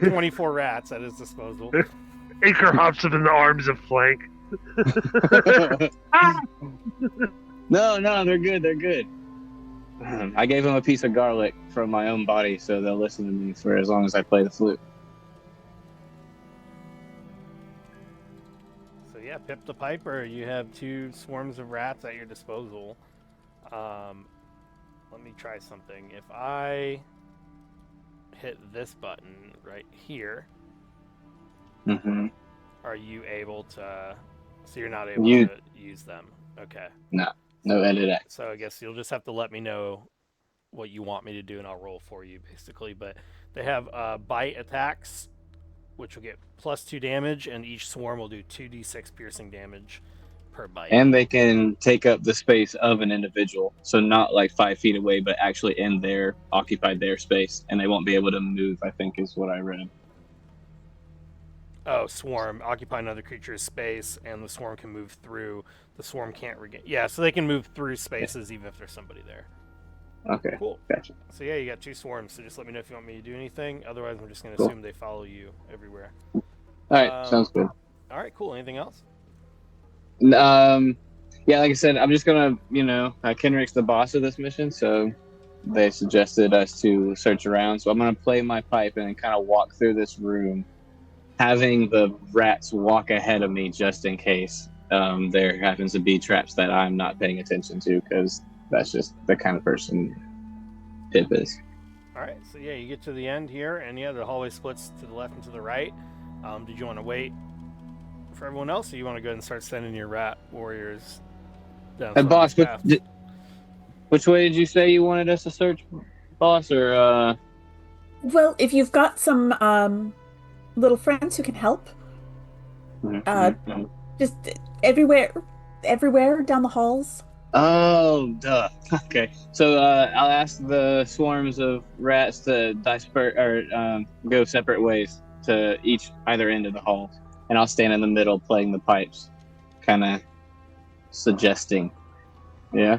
24 rats at his disposal. Acre hops up in the arms of Flank. No, they're good. They're good. I gave them a piece of garlic from my own body, so they'll listen to me for as long as I play the flute. So yeah, Pip the Piper, you have 2 swarms of rats at your disposal. Let me try something. If I hit this button right here, Mm-hmm. are you able to So you're not able You to use them. Okay. no edit act. So I guess you'll just have to let me know what you want me to do, and I'll roll for you, basically. But they have bite attacks, which will get +2 damage, and each swarm will do 2d6 piercing damage per bite. And they can take up the space of an individual, so not like 5 feet away, but actually in their occupied their space, and they won't be able to move. I think is what I read. Oh, swarm. Occupy another creature's space, and the swarm can move through. The swarm can't regain. Yeah, so they can move through spaces even if there's somebody there. Okay, Cool. gotcha. So yeah, you got 2 swarms, so just let me know if you want me to do anything. Otherwise, I'm just going to assume they follow you everywhere. All right, sounds good. All right, cool. Anything else? Yeah, like I said, I'm just gonna, Kenrick's the boss of this mission, so they suggested us to search around. So I'm gonna play my pipe and kind of walk through this room, having the rats walk ahead of me just in case there happens to be traps that I'm not paying attention to, because that's just the kind of person Pip is. All right, so yeah, you get to the end here, and yeah, the hallway splits to the left and to the right. Did you want to wait for everyone else, or you want to go ahead and start sending your rat warriors down? Hey, boss, which way did you say you wanted us to search, boss? Or Well, if you've got some little friends who can help, just everywhere down the halls. Oh, duh. Okay, so I'll ask the swarms of rats to disperse or go separate ways to either end of the hall, and I'll stand in the middle playing the pipes, kind of suggesting. Yeah.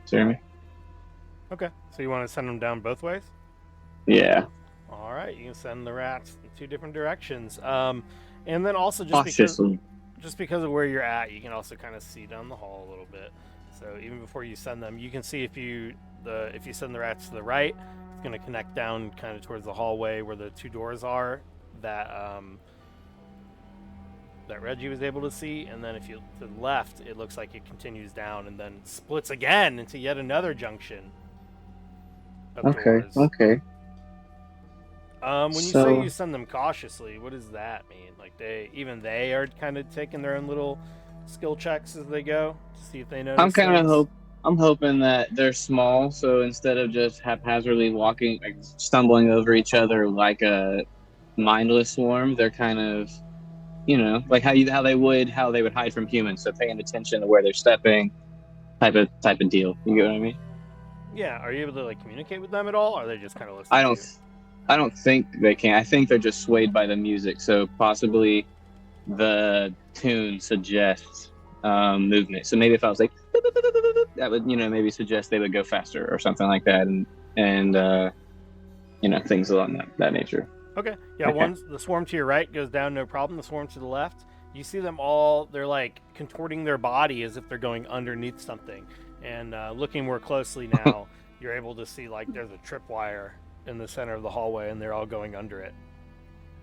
Jeremy? Okay, so you want to send them down both ways? Yeah. All right, you can send the rats in 2 different directions. And then also Cautiously. just because of where you're at, you can also kind of see down the hall a little bit. So even before you send them, you can see if you send the rats to the right, it's going to connect down kind of towards the hallway where the 2 doors are that Reggie was able to see. And then if you to the left, it looks like it continues down and then splits again into yet another junction of doors. Okay. When you say you send them cautiously, what does that mean? Like they are kind of taking their own little skill checks as they go to see if they notice. I'm hoping that they're small, so instead of just haphazardly walking, like stumbling over each other like a mindless swarm, they're kind of, like how they would hide from humans. So paying attention to where they're stepping, type of deal. You get what I mean? Yeah. Are you able to communicate with them at all? Or are they just kind of listening? I don't think they can. I think they're just swayed by the music. So possibly the tune suggests movement. So maybe if I was like, that would, maybe suggest they would go faster or something like that, and things along that nature. Okay. Yeah. The swarm to your right goes down, no problem. The swarm to the left, you see them all. They're contorting their body as if they're going underneath something. And looking more closely now, you're able to see there's a tripwire in the center of the hallway, and they're all going under it.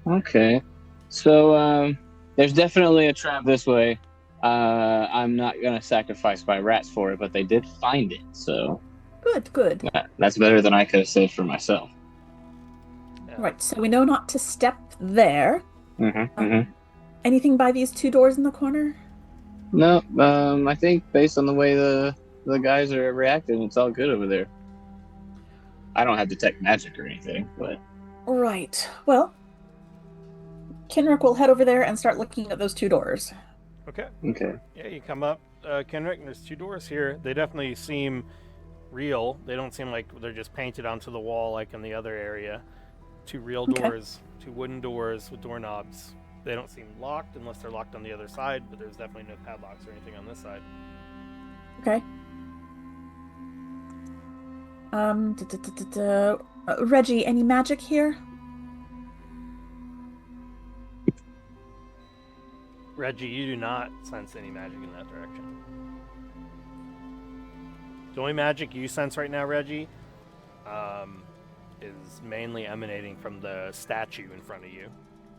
Okay, so there's definitely a trap this way. I'm not gonna sacrifice my rats for it, but they did find it, so Good. That's better than I could have said for myself. Yeah. Right, so we know not to step there. Anything by these 2 doors in the corner? No, I think based on the way the guys are reacting, it's all good over there. I don't have detect magic or anything, but... Right. Well, Kenrick will head over there and start looking at those 2 doors. Okay. Yeah, you come up, Kenrick, and there's 2 doors here. They definitely seem real. They don't seem like they're just painted onto the wall like in the other area. 2 real doors, 2 wooden doors with doorknobs. They don't seem locked unless they're locked on the other side, but there's definitely no padlocks or anything on this side. Okay. Reggie, any magic here? Reggie, you do not sense any magic in that direction. The only magic you sense right now, Reggie, is mainly emanating from the statue in front of you,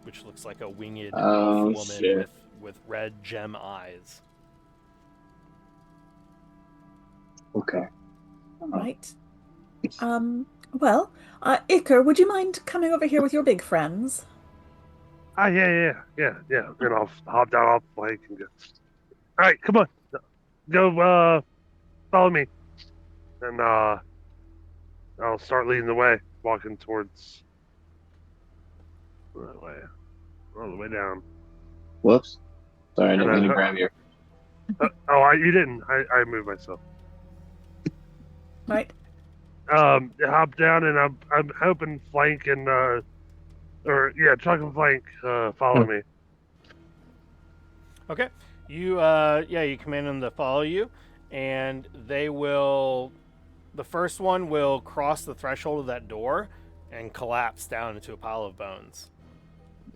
which looks like a winged elf woman with red gem eyes. Okay. All right. Well, Iker, would you mind coming over here with your big friends? Yeah. And I'll hop down off the flank and go. All right, come on, go. Follow me, and I'll start leading the way, walking towards the way, all the way down. Whoops. Sorry, I didn't And mean then, to grab you. you didn't. I moved myself. Right. Hop down, and I'm hoping flank and truck and flank follow me. Okay. You you command them to follow you, and they will. The first one will cross the threshold of that door and collapse down into a pile of bones.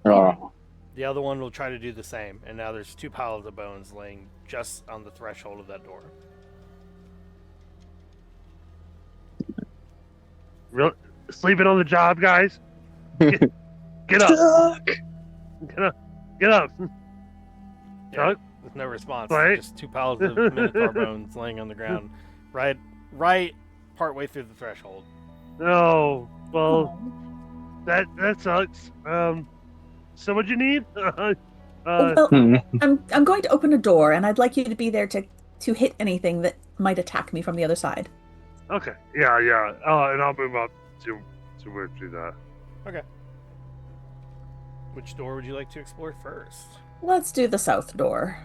Oh, The other one will try to do the same, and now there's 2 piles of bones laying just on the threshold of that door. Real sleeping on the job, guys. Get up. Get up. Yeah, Chuck? with no response. Right. Just 2 piles of minotaur bones laying on the ground, right partway through the threshold. No. Well, Oh. that sucks. So what you need? Well, Hmm. I'm going to open a door, and I'd like you to be there to hit anything that might attack me from the other side. Okay. Yeah. And I'll move up to where to that. Okay. Which door would you like to explore first? Let's do the south door.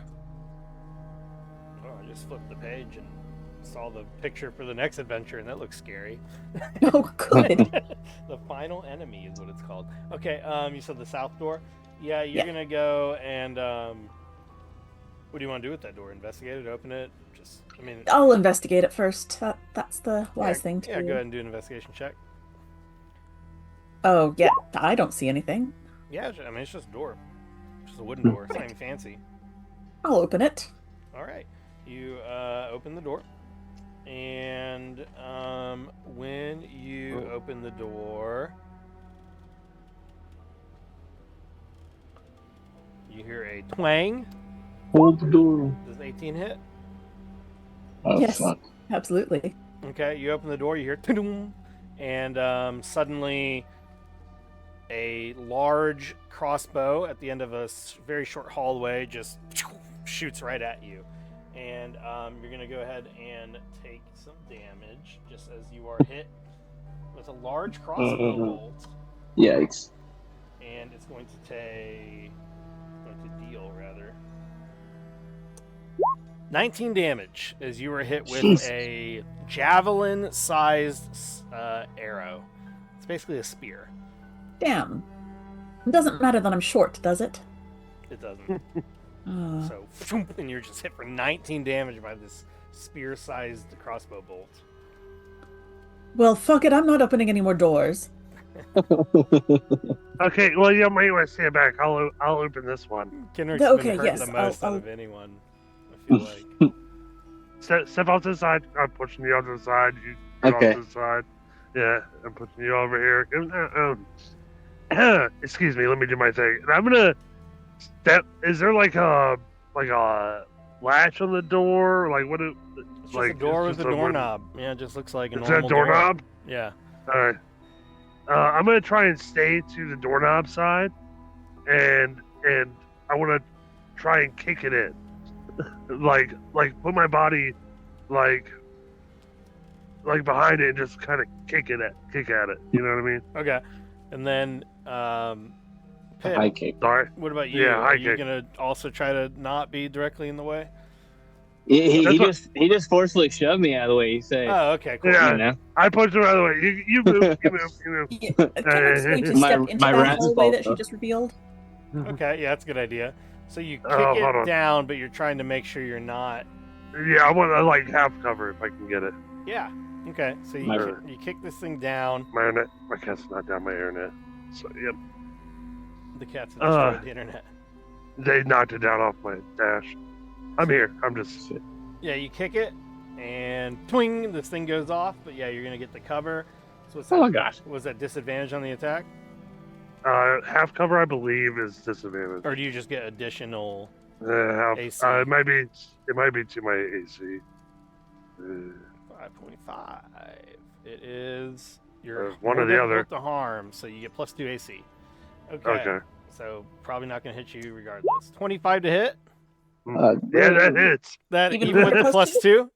Oh, I just flipped the page and saw the picture for the next adventure, and that looks scary. Oh, good. The final enemy is what it's called. Okay, you said the south door? Yeah, you're Yeah. gonna go and what do you want to do with that door? Investigate it, open it? I'll investigate it first. That's the wise thing to Yeah, do. go ahead and do an investigation check. Oh, yeah. I don't see anything. Yeah, I mean it's just a door. Just a wooden door. It's not even fancy. I'll open it. Alright. You open the door. And when you open the door, you hear a twang. Hold the door. Does 18 hit? Oh, Yes. fuck. Absolutely. Okay, you open the door, you hear ta-dum, and suddenly a large crossbow at the end of a very short hallway just shoots right at you. And you're going to go ahead and take some damage just as you are hit with a large crossbow bolt. Yikes. And it's going to deal 19 damage as you were hit with a javelin-sized arrow. It's basically a spear. Damn. It doesn't matter that I'm short, does it? It doesn't. Uh, So, and you're just hit for 19 damage by this spear-sized crossbow bolt. well, fuck it. I'm not opening any more doors. Okay. Well, you might want to stand back. I'll open this one. Kendrick's Okay, been hurt yes, the most I'll- out of anyone, I feel like. Step off to the side. I'm pushing you off to the side. You go Okay. off to the side. Yeah, I'm pushing you over here. Excuse me. Let me do my thing. And I'm gonna step. Is there like a latch on the door? Like what? It's just a door with a doorknob. Yeah, it just looks like a Is normal that doorknob? door. Yeah. All right. I'm gonna try and stay to the doorknob side, and I want to try and kick it in, like put my body like behind it and just kind of kick at it. You know what I mean? Okay. And then, Pip, High kick. Sorry. what about you? Yeah, Are high you kick. gonna also try to not be directly in the way? He That's what- he just forcefully shoved me out of the way. He said, Oh, okay, cool. Yeah. you know. I pushed her out of the way. You move. You move. Yeah, Kendrick's going to My- step into my that rat's hallway fault, that she though. just revealed. Okay, yeah, that's a good idea. So you kick Oh, hold it on. down, but you're trying to make sure you're not. Yeah, I want to like half cover if I can get it. Yeah. Okay. So My- you kick this thing down. My cat's not down my internet. So yep, The cats have destroyed the internet. they knocked it down off my dash. I'm here. I'm just. Yeah, you kick it, and twing, this thing goes off. But yeah, you're gonna get the cover. So what's that? Oh my gosh. Was that disadvantage on the attack, Half cover, I believe, is disadvantage. or do you just get additional? Half. AC. It might be. It might be to my AC. 5.5. It is. You're one or the more other. difficult to harm, so you get +2 AC. Okay. Okay. So probably not going to hit you regardless. 25 to hit. Yeah, that hits. That Even even with with the the plus plus 2?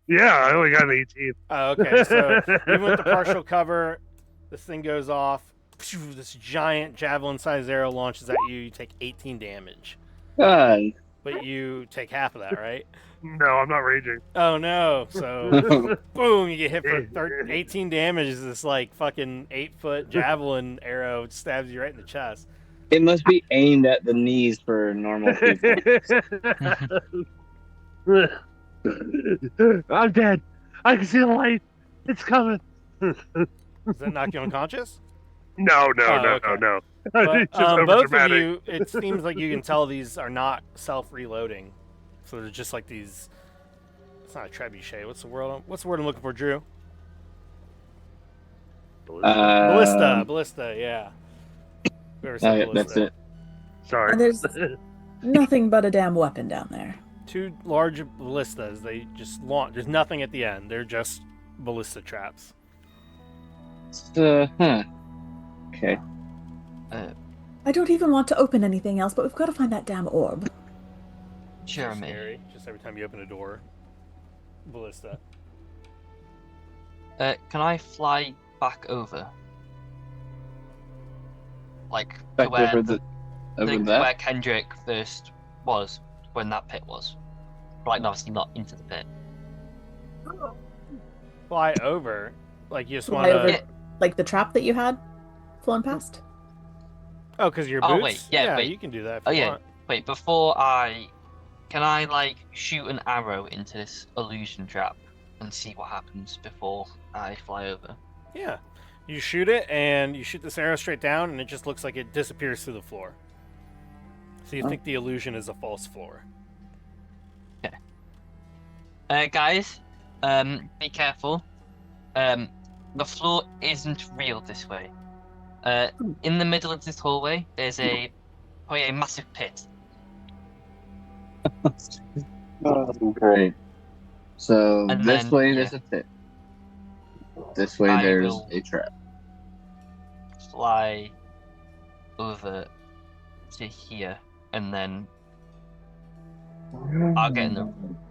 Yeah, I only got an 18. Oh, okay. So even with the partial cover, this thing goes off. This giant javelin-sized arrow launches at you. You take 18 damage. God. But you take half of that, right? No, I'm not raging. Oh no! So boom, you get hit for 18 damage. As this like fucking 8-foot javelin arrow stabs you right in the chest. It must be aimed at the knees for normal people. I'm dead. I can see the light. It's coming. Does that knock you unconscious? No. okay. No. But It's just both of overdramatic. you, it seems like you can tell these are not self-reloading. So they're just like these. It's not a trebuchet. What's the word? What's the word I'm looking for, Drew? Ballista. Yeah. Whoever said Yeah, ballista. that's it. Sorry. And there's nothing but a damn weapon down there. 2 large ballistas. They just launch. There's nothing at the end. They're just ballista traps. Okay. I don't even want to open anything else, but we've got to find that damn orb. Jeremy. Scary. Just every time you open a door, ballista. Can I fly back over? Like Back to where over the over where that. Kendrick first was when that pit was. Like obviously not into the pit. Fly over. Like you just Fly want over, to. like the trap that you had flown past. Oh, because your boots. Oh, wait, yeah, wait. You can do that. If Oh you yeah. want. Wait, can I like shoot an arrow into this illusion trap and see what happens before I fly over? Yeah. You shoot it, and you shoot this arrow straight down, and it just looks like it disappears through the floor. So you think the illusion is a false floor. Guys, be careful. The floor isn't real this way. In the middle of this hallway, there's probably a massive pit. Great. So And this then, way yeah. there's a pit. This way I there's will- a trap. Fly over to here, and then I'll get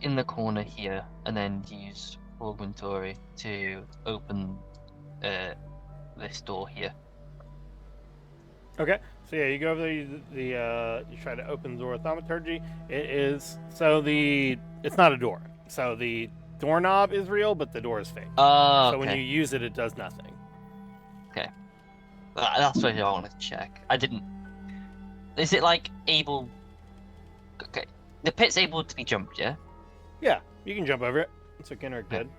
in the corner here, and then use Augmentory to open this door here. Okay. So yeah, you go over there. You try to open the door with thaumaturgy. It's not a door. So the doorknob is real, but the door is fake. Oh, So okay. when you use it, it does nothing. That's what I wanted to check. I didn't. Is it like able? Okay, the pit's able to be jumped, yeah. Yeah, you can jump over it. It's okay, or good.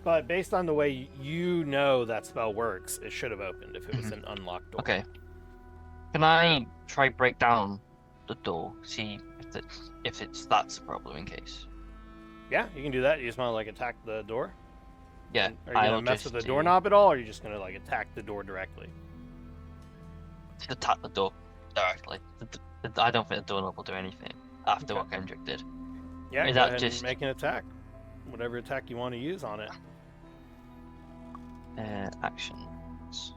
But based on the way you know that spell works, it should have opened if it was an unlocked door. Okay. Can I try break down the door? See if that's a problem in case. Yeah, you can do that. You just want to like attack the door. Yeah. Are you gonna mess with the doorknob at all, or are you just gonna like attack the door directly? Attack the door directly. I don't think the doorknob will do anything after what Kendrick did. Yeah, Is go that ahead just- and make an attack. Whatever attack you want to use on it. Actions.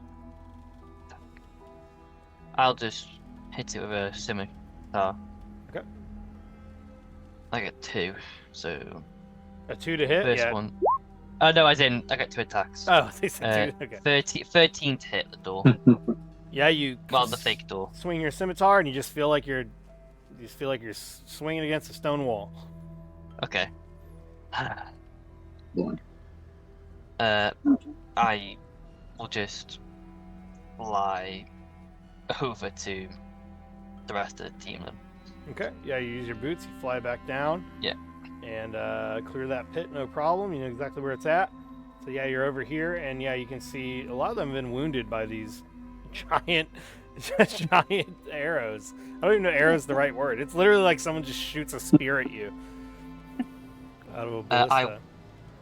I'll just hit it with a scimitar. Okay. I get 2, so A 2 to hit. first Yeah. one. Oh no, as in I get 2 attacks. Oh, they said 2. Okay. 13 to hit the door. Yeah, you. Well, the fake door. Swing your scimitar, and you just feel like you're swinging against a stone wall. Okay. One. I will just fly over to the rest of the team then. Okay. Yeah, you use your boots. You fly back down. Yeah. And clear that pit, no problem. You know exactly where it's at. So yeah, you're over here, and yeah, you can see a lot of them have been wounded by these giant arrows. I don't even know arrows the right word. It's literally like someone just shoots a spear at you out of a ballista.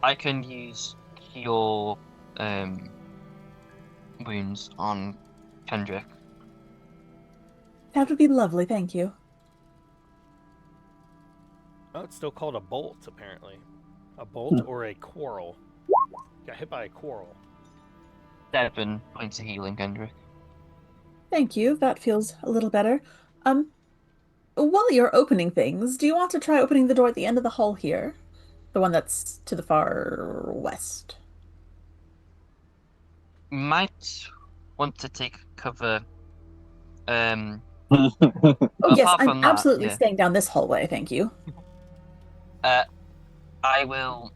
I can use your wounds on Kendrick. That would be lovely, thank you. Oh, it's still called a bolt, apparently. A bolt or a quarrel. Got hit by a quarrel. 7 points of healing, Kendrick. Thank you. That feels a little better. While you're opening things, do you want to try opening the door at the end of the hall here? The one that's to the far west. Might want to take cover. Oh, yes, Apart I'm from that, absolutely yeah. staying down this hallway, thank you. I will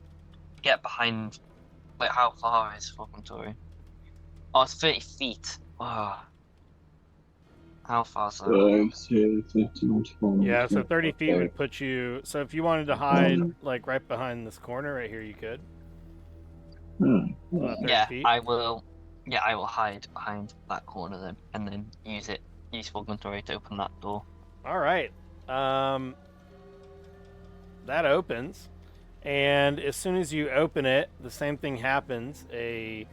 get behind. Wait, how far is Falcontori? Oh, it's 30 feet. Oh. How far is that? 5, 6, 15, 20, Yeah, so 30 feet 25. would put you. So if you wanted to hide, like right behind this corner right here, you could. About 30 Yeah, feet. I will. Yeah, I will hide behind that corner then, and then use Falcontori to open that door. All right. That opens, and as soon as you open it, the same thing happens. A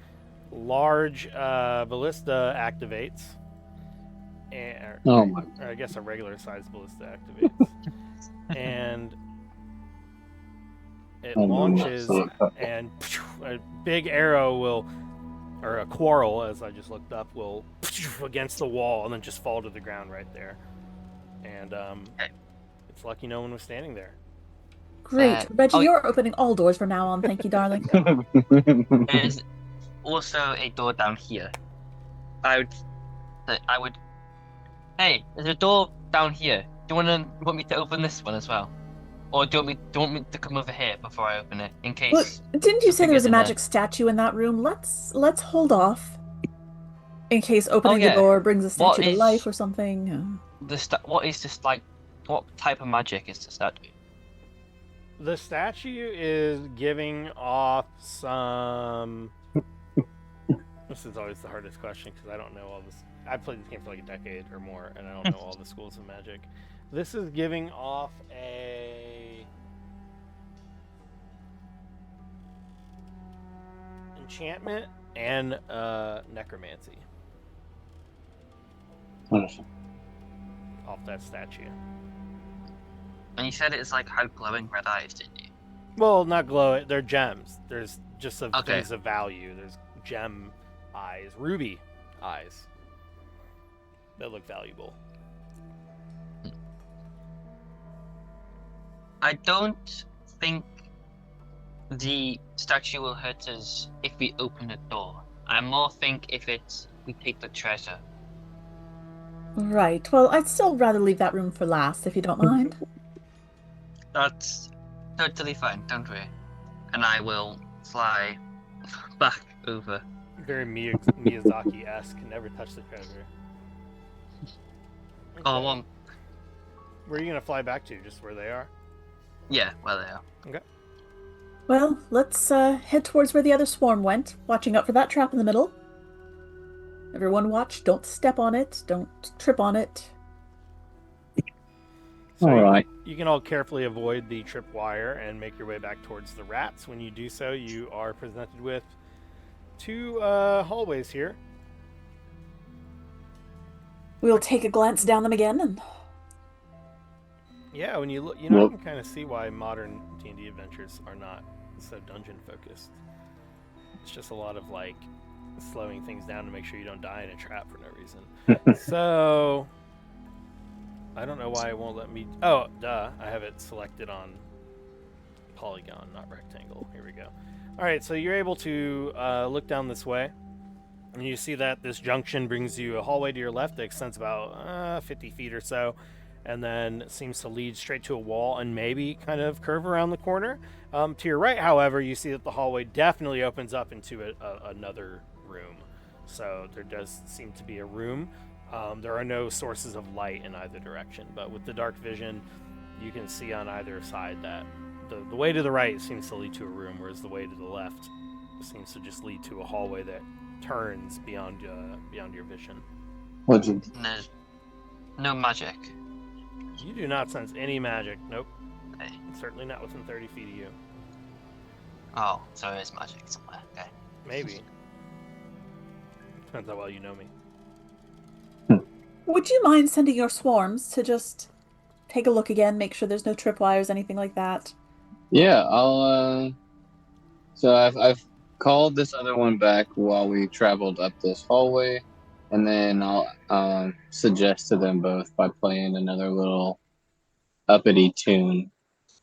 large ballista activates. Oh my. Or I guess a regular sized ballista activates. And it launches, and a big arrow will, or a quarrel, as I just looked up, will against the wall and then just fall to the ground right there. And it's lucky no one was standing there. Great. Reggie, oh- you're opening all doors from now on. Thank you, darling. There's also a door down here. I would. Hey, there's a door down here. Do you want me to open this one as well, or do you want me to come over here before I open it in case? Look, didn't you say there was a something gets in magic statue in that room? Let's hold off in case opening yeah. the door brings a statue What to is- life or something. What is this like? What type of magic is the statue? The statue is giving off some. This is always the hardest question because I don't know all this. I've played this game for like a decade or more, and I don't know all the schools of magic. This is giving off a enchantment and necromancy off that statue. And you said it's like had glowing red eyes, didn't you? Well, not glow. They're gems. There's just some Okay. things of value. There's gem eyes, ruby eyes that look valuable. I don't think the statue will hurt us if we open the door. I more think if we take the treasure. Right. Well, I'd still rather leave that room for last, if you don't mind. That's totally fine, don't worry. And I will fly back over. Very Miyazaki-esque. Never touch the treasure. Oh, Okay. well, Where are you gonna fly back to? Just where they are? yeah, well, they are. Well, let's head towards where the other swarm went, watching out for that trap in the middle. Everyone watch, don't step on it, don't trip on it. So All right. You can all carefully avoid the tripwire and make your way back towards the rats. When you do so, you are presented with two hallways here. We'll take a glance down them again and Yeah, when you look, I can kind of see why modern D&D adventures are not so dungeon focused. It's just a lot of like slowing things down to make sure you don't die in a trap for no reason. So I don't know why it won't let me. Oh, duh! I have it selected on polygon, not rectangle. Here we go. All right, so you're able to look down this way, and you see that this junction brings you a hallway to your left that extends about 50 feet or so, and then seems to lead straight to a wall and maybe kind of curve around the corner. To your right, however, you see that the hallway definitely opens up into another room. So there does seem to be a room. There are no sources of light in either direction, but with the dark vision, you can see on either side that the way to the right seems to lead to a room, whereas the way to the left seems to just lead to a hallway that turns beyond your vision. Legend. There's no magic. You do not sense any magic. Nope. Okay. Certainly not within 30 feet of you. Oh, so there is magic somewhere. Okay. Maybe. Depends how well you know me. would you mind sending your swarms to just take a look again, make sure there's no tripwires, anything like that? Yeah, I'll. So I've call this other one back while we traveled up this hallway, and then I'll suggest to them both by playing another little uppity tune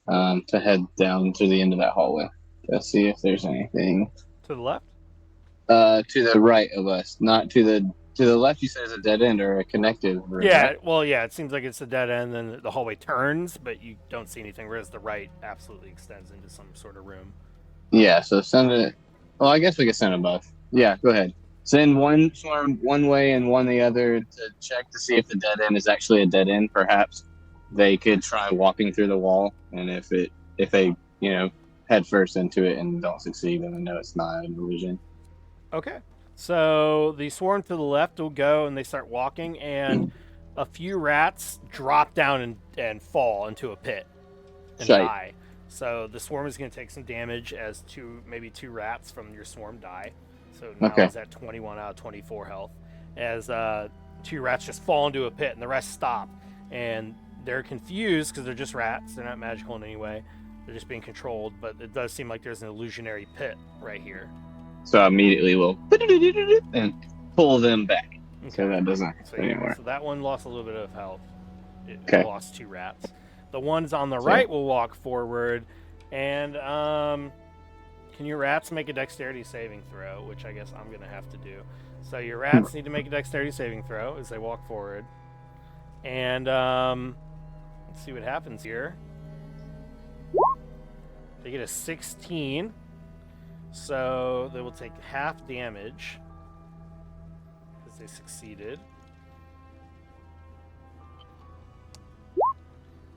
to head down to the end of that hallway to see if there's anything To the left? to the right of us, not to the left. You said is a dead end or a connective room, Yeah, right? well, yeah, it seems like it's a dead end, then the hallway turns, but you don't see anything, whereas the right absolutely extends into some sort of room. Yeah, so send it. Well, I guess we could send them both. Yeah, go ahead. Send one swarm one way and one the other to check to see if the dead end is actually a dead end. Perhaps they could try walking through the wall, and if they head first into it and don't succeed, then they know it's not an illusion. Okay. So the swarm to the left will go and they start walking, and a few rats drop down and fall into a pit and Shite. die. So the swarm is going to take some damage as maybe two rats from your swarm die. So now Okay. it's at 21 out of 24 health. As two rats just fall into a pit and the rest stop. And they're confused because they're just rats. They're not magical in any way. They're just being controlled. But it does seem like there's an illusionary pit right here. So immediately we'll and pull them back. So that doesn't So, happen anymore. so that one lost a little bit of health. It Okay. lost two rats. The ones on the right will walk forward, and can your rats make a dexterity saving throw? Which I guess I'm gonna have to do. So your rats need to make a dexterity saving throw as they walk forward, and let's see what happens here. They get a 16, so they will take half damage because they succeeded.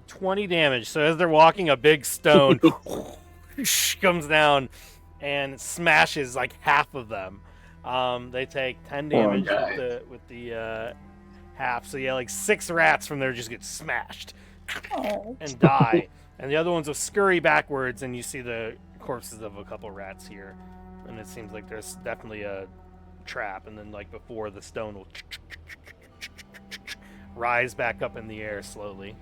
20 damage. So as they're walking, a big stone comes down and smashes like half of them. They take 10 damage with the half. So yeah, like 6 rats from there just get smashed and die. And the other ones will scurry backwards, and you see the corpses of a couple rats here. And it seems like there's definitely a trap. And then like before, the stone will rise back up in the air slowly.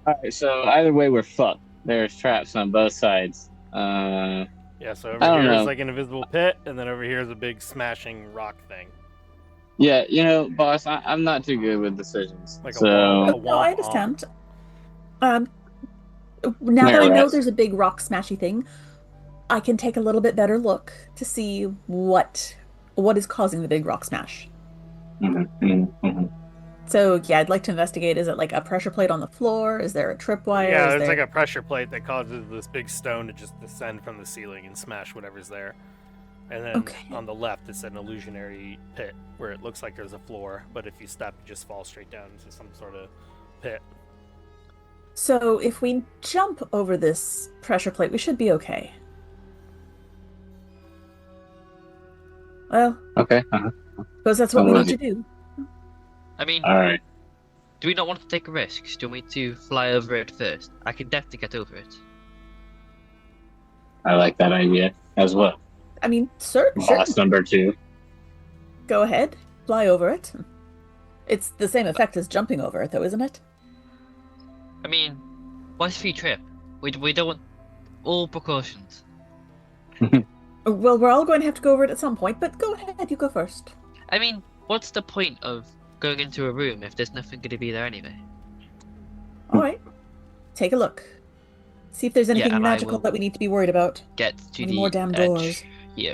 All right. So either way, we're fucked. There's traps on both sides. Yeah, so I over don't here is know. like an invisible pit, and then over here is a big smashing rock thing. Yeah, boss, I'm not too good with decisions. Like a so wall. No, I understand. Now that I know there's a big rock smashy thing, I can take a little bit better look to see what is causing the big rock smash. So yeah, I'd like to investigate. Is it like a pressure plate on the floor? Is there a tripwire? Yeah, Is there's there... like a pressure plate that causes this big stone to just descend from the ceiling and smash whatever's there. And then on the left, it's an illusionary pit where it looks like there's a floor, but if you step, you just fall straight down into some sort of pit. So if we jump over this pressure plate, we should be okay. Well, okay. because that's what we need to do. I mean, All right. do we not want to take a risk? Do you want me to fly over it first? I can definitely get over it. I like that idea as well. I mean, sure. Boss number 2. Go ahead, fly over it. It's the same effect as jumping over it, though, isn't it? I mean, what's if you trip? We don't want all precautions. Well, we're all going to have to go over it at some point, but go ahead, you go first. I mean, what's the point of going into a room if there's nothing going to be there anyway? All right, take a look. See if there's anything and I magical will that we need to be worried about. Get to Any the more damn edge. doors? Yeah.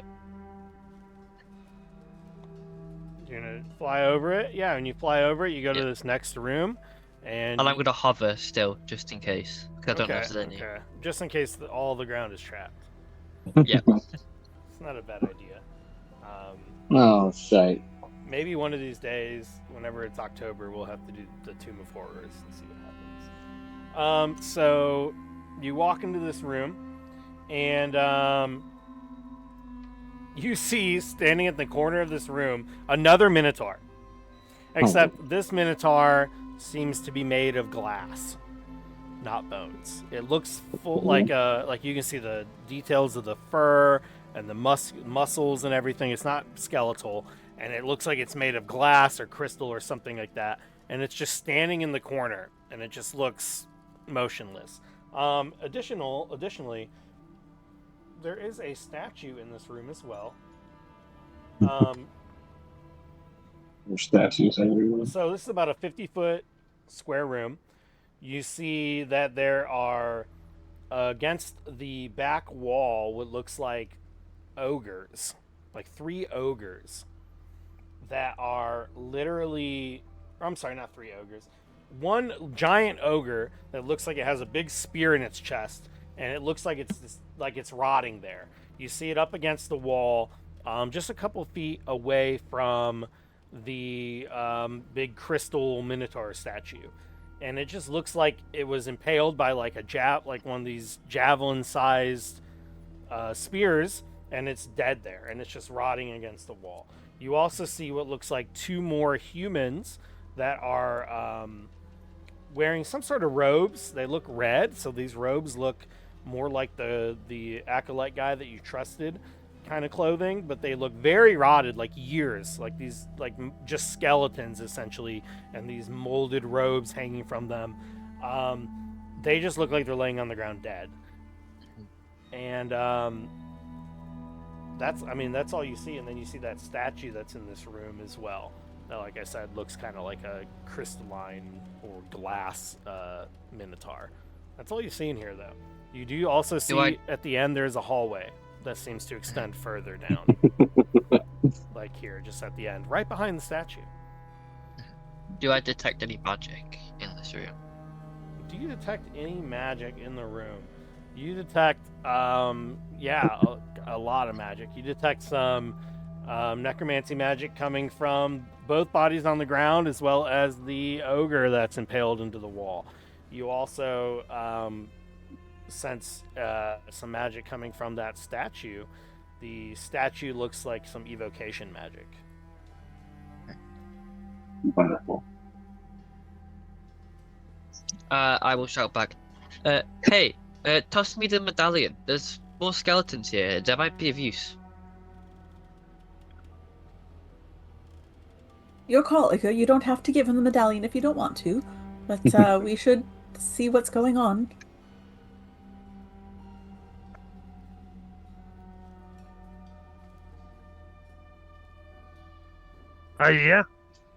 You're going to fly over it? Yeah, when you fly over it, you go to this next room. And I'm going to hover still, just in case. Because I don't know if there's any. Okay. Just in case all the ground is trapped. Yeah. It's not a bad idea. Oh, shite. Maybe one of these days, whenever it's October, we'll have to do the Tomb of Horrors and see what happens. So you walk into this room, and you see standing at the corner of this room another Minotaur. Except this Minotaur seems to be made of glass, not bones. It looks full, like you can see the details of the fur and the muscles and everything. It's not skeletal, and it looks like it's made of glass or crystal or something like that. And it's just standing in the corner, and it just looks motionless. Additionally, there is a statue in this room as well. There's statues everywhere. So this is about a 50-foot square room. You see that there are against the back wall what looks like ogres, like 3 ogres that are literally, I'm sorry, not 3 ogres. One giant ogre that looks like it has a big spear in its chest, and it looks like it's rotting there. You see it up against the wall, just a couple feet away from the big crystal minotaur statue, and it just looks like it was impaled by like one of these javelin-sized spears, and it's dead there, and it's just rotting against the wall. You also see what looks like 2 more humans that are wearing some sort of robes. They look red, so these robes look more like the acolyte guy that you trusted kind of clothing, but they look very rotted, like years, like these, like just skeletons essentially, and these molded robes hanging from them. They just look like they're laying on the ground dead. And that's all you see. And then you see that statue that's in this room as well. That, like I said, looks kind of like a crystalline or glass minotaur. That's all you see in here, though. You do also see at the end there's a hallway that seems to extend further down. Like here, just at the end, right behind the statue. Do I detect any magic in this room? Do you detect any magic in the room? You detect, a lot of magic. You detect some necromancy magic coming from both bodies on the ground, as well as the ogre that's impaled into the wall. You also sense some magic coming from that statue. The statue looks like some evocation magic. Wonderful. I will shout back. Hey, toss me the medallion. There's more skeletons here. They might be of use. Your call, Ika. You don't have to give him the medallion if you don't want to, but we should see what's going on. Yeah.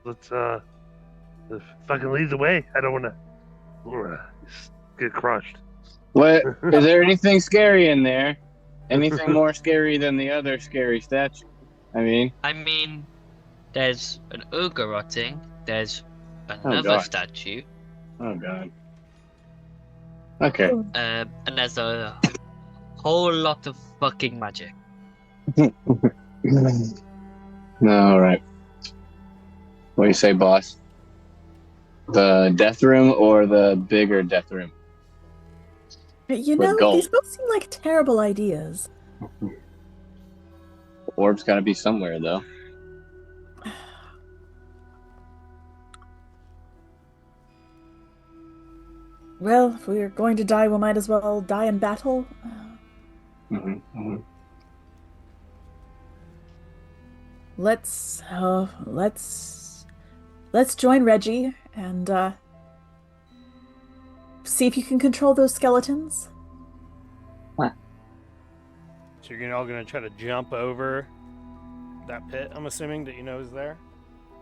Let's fucking lead the way. I don't want to get crushed. What? Is there anything scary in there? Anything more scary than the other scary statue? I mean, There's an ogre rotting. There's another statue. Oh god. Okay. And there's a whole lot of fucking magic. All right. What do you say, boss? The death room or the bigger death room? You With know, gold. these both seem like terrible ideas. The orb's got to be somewhere, though. Well, if we're going to die, we might as well die in battle. Let's join Reggie and see if you can control those skeletons. So you're all gonna try to jump over that pit, I'm assuming, that you know is there?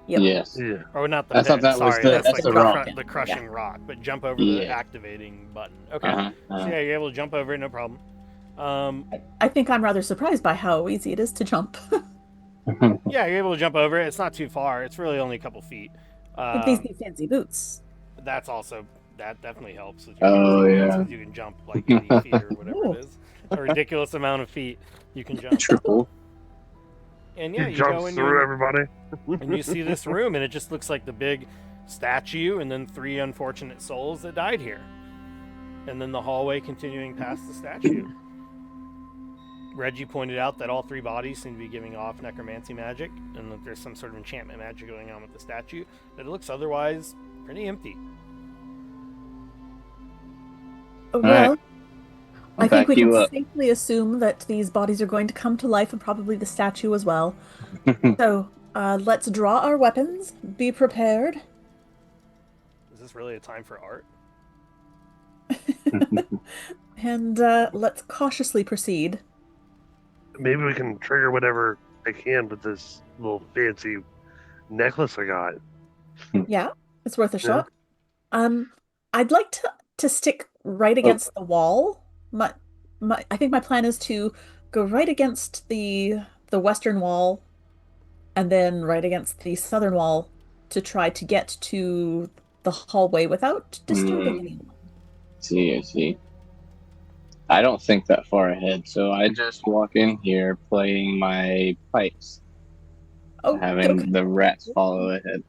Yep. Yes. Yeah. Or not the I pit, thought that was sorry, the- that's that's like the rock. the crushing rock, but jump over the Yeah. activating button. Okay. Uh-huh. So yeah, you're able to jump over it, no problem. I think I'm rather surprised by how easy it is to jump. Yeah, you're able to jump over it. It's not too far. It's really only a couple feet. With these new fancy boots. That definitely helps. With Oh, boots, yeah. 'cause you can jump like 80 feet or whatever it is. A ridiculous amount of feet you can jump. Triple. And yeah, He you go jumps and through everybody. and you see this room, and it just looks like the big statue and then 3 unfortunate souls that died here. And then the hallway continuing past the statue. Reggie pointed out that all 3 bodies seem to be giving off necromancy magic, and that there's some sort of enchantment magic going on with the statue, but it looks otherwise pretty empty. Well, I'll I think back we you can up. safely assume that these bodies are going to come to life, and probably the statue as well. So, let's draw our weapons. Be prepared. Is this really a time for art? And let's cautiously proceed. maybe we can trigger whatever I can with this little fancy necklace I got. Yeah, it's worth a Yeah. shot. I'd like to stick right against the wall. I think my plan is to go right against the western wall and then right against the southern wall to try to get to the hallway without disturbing anyone. I see. I don't think that far ahead, so I just walk in here playing my pipes, Oh, having okay. the rats follow ahead.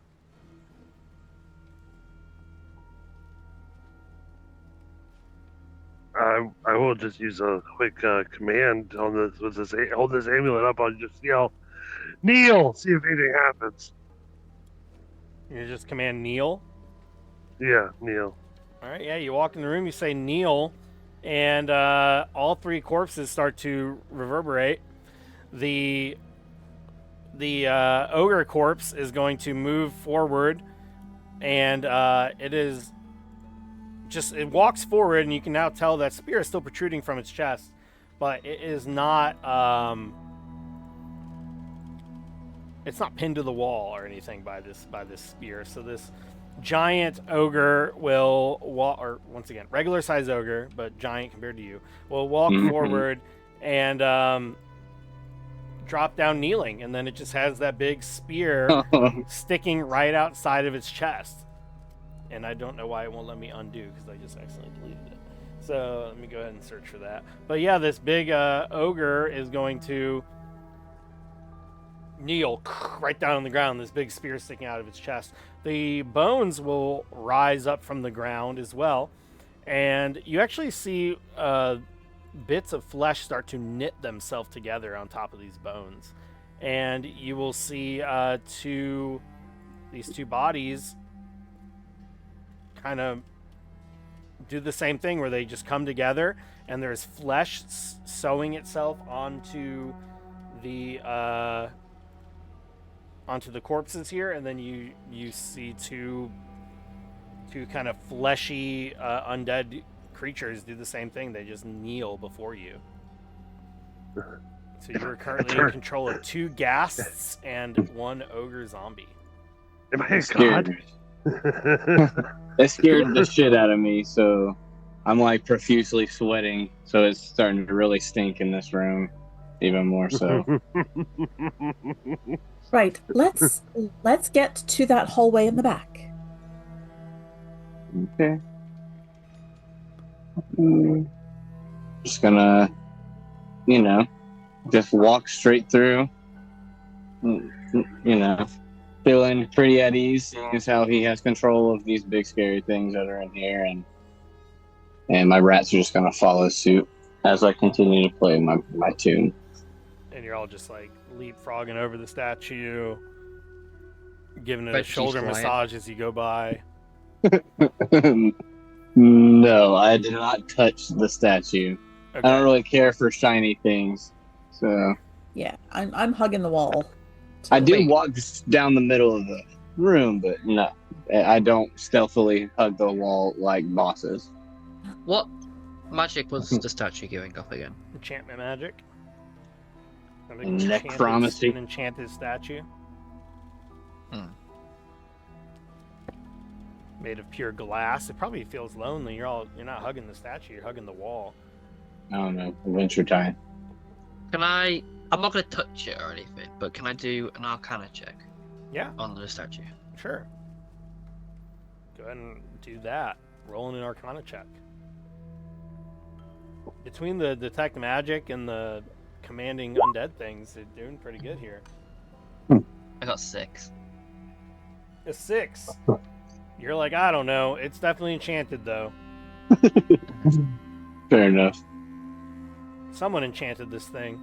I will just use a quick command on this with this. Hold this amulet up. I'll just yell, "Kneel!" See if anything happens. You just command kneel. Yeah, kneel. All right, yeah, you walk in the room, you say kneel, and all three corpses start to reverberate. The ogre corpse is going to move forward, and it walks forward, and you can now tell that spear is still protruding from its chest, but it is not it's not pinned to the wall or anything by this spear. So this giant ogre will walk, or once again, regular size ogre, but giant compared to you, will walk forward and drop down kneeling, and then it just has that big spear sticking right outside of its chest. And I don't know why it won't let me undo because I just accidentally deleted it. So let me go ahead and search for that. But yeah, this big ogre is going to kneel right down on the ground, this big spear sticking out of its chest. The bones will rise up from the ground as well, and you actually see bits of flesh start to knit themselves together on top of these bones, and you will see these two bodies kind of do the same thing where they just come together, and there's flesh sewing itself onto the corpses here, and then you see two kind of fleshy undead creatures do the same thing. They just kneel before you. So you're currently in control of 2 ghasts and 1 ogre zombie. Am I a god? It scared the shit out of me, so I'm like profusely sweating, so it's starting to really stink in this room, even more so. Right. Let's get to that hallway in the back. Okay. Just gonna, just walk straight through. Feeling pretty at ease, seeing as how he has control of these big scary things that are in here, and my rats are just gonna follow suit as I continue to play my tune. And you're all just like leapfrogging over the statue, giving it But a shoulder she's massage as you go by. No, I did not touch the statue. Okay. I don't really care for shiny things, so Yeah, I'm hugging the wall. I do walk down the middle of the room, but no, I don't stealthily hug the wall like bosses. What magic was the statue going up again? Enchantment magic. Necromancy. An enchanted statue. Made of pure glass. It probably feels lonely. You're not hugging the statue, you're hugging the wall. I don't know, Adventure Time. I'm not going to touch it or anything, but can I do an Arcana check? Yeah. On the statue? Sure. Go ahead and do that. Rolling an Arcana check. Between the detect magic and the commanding undead things, they're doing pretty good here. I got 6. A 6. You're like, I don't know. It's definitely enchanted, though. Fair enough. Someone enchanted this thing.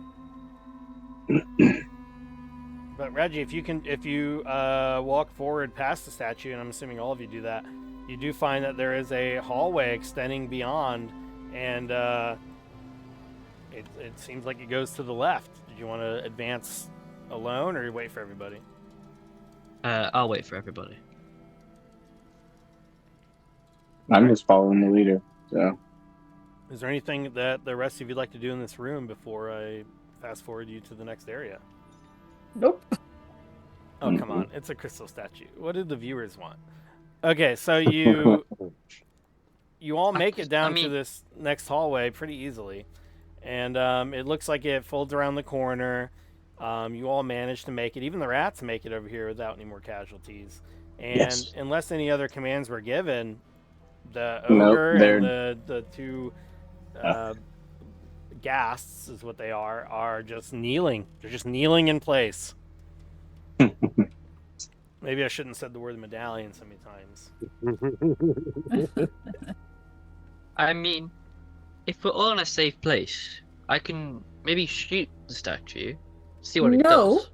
But Reggie, if you walk forward past the statue, and I'm assuming all of you do that, you do find that there is a hallway extending beyond, and it seems like it goes to the left. Did you want to advance alone, or wait for everybody? I'll wait for everybody. I'm just following the leader, so. Is there anything that the rest of you'd like to do in this room before I fast forward you to the next area. Nope. Oh, come on. It's a crystal statue. What did the viewers want? Okay, so you all make it down to this next hallway pretty easily. And it looks like it folds around the corner. You all manage to make it. Even the rats make it over here without any more casualties. And unless any other commands were given, the ogre and the two ghasts, is what they are just kneeling. They're just kneeling in place. Maybe I shouldn't have said the word medallion so many times. I mean, if we're all in a safe place, I can maybe shoot the statue, see what it does.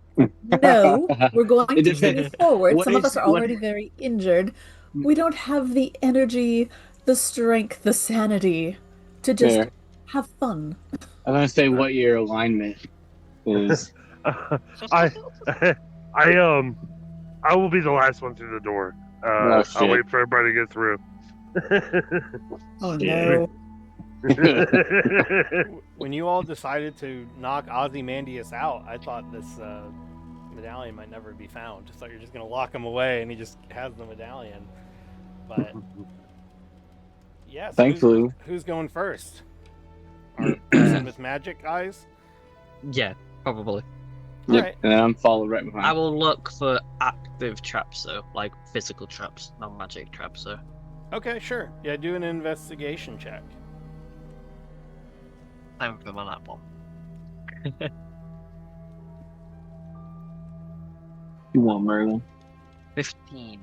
No, we're going to depends. move forward. What Some of is- us are what- already very injured. We don't have the energy, the strength, the sanity to just Fair. have fun. I'm gonna say what your alignment is. I will be the last one through the door. Oh, shit. I'll wait for everybody to get through. Oh Yeah. no. When you all decided to knock Ozymandias out, I thought this medallion might never be found. Just thought you're just going to lock him away and he just has the medallion. But, yeah. So Thankfully. Who's going first? Our person with magic eyes? Yeah, probably. Yep, Alright. and then I'm followed right behind. I will look for active traps, though, like physical traps, not magic traps. So Okay, sure. Yeah, do an investigation check. I'm for on that one. You want Merlin? 15.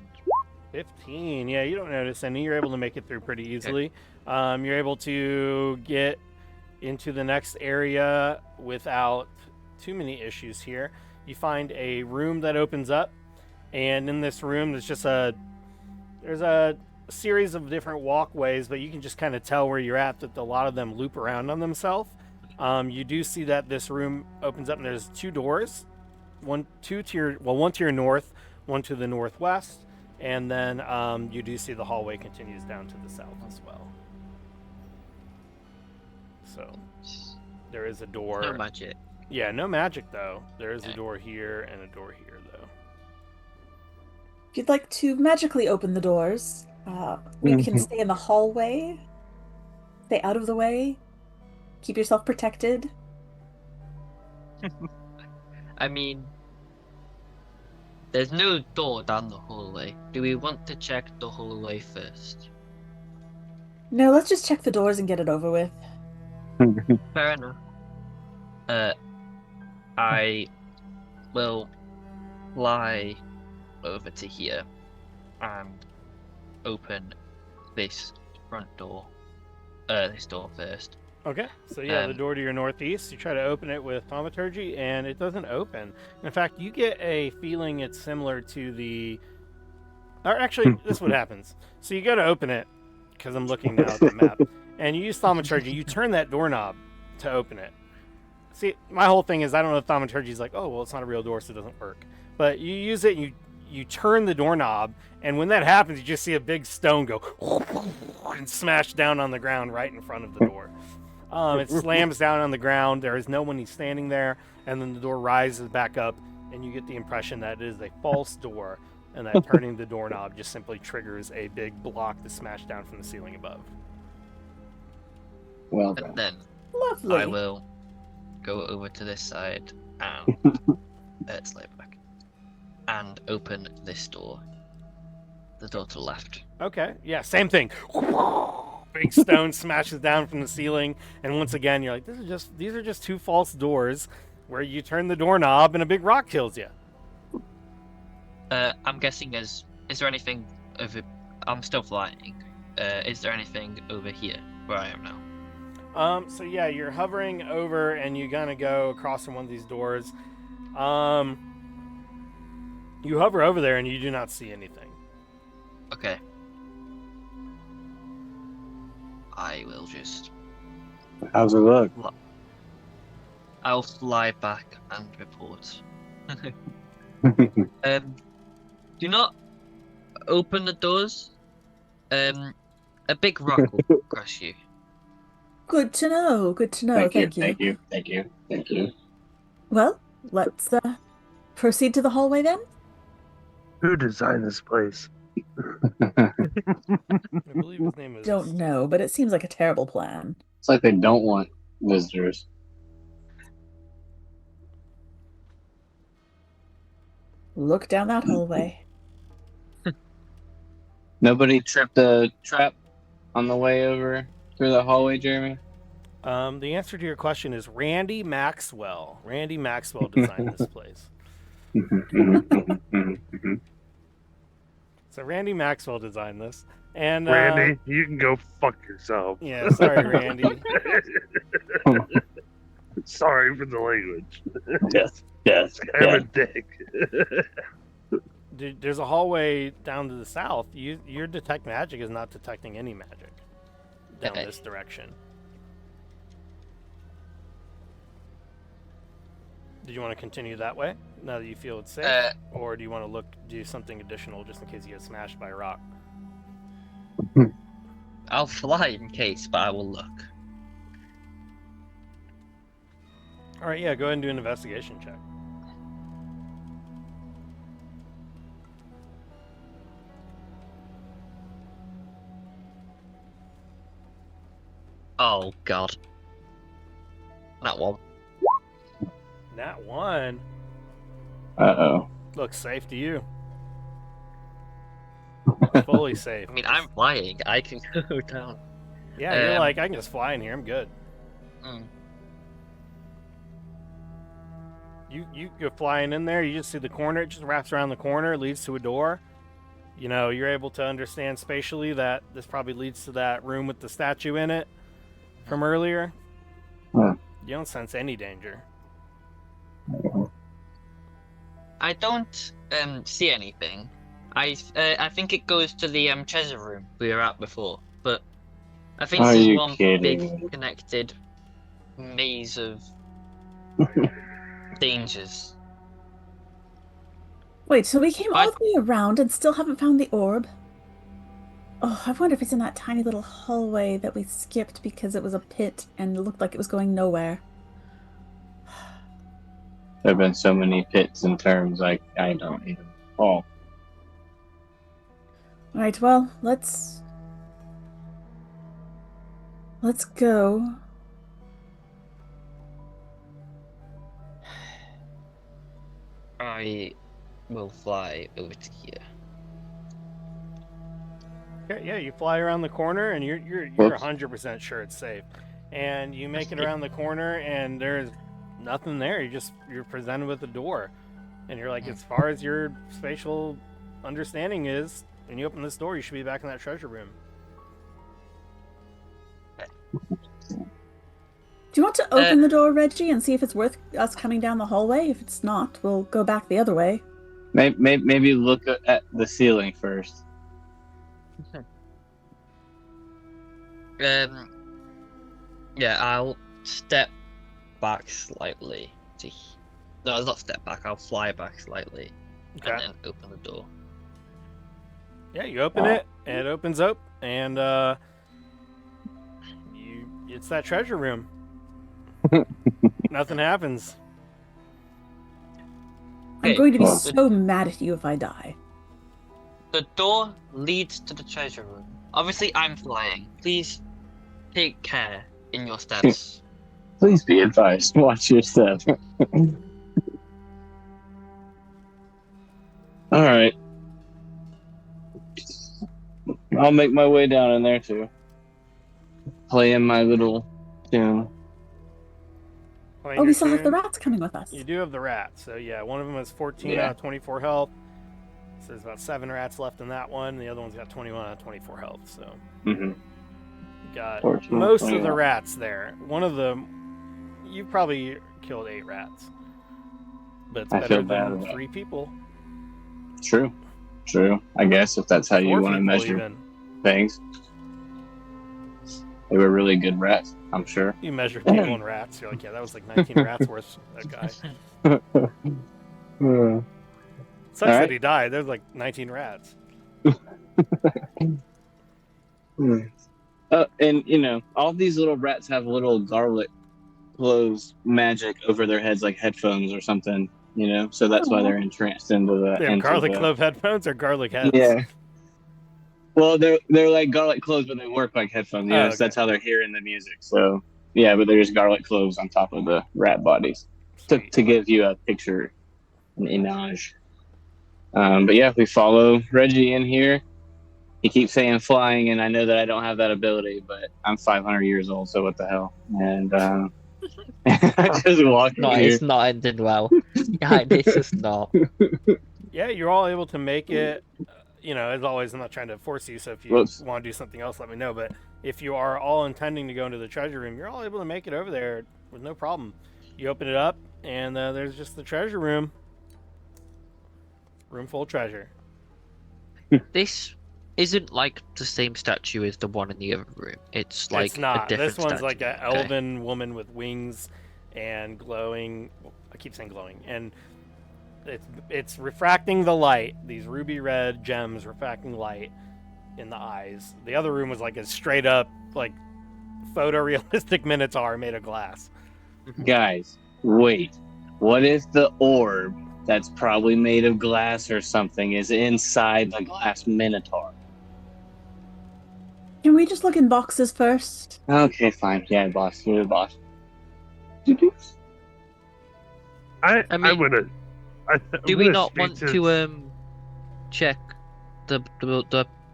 15. Yeah, you don't notice any. You're able to make it through pretty easily. You're able to get into the next area without too many issues here. You find a room that opens up, and in this room there's a series of different walkways, but you can just kind of tell where you're at that a lot of them loop around on themselves. You do see that this room opens up and there's two doors, one to your north, one to the northwest, and then you do see the hallway continues down to the south as well. So there is a door. No magic. Yeah, no magic though. There is a door here and a door here though. If you'd like to magically open the doors, we can stay in the hallway, stay out of the way, keep yourself protected. I mean, there's no door down the hallway. Do we want to check the hallway first? No, let's just check the doors and get it over with. Fair enough. I will fly over to here and open this front door. This door first. Okay, so yeah, the door to your northeast, you try to open it with thaumaturgy, and it doesn't open. In fact, you get a feeling it's similar to the... Or actually, this is what happens. So you go to open it, because I'm looking now at the map, and you use thaumaturgy, you turn that doorknob to open it. See, my whole thing is I don't know if thaumaturgy is like, oh, well, it's not a real door, so it doesn't work. But you use it, and you turn the doorknob, and when that happens, you just see a big stone go and smash down on the ground right in front of the door. It slams down on the ground. There is no one standing there, and then the door rises back up, and you get the impression that it is a false door, and that turning the doorknob just simply triggers a big block to smash down from the ceiling above. Well And done. then Lovely. I will go over to this side and slide back and open this door. The door to the left. Okay, yeah, same thing. Big stone smashes down from the ceiling, and once again, you're like, these are just two false doors where you turn the doorknob and a big rock kills you. I'm guessing is there anything over? I'm still flying. Is there anything over here where I am now? So yeah, you're hovering over, and you're gonna go across from one of these doors. You hover over there, and you do not see anything. Okay. I will just. How's it look? I'll fly back and report. Do not open the doors. A big rock will crush you. Good to know. Good to know. Thank you. Thank you. Well, let's proceed to the hallway then. Who designed this place? I believe his name is. Don't know, but it seems like a terrible plan. It's like they don't want visitors. Look down that hallway. Nobody tripped a trap on the way over through the hallway, Jeremy? The answer to your question is Randy Maxwell. Randy Maxwell designed this place. So Randy Maxwell designed this, and Randy, you can go fuck yourself. Yeah, sorry, Randy. Sorry for the language. Yes. I'm a dick. There's a hallway down to the south. Your detect magic is not detecting any magic down this direction. Do you want to continue that way now that you feel it's safe, or do you want to do something additional just in case you get smashed by a rock? I'll fly in case, but I will look. All right, yeah, go ahead and do an investigation check. Oh God. That one. Nat 1. Uh-oh. Looks safe to you. Fully safe. I mean, I'm flying. I can go down. Yeah, you're like, I can just fly in here. I'm good. Mm. You're flying in there. You just see the corner. It just wraps around the corner, leads to a door. You know, you're able to understand spatially that this probably leads to that room with the statue in it from earlier. Huh. You don't sense any danger. I don't see anything. I think it goes to the treasure room we were at before, but I think Are this is you one kidding? big connected maze of dangers. Wait, so we came all the way around and still haven't found the orb? Oh, I wonder if it's in that tiny little hallway that we skipped because it was a pit and it looked like it was going nowhere. There have been so many pits and terms I don't even. Oh. Alright, well, let's go. I will fly over to here. Yeah, you fly around the corner, and you're 100% sure it's safe. And you make it around the corner, and there's nothing there. You're presented with a door, and you're like, as far as your spatial understanding is, when you open this door, you should be back in that treasure room. Do you want to open the door, Reggie, and see if it's worth us coming down the hallway? If it's not, we'll go back the other way. Maybe look at the ceiling first. Yeah, I'll step back slightly. No, not step back. I'll fly back slightly, and then open the door. Yeah, you open it, and it opens up, and it's that treasure room. Nothing happens. I'm going to be so mad at you if I die. The door leads to the treasure room. Obviously, I'm flying. Please take care in your steps. Please be advised. Watch your step. All right. I'll make my way down in there too. Playing my little tune. Oh, we still have the rats coming with us. You do have the rats. So yeah, one of them has 14 Yeah. out of 24 health. So there's about 7 rats left in that one. The other one's got 21 out of 24 health. So Mm-hmm. you got 14, most of the 21. rats there. One of them, you probably killed 8 rats. But it's I better feel bad than about it. 3 people. True. I guess if that's how 4 you want to people measure even. things. They were really good rats, I'm sure. You measure people and rats. You're like, yeah, that was like 19 rats worth. That guy. Sucks All right. that he died. There's like 19 rats. And all these little rats have little garlic clothes magic over their heads like headphones or something, so that's why they're entranced into They have garlic clove headphones or garlic heads? Yeah. Well, they're like garlic cloves, but they work like headphones. Okay. So that's how they're hearing the music. So yeah, but they're just garlic cloves on top of the rat bodies to give you a picture, an image. But yeah, we follow Reggie in here. He keeps saying flying, and I know that I don't have that ability, but I'm 500 years old, so what the hell? And I just walk No, in here. it's not ending well. Yeah, this is not. Yeah, you're all able to make it. As always, I'm not trying to force you, so if you want to do something else, let me know. But if you are all intending to go into the treasure room, you're all able to make it over there with no problem. You open it up, and there's just the treasure room. Room full of treasure. This isn't like the same statue as the one in the other room. It's like It's not. a different This one's statue. like an elven woman with wings and glowing. I keep saying glowing, and it's refracting the light. These ruby red gems refracting light in the eyes. The other room was like a straight up like photorealistic Minotaur made of glass. Guys, wait. What if the orb that's probably made of glass or something is inside the glass Minotaur? Can we just look in boxes first? Okay, fine. Yeah, boss. You're the boss. I mean, wouldn't. Do we not want to check the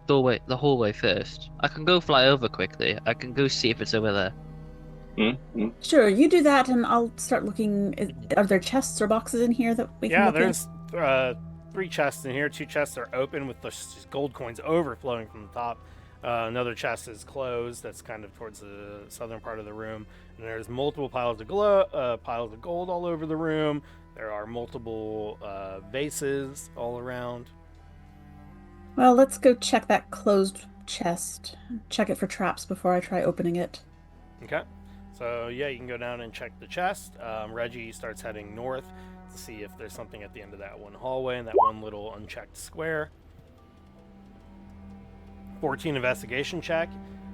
doorway, the hallway first? I can go fly over quickly. I can go see if it's over there. Mm-hmm. Sure, you do that, and I'll start looking. Are there chests or boxes in here that we can look there's 3 chests in here. 2 chests are open with the gold coins overflowing from the top. Another chest is closed. That's kind of towards the southern part of the room. And there's multiple piles of gold all over the room. There are multiple vases all around. Well, let's go check that closed chest. Check it for traps before I try opening it. Okay. So, yeah, you can go down and check the chest. Reggie starts heading north to see if there's something at the end of that one hallway and that one little unchecked square. 14 investigation check.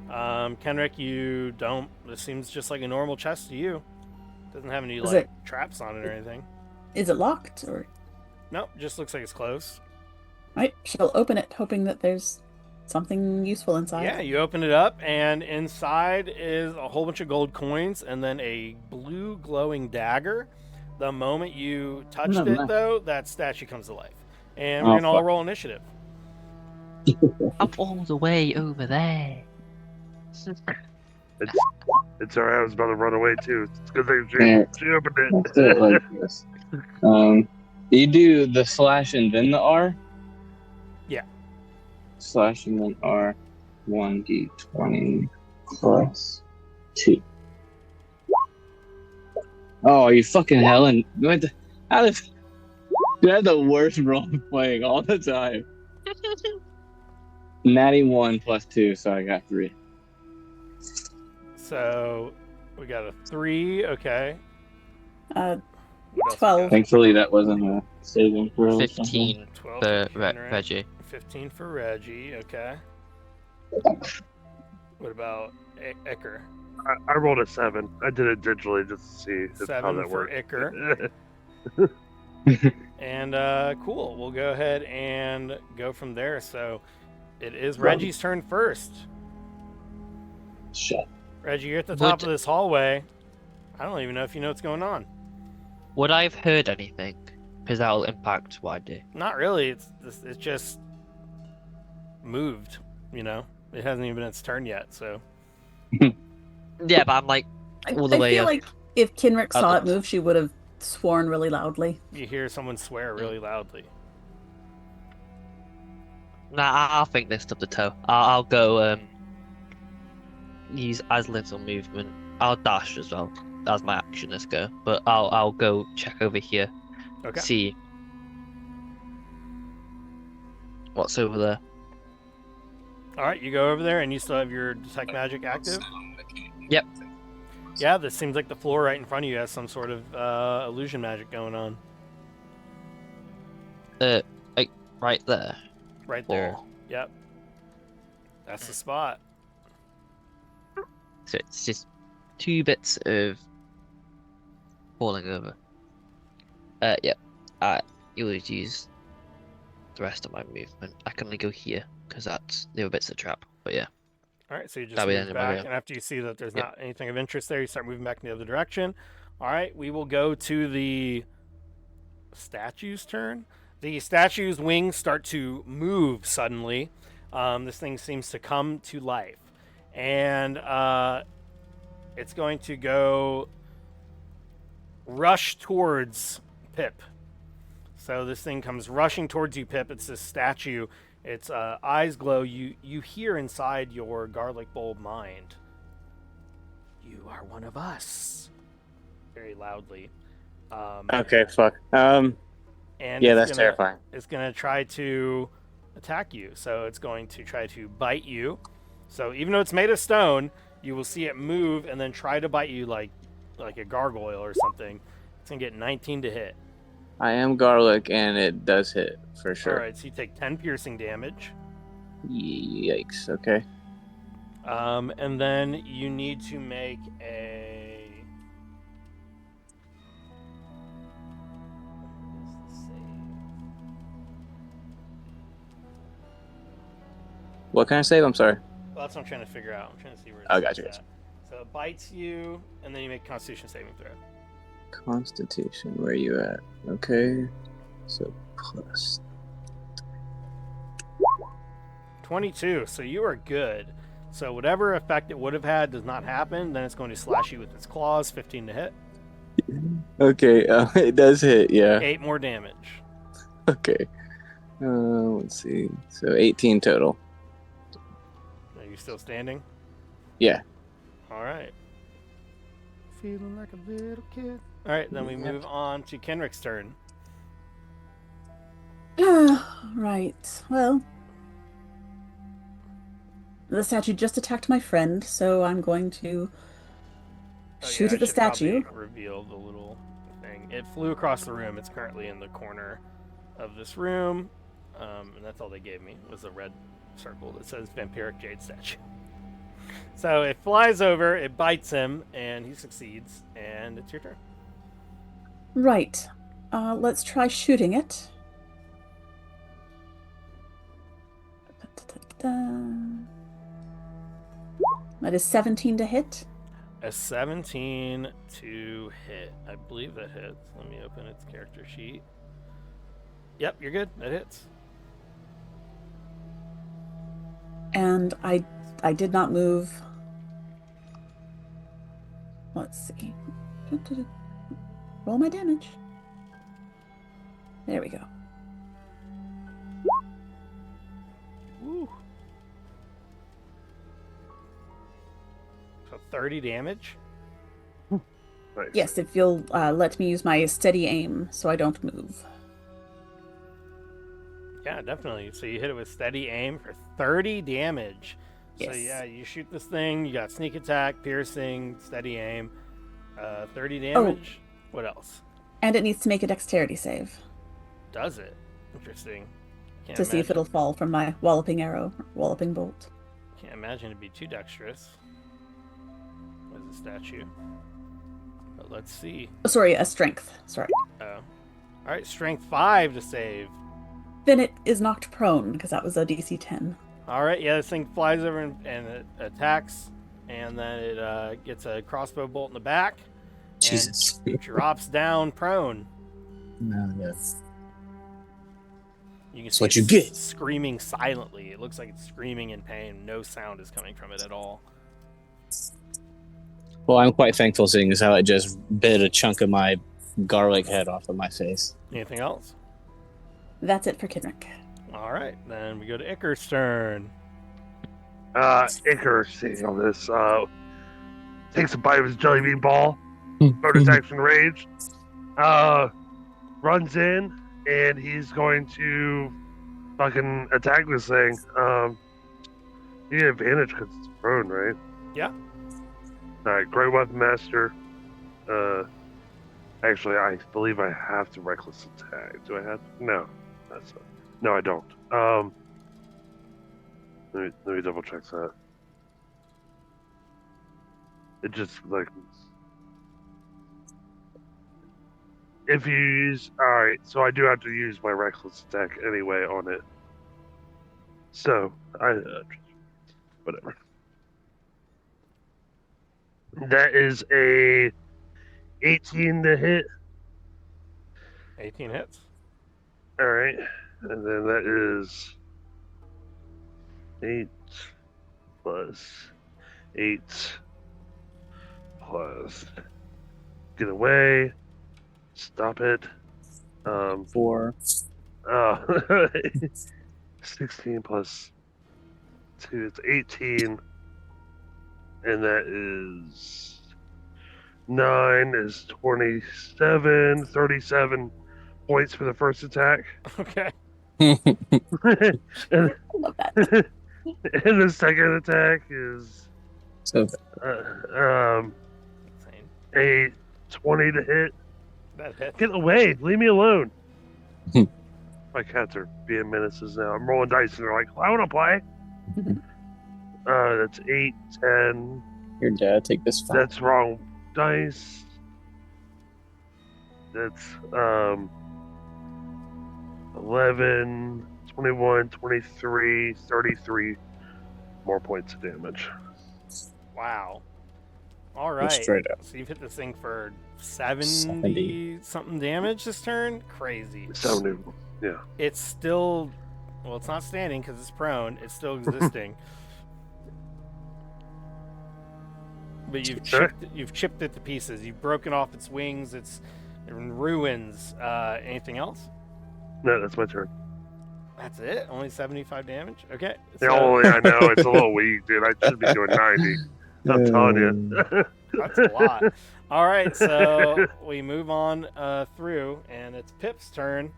Kenrick, you don't. This seems just like a normal chest to you. Doesn't have any traps on it or anything. Is it locked or? Nope, just looks like it's closed. Right, she'll open it, hoping that there's something useful inside. Yeah, you open it up, and inside is a whole bunch of gold coins and then a blue glowing dagger. The moment you touched it, though, that statue comes to life. And we're going to all roll initiative. Up all the way over there. It's alright. I was about to run away too. It's good thing she opened it. Let's do it like this. You do the slash and then the R? Yeah. Slash and then R. 1d20 plus 2. Oh, are you fucking hell? And dude, I have the worst role playing all the time. Natty 1 plus 2, so I got 3. So we got a 3, okay. 12. Thankfully, that wasn't a saving throw. 15 for Reggie. 15 for Reggie, okay. What about Iker? I rolled a 7. I did it digitally just to see how that for worked. Iker. And cool. We'll go ahead and go from there. So it is Reggie's turn first. Shit. Reggie, you're at the top of this hallway. I don't even know if you know what's going on. Would I have heard anything? Because that'll impact what I do. Not really. It's just moved. You know, it hasn't even been its turn yet. So. Yeah, but I'm like all the way I feel up. like if Kinrick saw it move, she would have sworn really loudly. You hear someone swear really loudly. Nah, I'll think this up the toe. I'll go use as little movement. I'll dash as well. That's my action. Let's go. But I'll go check over here. Okay. See what's over there. All right, you go over there, and you still have your detect magic active. Yep. Yeah, this seems like the floor right in front of you has some sort of illusion magic going on. Like right there. Right there. Yep. That's the spot. So it's just 2 bits of falling over. Yep. You would use the rest of my movement. I can only go here because that's the other bit's the trap. But yeah, All right, so you just that'll be the move end of my back, go. and after you see that there's Yep. not anything of interest there, you start moving back in the other direction. All right, we will go to the statue's turn. The statue's wings start to move suddenly. This thing seems to come to life, and it's going to go rush towards Pip. So this thing comes rushing towards you, Pip. It's this statue. Its eyes glow. You hear inside your garlic bulb mind, "You are one of us," very loudly. Okay, fuck. And Yeah, it's that's gonna, terrifying. It's gonna try to attack you. So it's going to try to bite you. So even though it's made of stone, you will see it move and then try to bite you like a gargoyle or something. It's gonna get 19 to hit. I am garlic, and it does hit for sure. All right, so you take 10 piercing damage. Yikes. Okay. And then you need to make a. What kind of save? I'm sorry. Well, that's what I'm trying to figure out. I'm trying to see where Oh, it's gotcha. at. So it bites you, and then you make a Constitution saving throw. Constitution. Where are you at? Okay. So plus. 22. So you are good. So whatever effect it would have had does not happen. Then it's going to slash you with its claws. 15 to hit. Okay. It does hit. Yeah. 8 more damage. Okay. Let's see. So 18 total. Are you still standing? Yeah. All right. Feeling like a little kid. All right, then we move on to Kenrick's turn. Right. Well, the statue just attacked my friend, so I'm going to shoot I at the should probably statue. reveal the little thing. It flew across the room. It's currently in the corner of this room, and that's all they gave me was a red circle that says Vampiric Jade Statue. So it flies over, it bites him, and he succeeds. And it's your turn. Right. Let's try shooting it. That is 17 to hit. A 17 to hit. I believe that hits. Let me open its character sheet. Yep, you're good. That hits. And I did not move. Let's see. Roll my damage. There we go. Woo. So 30 damage. Nice. Yes, if you'll let me use my steady aim so I don't move. Yeah, definitely. So you hit it with steady aim for 30 damage. So Yes. yeah, you shoot this thing. You got sneak attack, piercing, steady aim. 30 damage. What else? And it needs to make a dexterity save Does it? Interesting. Can't to see if imagine- it'll fall from my walloping arrow, walloping bolt. Can't imagine it'd be too dexterous. As a statue. But let's see. Oh, sorry, a strength. Sorry. All right, strength 5 to save. Then it is knocked prone because that was a DC 10. All right, yeah, this thing flies over and it attacks, and then it gets a crossbow bolt in the back. Jesus. And drops down prone. No, yes. You can That's see what you it's get. screaming silently. It looks like it's screaming in pain. No sound is coming from it at all. Well, I'm quite thankful seeing as how it just bit a chunk of my garlic head off of my face. Anything else? That's it for Kenrick. All right, then we go to Icar's turn. Icar, seeing all this, takes a bite of his jelly bean ball, bonus action rage, runs in, and he's going to fucking attack this thing. You get advantage because it's prone, right? Yeah. Alright, Great Weapon Master. Actually, I believe I have to reckless attack. Do I have? No, no, I don't. Let me double check that. It just like if you use, all right, so I do have to use my reckless attack anyway on it. So whatever. That is a 18 to hit. 18 hits. All right, and then that is 8 plus 8 plus. Get away. Stop it. 4. 16 plus 2, it's 18. And that is 9 is 27, 37 points for the first attack. Okay. and, I love that. and the second attack is So Insane. a 20 to hit. That hit. Get away! Leave me alone! My cats are being menaces now. I'm rolling dice and they're like, I want to play. That's 8, 10. your dad take this 5. That's wrong dice. That's 11, 21, 23, 33 more points of damage. Wow. All right. Straight up. So you've hit this thing for 70 70. something damage this turn? Crazy. 70. Yeah. It's still, well, it's not standing because it's prone. It's still existing. But you've chipped it to pieces. You've broken off its wings. It's in ruins. Anything else? No, that's my turn. That's it? Only 75 damage? Okay. Yeah, oh, yeah, I know. It's a little weak, dude. I should be doing 90. I'm telling you. That's a lot. All right, so we move on through, and it's Pip's turn.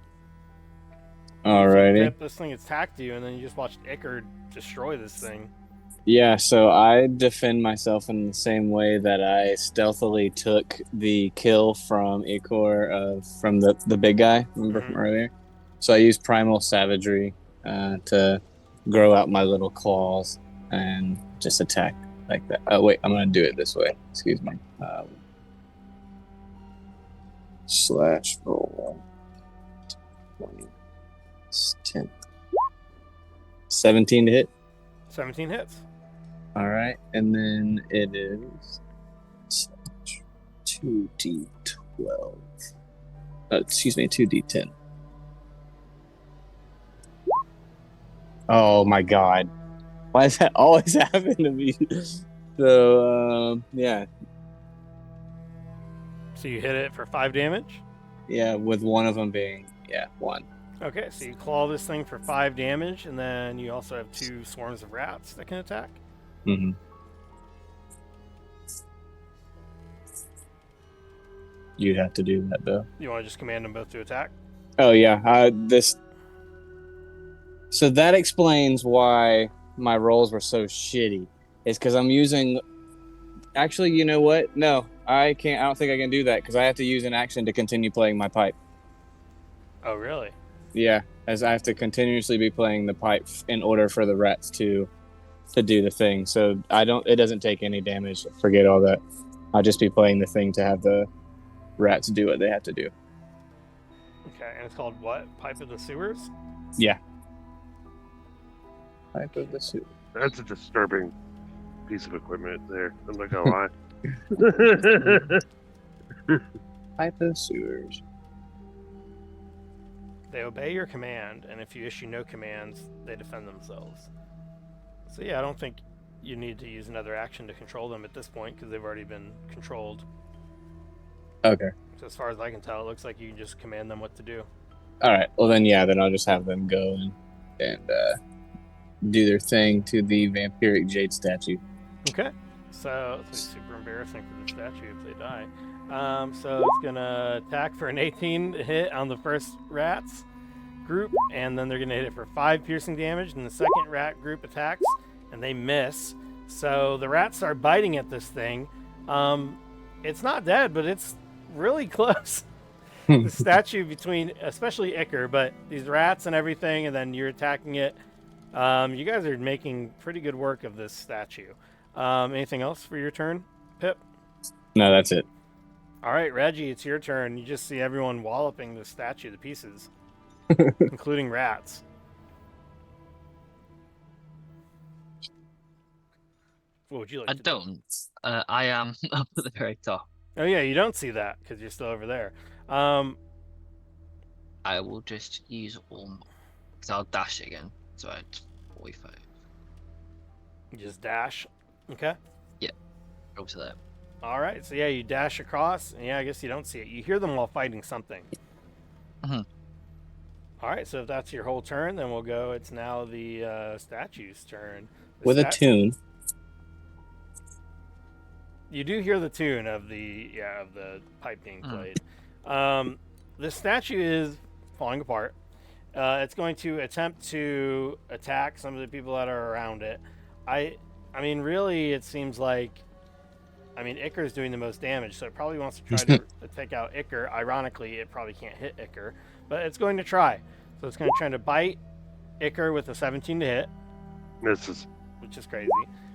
Alrighty. Pip, this thing attacked you, and then you just watched Icker destroy this thing. Yeah, so I defend myself in the same way that I stealthily took the kill from Ikor, from the big guy, remember from earlier? So I used Primal Savagery to grow out my little claws and just attack like that. Oh, wait, I'm going to do it this way. Excuse me. Slash roll 20, 10. 17 to hit. 17 hits. All right, and then it is 2d12. Excuse me, 2d10. Oh my god. Why does that always happen to me? So, yeah. So you hit it for 5 damage? Yeah, with one of them being, 1. Okay, so you claw this thing for 5 damage, and then you also have 2 swarms of rats that can attack. Mm-hmm. You'd have to do that, though. You want to just command them both to attack? Oh, yeah. So that explains why my rolls were so shitty. It's because I'm using... Actually, you know what? No, I can't. I don't think I can do that because I have to use an action to continue playing my pipe. Oh, really? Yeah, as I have to continuously be playing the pipe in order for the rats to do the thing. So it doesn't take any damage. Forget all that. I'll just be playing the thing to have the rats do what they have to do. Okay, and it's called what? Pipe of the Sewers? Yeah. Pipe of the sewer. That's a disturbing piece of equipment there. I'm not going to lie. Pipe of sewers. They obey your command, and if you issue no commands, they defend themselves. So yeah, I don't think you need to use another action to control them at this point, because they've already been controlled. Okay. So as far as I can tell, it looks like you can just command them what to do. Alright, well then I'll just have them go and do their thing to the vampiric jade statue. Okay. So it's super embarrassing for the statue if they die. So it's gonna attack for an 18 hit on the first rats group, and then they're gonna hit it for 5 piercing damage, and the second rat group attacks, and they miss. So the rats start biting at this thing. It's not dead, but it's really close. The statue between, especially Icker, but these rats and everything, and then you're attacking it. You guys are making pretty good work of this statue. Anything else for your turn, Pip? No, that's it. All right, Reggie, it's your turn. You just see everyone walloping the statue to pieces, including rats. What would you like I to do? don't. I am up at the very top. Oh yeah, you don't see that because you're still over there. Um, I will just use all. Because I'll dash again. So it's 45. you just dash. Okay. Go to there. All right. So yeah, you dash across, and yeah, I guess you don't see it. You hear them while fighting something. Mhm. All right. So if that's your whole turn, then we'll go. It's now the statue's turn. With a tune. You do hear the tune of the pipe being played. The statue is falling apart. It's going to attempt to attack some of the people that are around it. I mean, really, it seems like, Iker is doing the most damage, so it probably wants to try to take out Iker. Ironically, it probably can't hit Iker, but it's going to try. So it's going to try to bite Iker with a 17 to hit, Misses. which is crazy,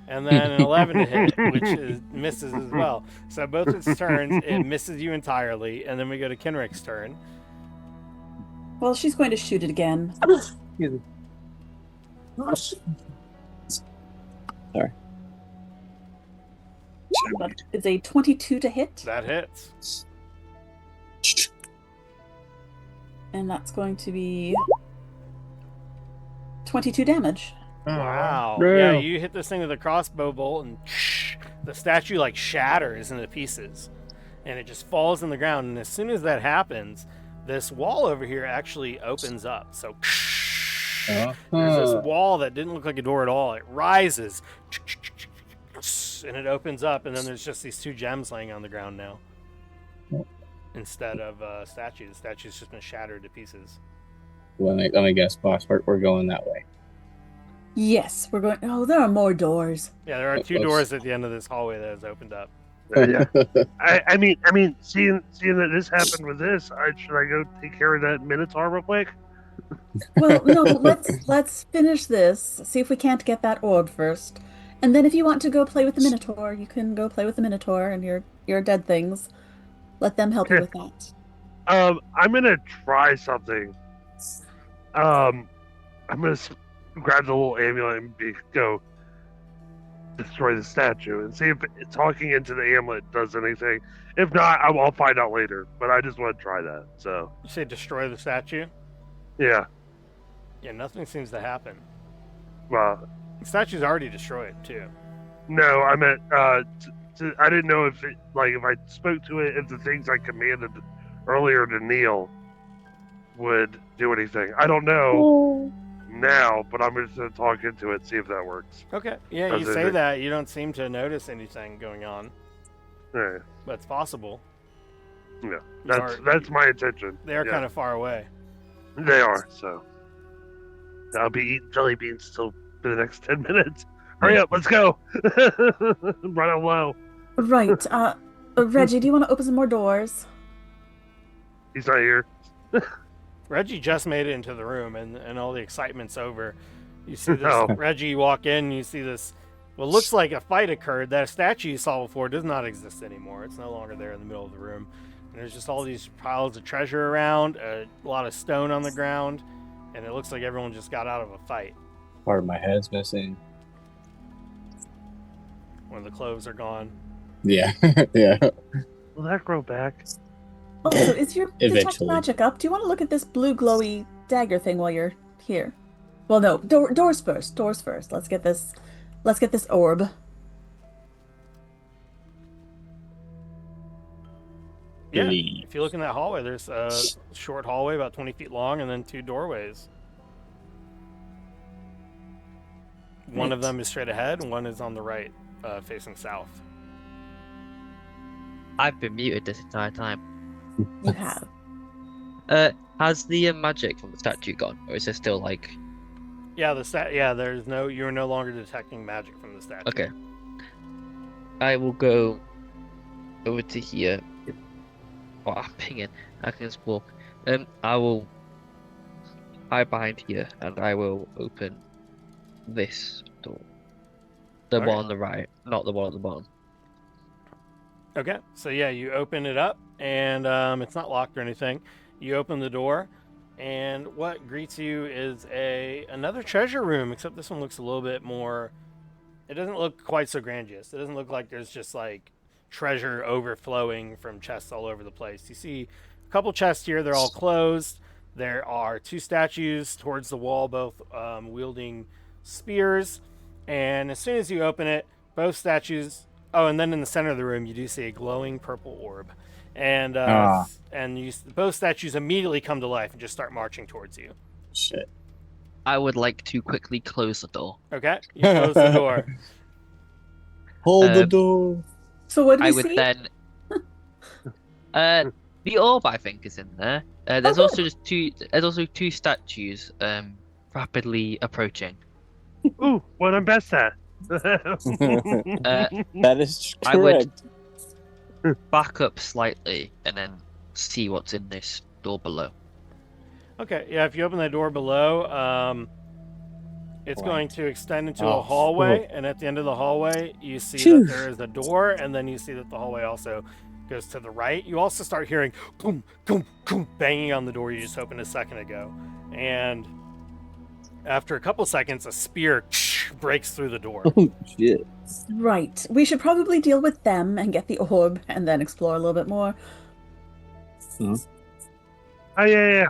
and then an 11 to hit, which misses as well. So both its turns, it misses you entirely, and then we go to Kenrick's turn. Well, she's going to shoot it again. Sorry. It's a 22 to hit, That hits. and that's going to be 22 damage. Wow. no. Yeah, you hit this thing with a crossbow bolt, and the statue like shatters into pieces, and it just falls in the ground. And as soon as that happens, this wall over here actually opens up. So there's this wall that didn't look like a door at all. It rises, and it opens up, and then there's just these two gems laying on the ground now, instead of a statue. The statue's just been shattered to pieces. Let me guess, boss. We're going that way. Yes, we're going. Oh, there are more doors. Yeah, there are two doors at the end of this hallway that has opened up. Yeah. I mean, seeing that this happened with this, should I go take care of that Minotaur real quick? Well, no, let's finish this. See if we can't get that orb first, and then if you want to go play with the Minotaur, you can go play with the Minotaur and your dead things. Let them help you with that. I'm gonna try something. I'm gonna grab the little amulet and go destroy the statue and see if talking into the amulet does anything. If not, I'll find out later. But I just want to try that. So You say destroy the statue? yeah. Yeah, nothing seems to happen. Well, The statue's already destroyed too. no, I meant I didn't know if if I spoke to it, if the things I commanded earlier to Neil would do anything. I don't know now, but I'm just gonna talk into it, see if that works. Okay. Yeah, you say that. You don't seem to notice anything going on, Yeah, but it's possible. yeah. Sorry. That's my intention. They are Yeah, kind of far away. They are. So I'll be eating jelly beans still for the next 10 minutes. Hurry up, let's go. Run out low. Right. Reggie, do you want to open some more doors? He's not here. Reggie just made it into the room, and all the excitement's over. You see this, Oh. Reggie, you walk in, you see this, what looks like a fight occurred. That statue you saw before does not exist anymore. It's no longer there in the middle of the room. And there's just all these piles of treasure around, a lot of stone on the ground, and it looks like everyone just got out of a fight. Part of my head's missing. One of the clothes are gone. Yeah, yeah. Will that grow back? Also, is your detect Eventually. magic up? Do you want to look at this blue glowy dagger thing while you're here? Well, no, doors first. Doors first. Let's get this orb. Yeah, Leave. if you look in that hallway, there's a short hallway about 20 feet long and then two doorways. One of Right. them is straight ahead, and one is on the right, facing south. I've been muted this entire time. You have. Has the magic from the statue gone, or is it still like? Yeah, you're no longer detecting magic from the statue. Okay. I will go over to here. Oh, I'm pinging. I can just walk. I will hide behind here, and I will open this door. The Okay. one on the right, not the one at the bottom. Okay, so yeah, you open it up, and it's not locked or anything. You open the door, and what greets you is another treasure room, except this one looks a little bit more. It doesn't look quite so grandiose. It doesn't look like there's just like treasure overflowing from chests all over the place. You see a couple chests here, they're all closed. There are two statues towards the wall, both wielding spears. And as soon as you open it, both statues. Oh, and then in the center of the room, you do see a glowing purple orb. And both statues immediately come to life and just start marching towards you. Shit. I would like to quickly close the door. Okay, you close the door. Hold the door. So what do we I would see? then. The orb, I think, is in there. There's good. also just two. There's also two statues rapidly approaching. Ooh, what I'm best at. That is I would- correct. Back up slightly and then see what's in this door below. Okay, yeah, if you open the door below, it's going to extend into a Oh. hallway, and at the end of the hallway, you see Phew. that there is a door, and then you see that the hallway also goes to the right. You also start hearing boom, boom, boom, banging on the door you just opened a second ago. And after a couple seconds, a spear breaks through the door. Oh, shit. Right. We should probably deal with them and get the orb and then explore a little bit more. Oh, yeah.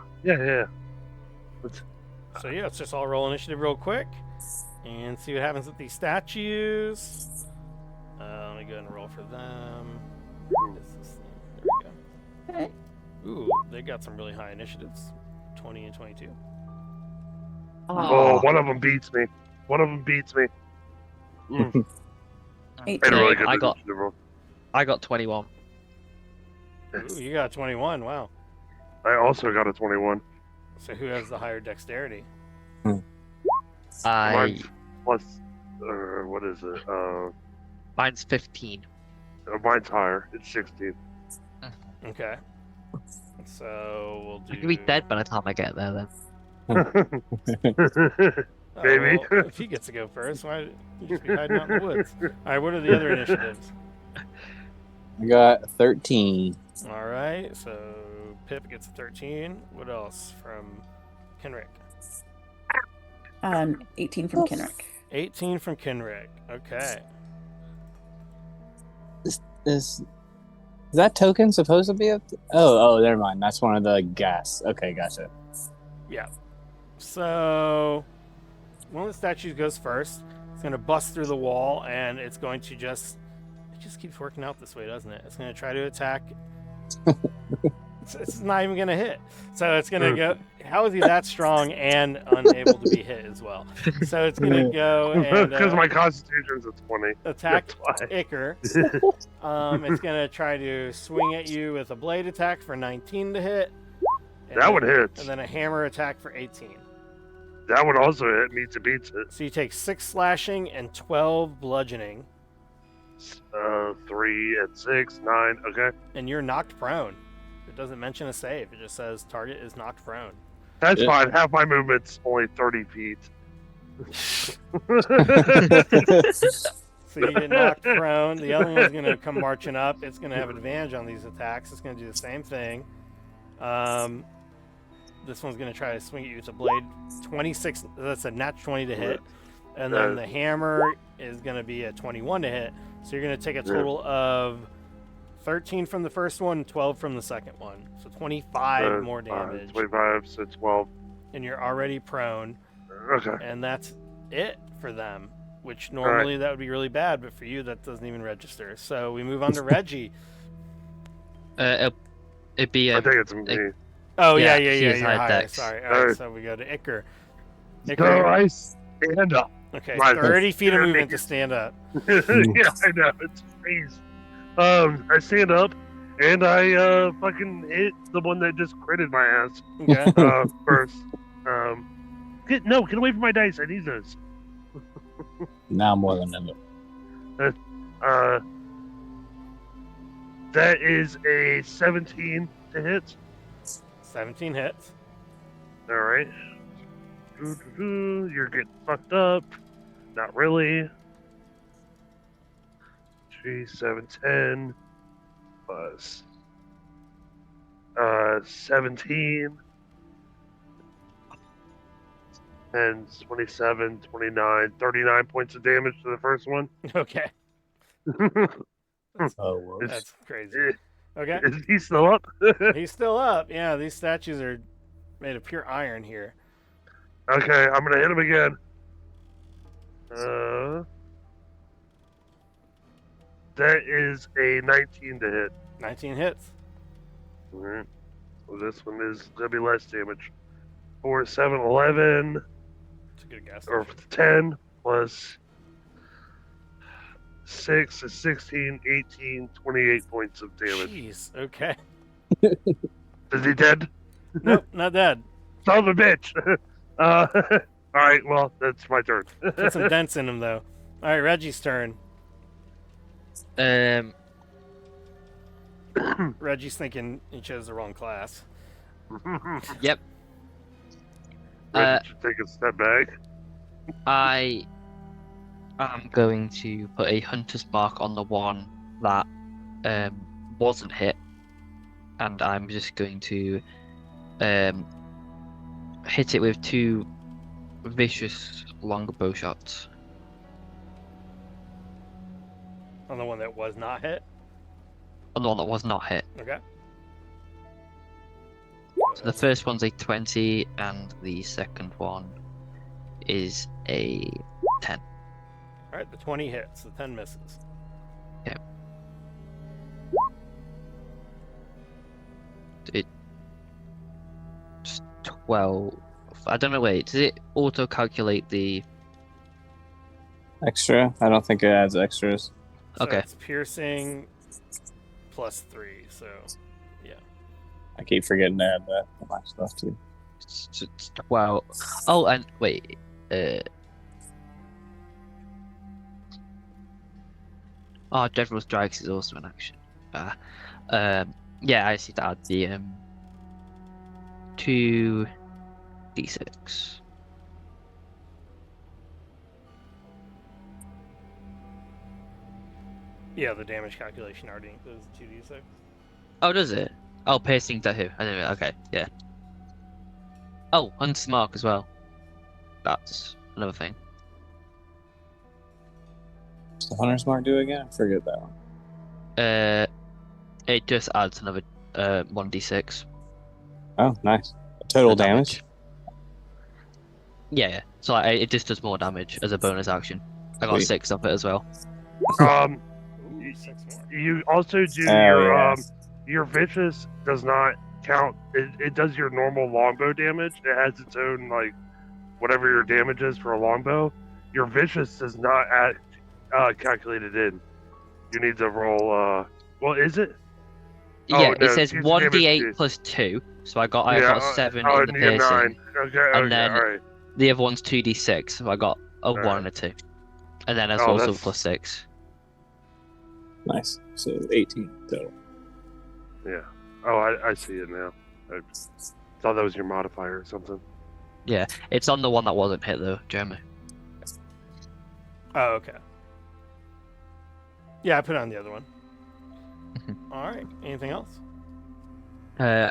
Let's- So yeah, let's just all roll initiative real quick and see what happens with these statues. Let me go ahead and roll for them. There we Okay. go. Ooh, they got some really high initiatives, 20 and 22. Oh, one of them beats me. Mm. I 18. had a really good I got- initiative roll. I got 21. Ooh, you got 21. Wow. I also got a 21. So who has the higher dexterity? I Plus, what is it? mine's 15. Mine's higher. It's 16. Okay. So we'll do. I could be dead by the time I get there then. Oh, Maybe. well, if he gets to go first, why you just be hiding out in the woods? All right. What are the other initiatives? I got 13. All right. So Pip gets a 13. What else from Kenrick? 18 from Kenrick. 18 from Kenrick. Okay. Is that token supposed to be up? Oh, never mind. That's one of the gas. Okay, gotcha. Yeah. So one of the statues goes first. It's going to bust through the wall, and it's going to just... It just keeps working out this way, doesn't it? It's going to try to attack. It's not even going to hit. So it's going to go... How is he that strong and unable to be hit as well? So it's going to go and Because my constitution's a 20. attack That's why. Iker. It's going to try to swing at you with a blade attack for 19 to hit. And That then- one hits. And then a hammer attack for 18. That one also hit. Meets it, beats it. So you take 6 slashing and 12 bludgeoning, 3 and 6, 9. Okay. and you're knocked prone. It doesn't mention a save. It just says target is knocked prone. That's Yeah. fine. Half my movement's only 30 feet. So you get knocked prone. The other one's going to come marching up. It's going to have advantage on these attacks. It's going to do the same thing. This one's going to try to swing at you with a blade. 26. That's a nat 20 to hit. And then the hammer is going to be a 21 to hit. So you're going to take a total of 13 from the first one, 12 from the second one. So 25 more damage. 25, so 12. And you're already prone. Okay. And that's it for them. Which normally that would be really bad, but for you that doesn't even register. So we move on to Reggie. It'd be I think it's me. Oh Yeah, yeah, he you're has high higher. dex. Sorry. All right, Alright. so we go to Iker. So Iker. I stand up. Okay, Right. 30 feet of movement to stand up. Yeah, I know. It's crazy. I stand up and I fucking hit the one that just critted my ass Okay. first. Get away from my dice. I need those. Now more than ever. That is a 17 to hit. 17 hits. All right. You're getting fucked up. Not really. 3, 7, 10. plus 17 and 27, 29, 39 points of damage to the first one. Okay, Oh, whoa. that's crazy. Okay, Is he still up? he's still up. Yeah, these statues are made of pure iron here. Okay, I'm gonna hit him again. That is a 19 to hit. 19 hits. Alright. Well, this one is gonna be less damage. 4, 7, 11, That's a good guess. or 10 plus 6 is 16, 18, 28 points of damage. Jeez. Okay. Is he dead? Nope, not dead. Son of a bitch! Alright, well, that's my turn. Put some dents in him though. All right, Reggie's turn. Reggie's thinking he chose the wrong class. Yep. Ready to take a step back. I am going to put a hunter's mark on the one that wasn't hit, and I'm just going to hit it with 2 vicious longbow shots. On the one that was not hit. On the one that was not hit. Okay. So the first one's a 20, and the second one is a 10. All right, the 20 hits, the 10 misses. Okay. It's 12. I don't know. Wait, does it auto calculate the? Extra? I don't think it adds extras. So Okay. it's piercing plus 3, so yeah. I keep forgetting to add that to my stuff too. It's 12. Oh, and wait. Devil Strikes is also an action. Yeah, I see to add the 2d6. Yeah, the damage calculation already includes the 2d6. Oh, does it? Oh, piercing to who? I don't know. Okay, yeah. Oh, Hunter's Mark as well. That's another thing. What's the Hunter's Mark do again? I forget that one. It just adds another 1d6. Oh, nice. Total The damage? Yeah. So it just does more damage as a bonus action. I got Sweet. 6 of it as well. Um, Ooh, 6 more. you also do Oh, your vicious does not count. It does your normal longbow damage. It has its own like whatever your damage is for a longbow. Your vicious does not add calculated in. You need to roll. Well, is it? Oh, Yeah, no, it says it's 1d8 damage. plus 2. So I got 7 Oh, in the and you get piercing. 9. Okay, And then- all right. The other one's 2d6. So I got a 1 Alright. and a 2. And then as Oh, also that's- plus 6. Nice. So 18 total. Yeah. Oh, I see it now. I thought that was your modifier or something. It's on the one that wasn't hit though, Jeremy. Oh, okay. Yeah, I put it on the other one. All right. Anything else? Okay.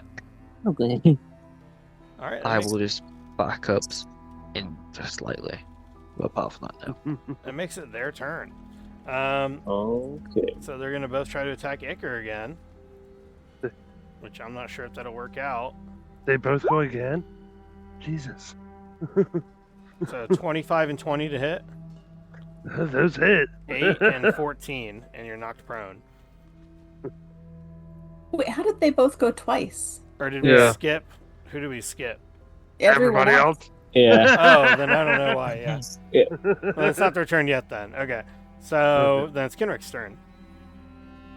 All right. I will just back up in just slightly. But apart from that, no. That makes it their turn. Okay. So they're gonna both try to attack Iker again, which I'm not sure if that'll work out. They both go again? Jesus. So 25 and 20 to hit, Those hit. 8 and 14, and you're knocked prone. Wait, how did they both go twice? Or did we Yeah. skip? Who did we skip? Everyone Everybody else? Yeah. Oh, then I don't know why. Yeah. Yeah. Well, it's not their turn yet then. Okay. So then it's Kenrick's turn.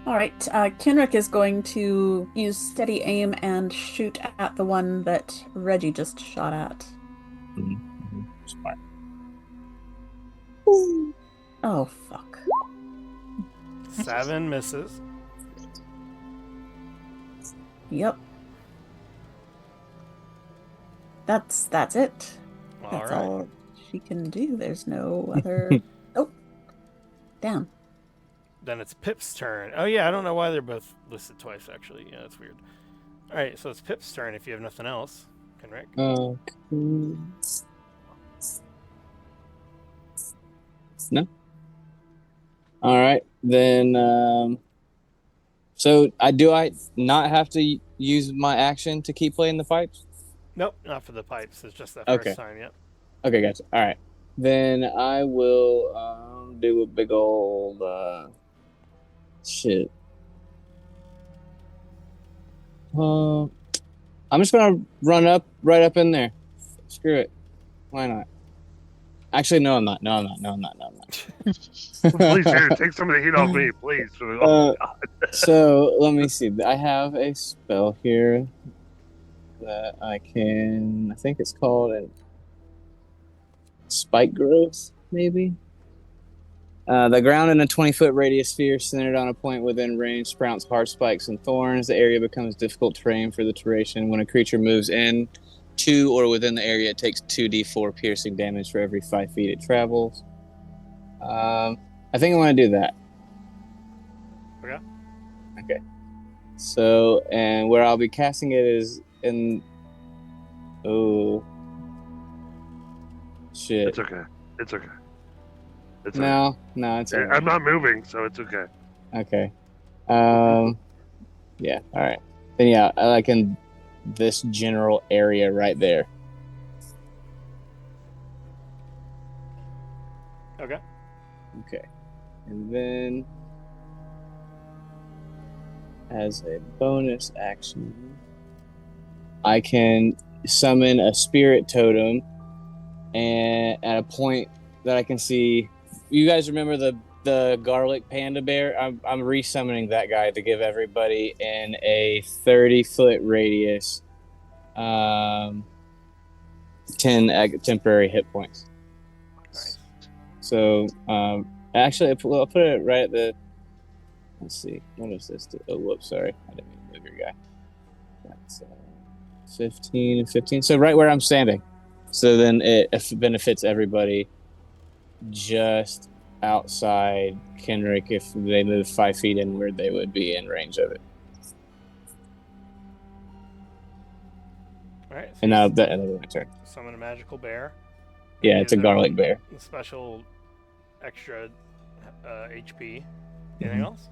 All right, Kenrick is going to use steady aim and shoot at the one that Reggie just shot at. Smart. Oh, fuck. 7 misses. Yep. That's it. All That's right. all she can do. There's no other. Oh, damn. then it's Pip's turn. Oh yeah, I don't know why they're both listed twice. Actually, yeah, that's weird. All right, so it's Pip's turn. If you have nothing else, Kenrick. No. All right, then. So I not have to use my action to keep playing the pipes? Nope, not for the pipes. It's just that Okay. first time. Yep. Okay, gotcha. All right, then I will do a big old shit. I'm just gonna run right up in there. Screw it. Why not? Actually, no, I'm not. No, I'm not. Please, here, take some of the heat off me, please. Oh, God. So let me see. I have a spell here that I think it's called a spike growth, maybe. The ground in a 20-foot radius sphere centered on a point within range sprouts hard spikes and thorns. The area becomes difficult terrain for the duration. When a creature moves in to or within the area, it takes 2d4 piercing damage for every 5 feet it travels. I think I want to do that. Okay. So, and where I'll be casting it is in... Oh. Shit. It's okay. It's okay. It's No, it's okay. okay. I'm not moving, so it's okay. Okay. Yeah, alright. Then yeah, I like in this general area right there. Okay. Okay. And then as a bonus action, I can summon a spirit totem and at a point that I can see. You guys remember the garlic panda bear? I'm resummoning that guy to give everybody in a 30-foot radius 10 temporary hit points. Nice. So actually I'll put it right at the... Let's see. What is this? Oh, whoops. Sorry. I didn't mean to move your guy. That's 15 and 15. So right where I'm standing. So then it benefits everybody just outside Kenrick if they move 5 feet inward, they would be in range of it. All right. So And now that'll be my turn. summon a magical bear. Yeah, it's a Gives garlic everyone bear. a special extra HP. Anything else?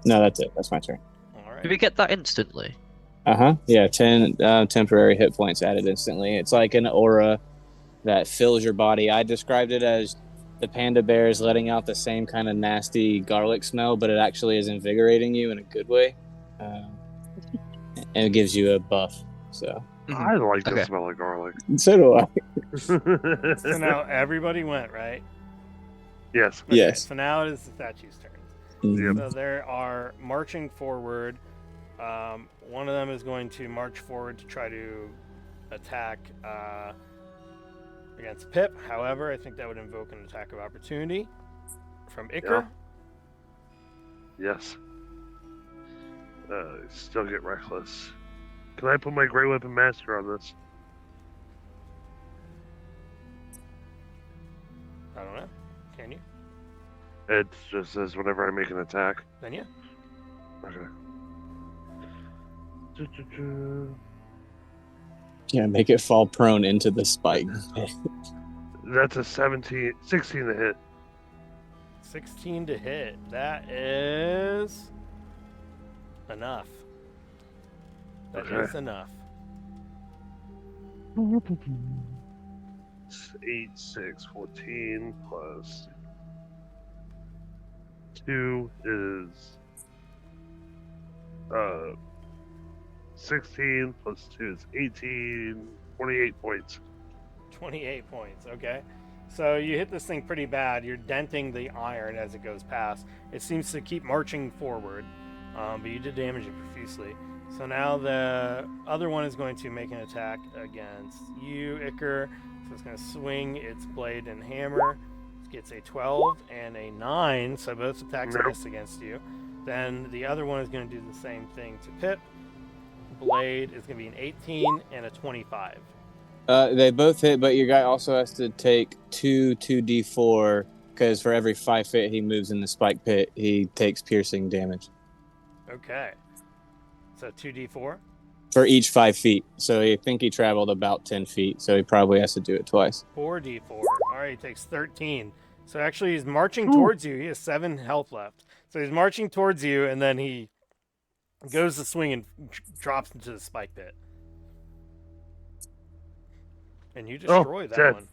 No, that's it. That's my turn. All right. Do we get that instantly? Yeah, 10 temporary hit points added instantly. It's like an aura that fills your body. I described it as the panda bear is letting out the same kind of nasty garlic smell, but it actually is invigorating you in a good way. And it gives you a buff. So I like the Okay. smell of garlic. so do I. So now everybody went, right? Yes. Okay, Yes. So now it is the statue's turn. Mhm. So there are marching forward. One of them is going to march forward to try to attack against Pip. However, I think that would invoke an attack of opportunity from Iker. Yes. Still get reckless. Can I put my Great Weapon Master on this? I don't know. Can you? It just says whenever I make an attack. Then yeah. Okay. Yeah, make it fall prone into the spike. That's a 16 to hit. 16 to hit. That is enough. That Okay. is enough. 8, 6, 14 plus 2 is 16 plus 2 is 18, 28 points. 28 points. Okay. So you hit this thing pretty bad. You're denting the iron as it goes past. It seems to keep marching forward, but you did damage it profusely. So now the other one is going to make an attack against you, Iker. So it's going to swing its blade and hammer. It gets a 12 and a 9, so both attacks Nope. miss against you. Then the other one is going to do the same thing to Pip. Blade is going to be an 18 and a 25. They both hit, but your guy also has to take 2d4 because for every 5 feet he moves in the spike pit, he takes piercing damage Okay. So 2d4. for each 5 feet. So I think he traveled about 10 feet, so he probably has to do it twice. 4d4. All right, he takes 13. So actually, he's marching towards you. He has 7 health left. So he's marching towards you, and then he goes to swing and drops into the spike pit. And you destroy that dead. one.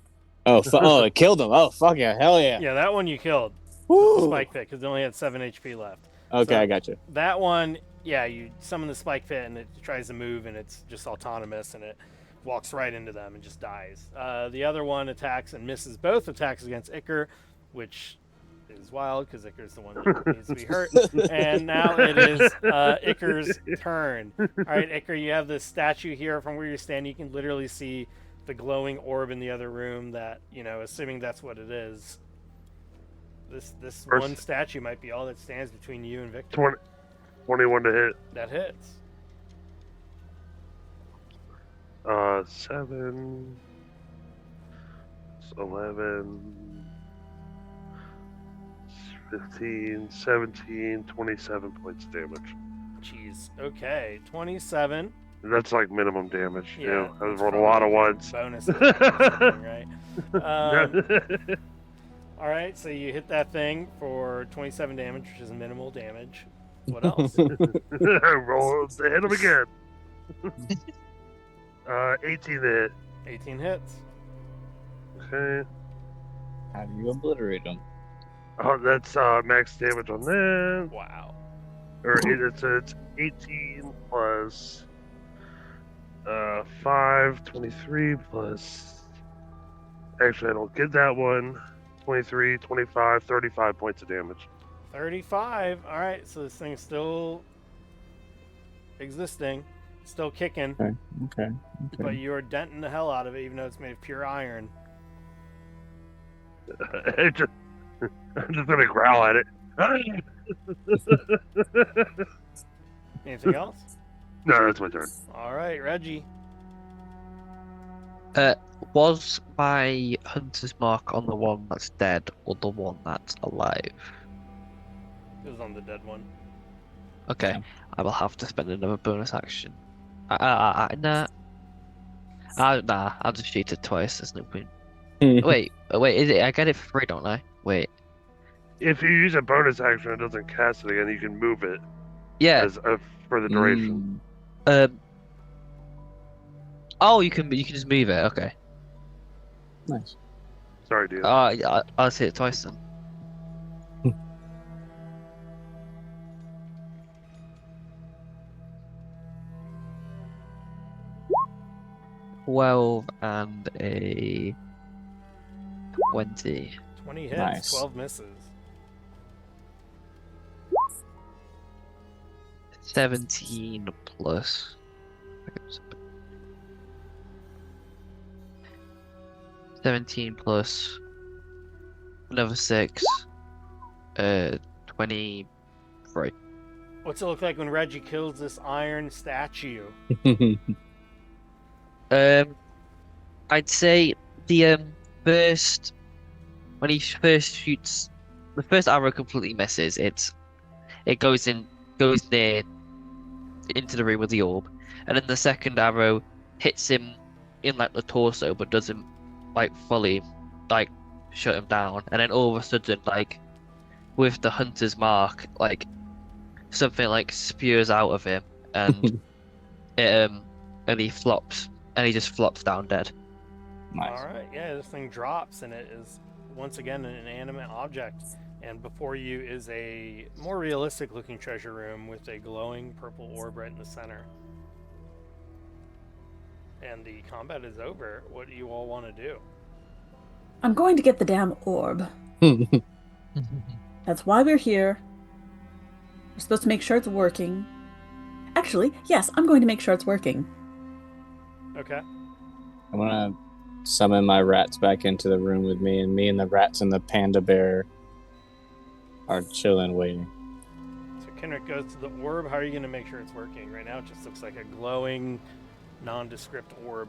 Oh, it killed him. Oh, fuck yeah. Hell yeah. Yeah, that one you killed. With the Woo. spike pit, because it only had 7 HP left. Okay, So- I got you. That one, yeah, you summon the spike pit, and it tries to move, and it's just autonomous, and it walks right into them and just dies. The other one attacks and misses both attacks against Iker, which is wild, because Iker's the one that needs to be hurt. And now it is Iker's turn. All right, Iker, you have this statue here from where you're standing. You can literally see the glowing orb in the other room that, assuming that's what it is. This First- one statue might be all that stands between you and Victor. 21 to hit. That hits. 7, 11, 15, 17, 27 points of damage. Jeez. Okay. 27. That's like minimum damage. Yeah. I that's rolled a lot of probably ones. Bonus. or something, right? All right. So you hit that thing for 27 damage, which is minimal damage. What else? Roll to hit him again. 18 to hit. 18 hits. Okay. How do you obliterate him? Oh, that's max damage on that. Wow. Or it's 18 plus 5, 23 plus. Actually, I don't get that one. 23, 25, 35 points of damage. 35. All right. So this thing's still existing, still kicking, Okay. but you're denting the hell out of it, even though it's made of pure iron. I'm just gonna growl at it. Anything else? No, that's my turn. All right, Reggie. Was my hunter's mark on the one that's dead or the one that's alive? It was on the dead one. Okay, Yeah. I will have to spend another bonus action. Nah. I'll just shoot it twice. There's no point. Wait, is it? I get it for free, don't I? Wait. If you use a bonus action, it doesn't cast it again. You can move it Yeah. as for the duration. Oh, you can just move it. Okay. Nice. Sorry, dude. I'll hit it twice then. 12 and a 20. 20 hits, Nice. 12 misses. 17 plus. 17 plus another 6. 23. What's it look like when Reggie kills this iron statue? I'd say the first when he first shoots, the first arrow completely misses. It goes near into the room with the orb, and then the second arrow hits him in like the torso, but doesn't like fully like shut him down. And then all of a sudden, like with the hunter's mark, like something like spews out of him, and and he flops, and he just flops down dead. Nice. All right, yeah, this thing drops, and it is once again an inanimate object. And before you is a more realistic-looking treasure room with a glowing purple orb right in the center. And the combat is over. What do you all want to do? I'm going to get the damn orb. That's why we're here. We're supposed to make sure it's working. Actually, yes, I'm going to make sure it's working. Okay. I want to summon my rats back into the room with me, and the rats and the panda bear are chilling, waiting. So Kendrick goes to the orb. How are you going to make sure it's working? Right now it just looks like a glowing, nondescript orb.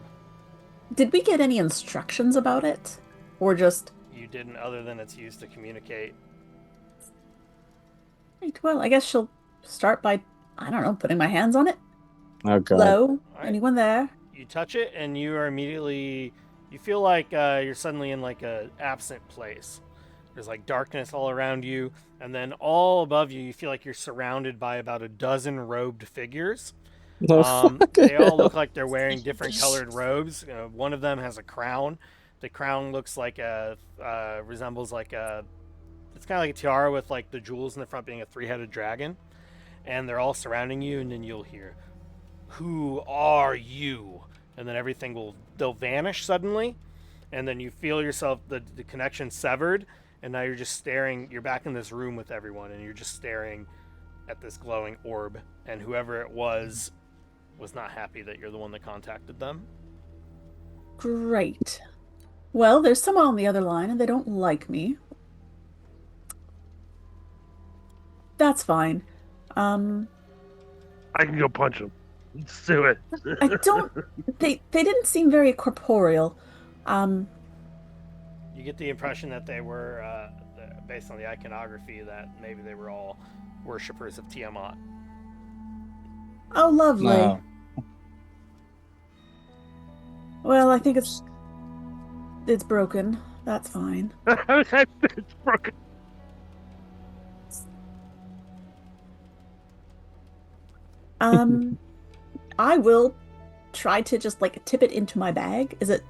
Did we get any instructions about it? Or just, You didn't, other than it's used to communicate. Right, well, I guess she'll start by, I don't know, putting my hands on it. Oh god. Hello? Alright. Anyone there? You touch it, and you are immediately. You feel like you're suddenly in like a absent place. There's like darkness all around you, and then all above you, you feel like you're surrounded by about a dozen robed figures. They all look like they're wearing different colored robes. One of them has a crown. The crown looks like resembles like a. It's kind of like a tiara with like the jewels in the front being a three-headed dragon, and they're all surrounding you. And then you'll hear, "Who are you?" And then they'll vanish suddenly, and then you feel yourself the connection severed, and now you're just staring. You're back in this room with everyone, and you're just staring at this glowing orb, and whoever it was not happy that you're the one that contacted them. Great. Well, there's someone on the other line, and they don't like me. That's fine. I can go punch him. Let's do it. I don't. They didn't seem very corporeal. You get the impression that they were, based on the iconography, that maybe they were all worshippers of Tiamat. Oh, lovely. No. Well, I think it's broken. That's fine. It's broken. I will try to just like tip it into my bag. Is it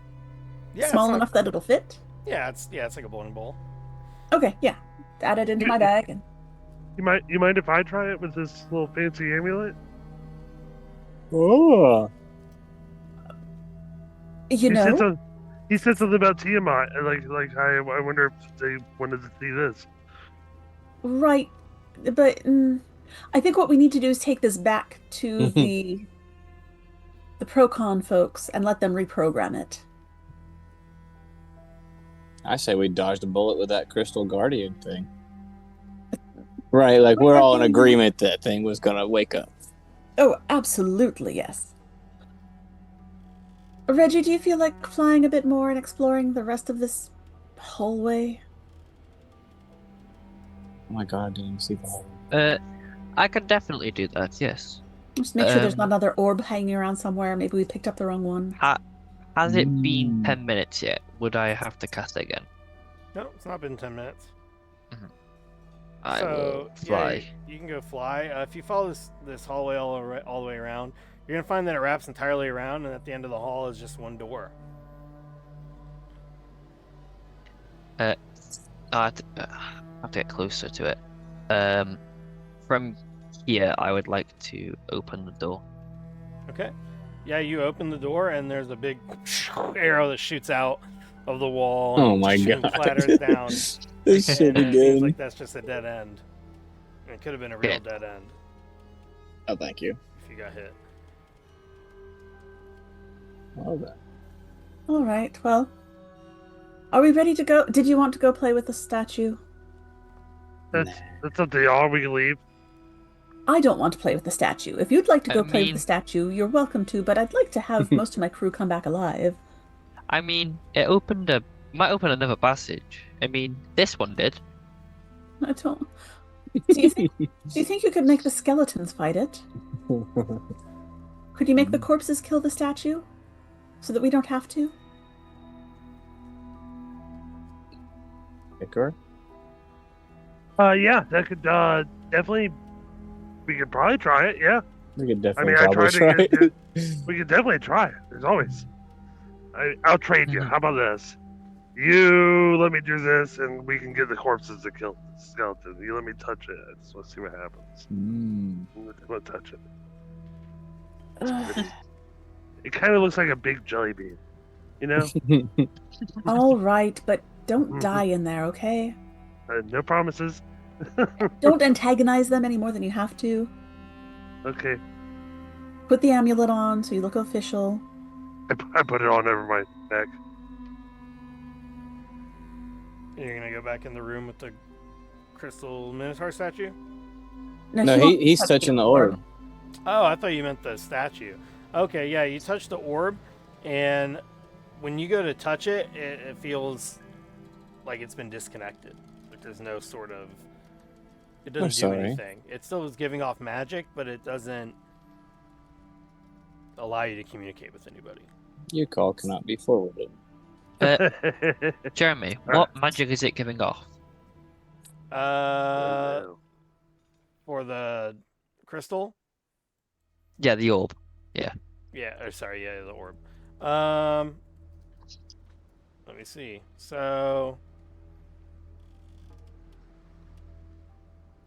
small enough that it'll fit? Yeah, it's like a bowling ball. Okay, yeah. Add it into my bag. And... You mind if I try it with this little fancy amulet? Oh. You know, he said something about Tiamat, and I wonder if they wanted to see this. right? But I think what we need to do is take this back to the Procon folks and let them reprogram it. I say we dodged a bullet with that Crystal Guardian thing. Right, like we're all in agreement that thing was gonna wake up. Oh, absolutely, yes. Reggie, do you feel like flying a bit more and exploring the rest of this hallway? Oh my god, didn't you see the hallway? I can definitely do that. Yes. Just make sure there's not another orb hanging around somewhere. Maybe we picked up the wrong one. Has it been 10 minutes yet? Would I have to cast it again? No, it's not been 10 minutes. I will fly. Yeah, you can go fly. If you follow this hallway all the way around, you're going to find that it wraps entirely around, and at the end of the hall is just one door. I have to get closer to it. From here, I would like to open the door. Okay. Yeah, you open the door, and there's a big arrow that shoots out of the wall. Oh and my god. Clatters down. This shit And it seems again. like that's just a dead end. It could have been a real dead end Oh, thank you. if you got hit. Well done. All right, well, are we ready to go? Did you want to go play with the statue? That's up to y'all. We can leave. I don't want to play with the statue. If you'd like to go play with mean- the statue, you're welcome to, but I'd like to have most of my crew come back alive. I mean, it might open another passage. I mean, this one did. I don't... Do you think you could make the skeletons fight it? Could you make the corpses kill the statue? So that we don't have to? Icar? Yeah, that could definitely. We could probably try it. Yeah. We could I definitely mean, I probably tried try to it. we could definitely try it. There's always. I'll trade you. How about this? You let me do this, and we can get the corpses to kill the skeleton. You let me touch it. I just want to see what happens. Mm. I'm gonna touch it. Ugh. It kind of looks like a big jelly bean. You know? All right, but don't die in there, okay? No promises. Don't antagonize them any more than you have to. Okay. Put the amulet on so you look official. I put it on over my neck. You're going to go back in the room with the crystal minotaur statue? No, she won't he's touch touching the orb. Oh, I thought you meant the statue. Okay, yeah, you touch the orb, and when you go to touch it, it feels like it's been disconnected. Like there's no sort of. It I'm doesn't do sorry. anything. It still is giving off magic, but it doesn't allow you to communicate with anybody. Your call cannot be forwarded. Jeremy, All what magic is it giving off? For the crystal. Yeah, the orb. Yeah, the orb. Let me see. So,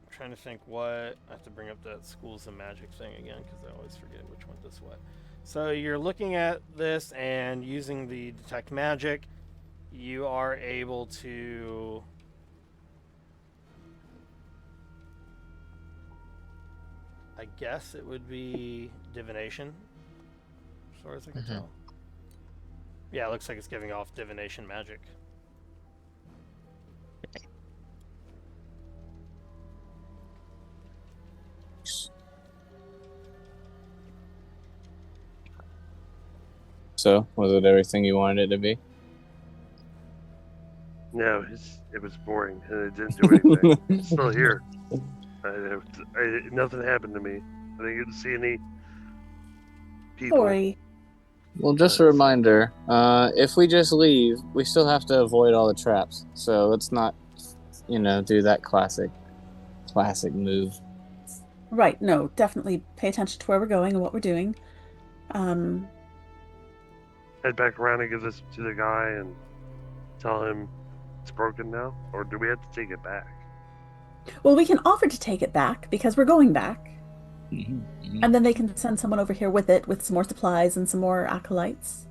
I'm trying to think what I have to bring up that schools of magic thing again because I always forget which one this what. So you're looking at this and using the detect magic, you are able to. I guess it would be divination, as far as I can tell. Yeah, it looks like it's giving off divination magic. So, was it everything you wanted it to be? No, it was boring and it didn't do anything. It's still here. Nothing happened to me. I didn't see any people. Sorry. Well, just a reminder, if we just leave, we still have to avoid all the traps. So let's not, do that classic move. Right, no, definitely pay attention to where we're going and what we're doing. Head back around and give this to the guy and tell him it's broken now? Or do we have to take it back? Well, we can offer to take it back because we're going back. Mm-hmm. And then they can send someone over here with it, with some more supplies and some more acolytes.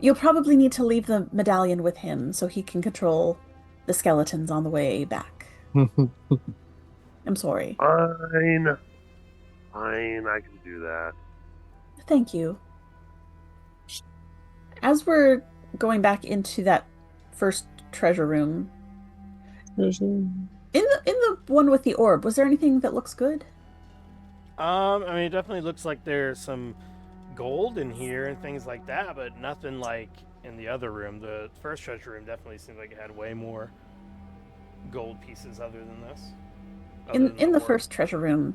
You'll probably need to leave the medallion with him so he can control the skeletons on the way back. I'm sorry. Fine, I can do that. Thank you. As we're going back into that first treasure room, in the one with the orb, was there anything that looks good? I mean, it definitely looks like there's some gold in here and things like that, but nothing like in the other room. The first treasure room definitely seemed like it had way more gold pieces other than this. In the first treasure room,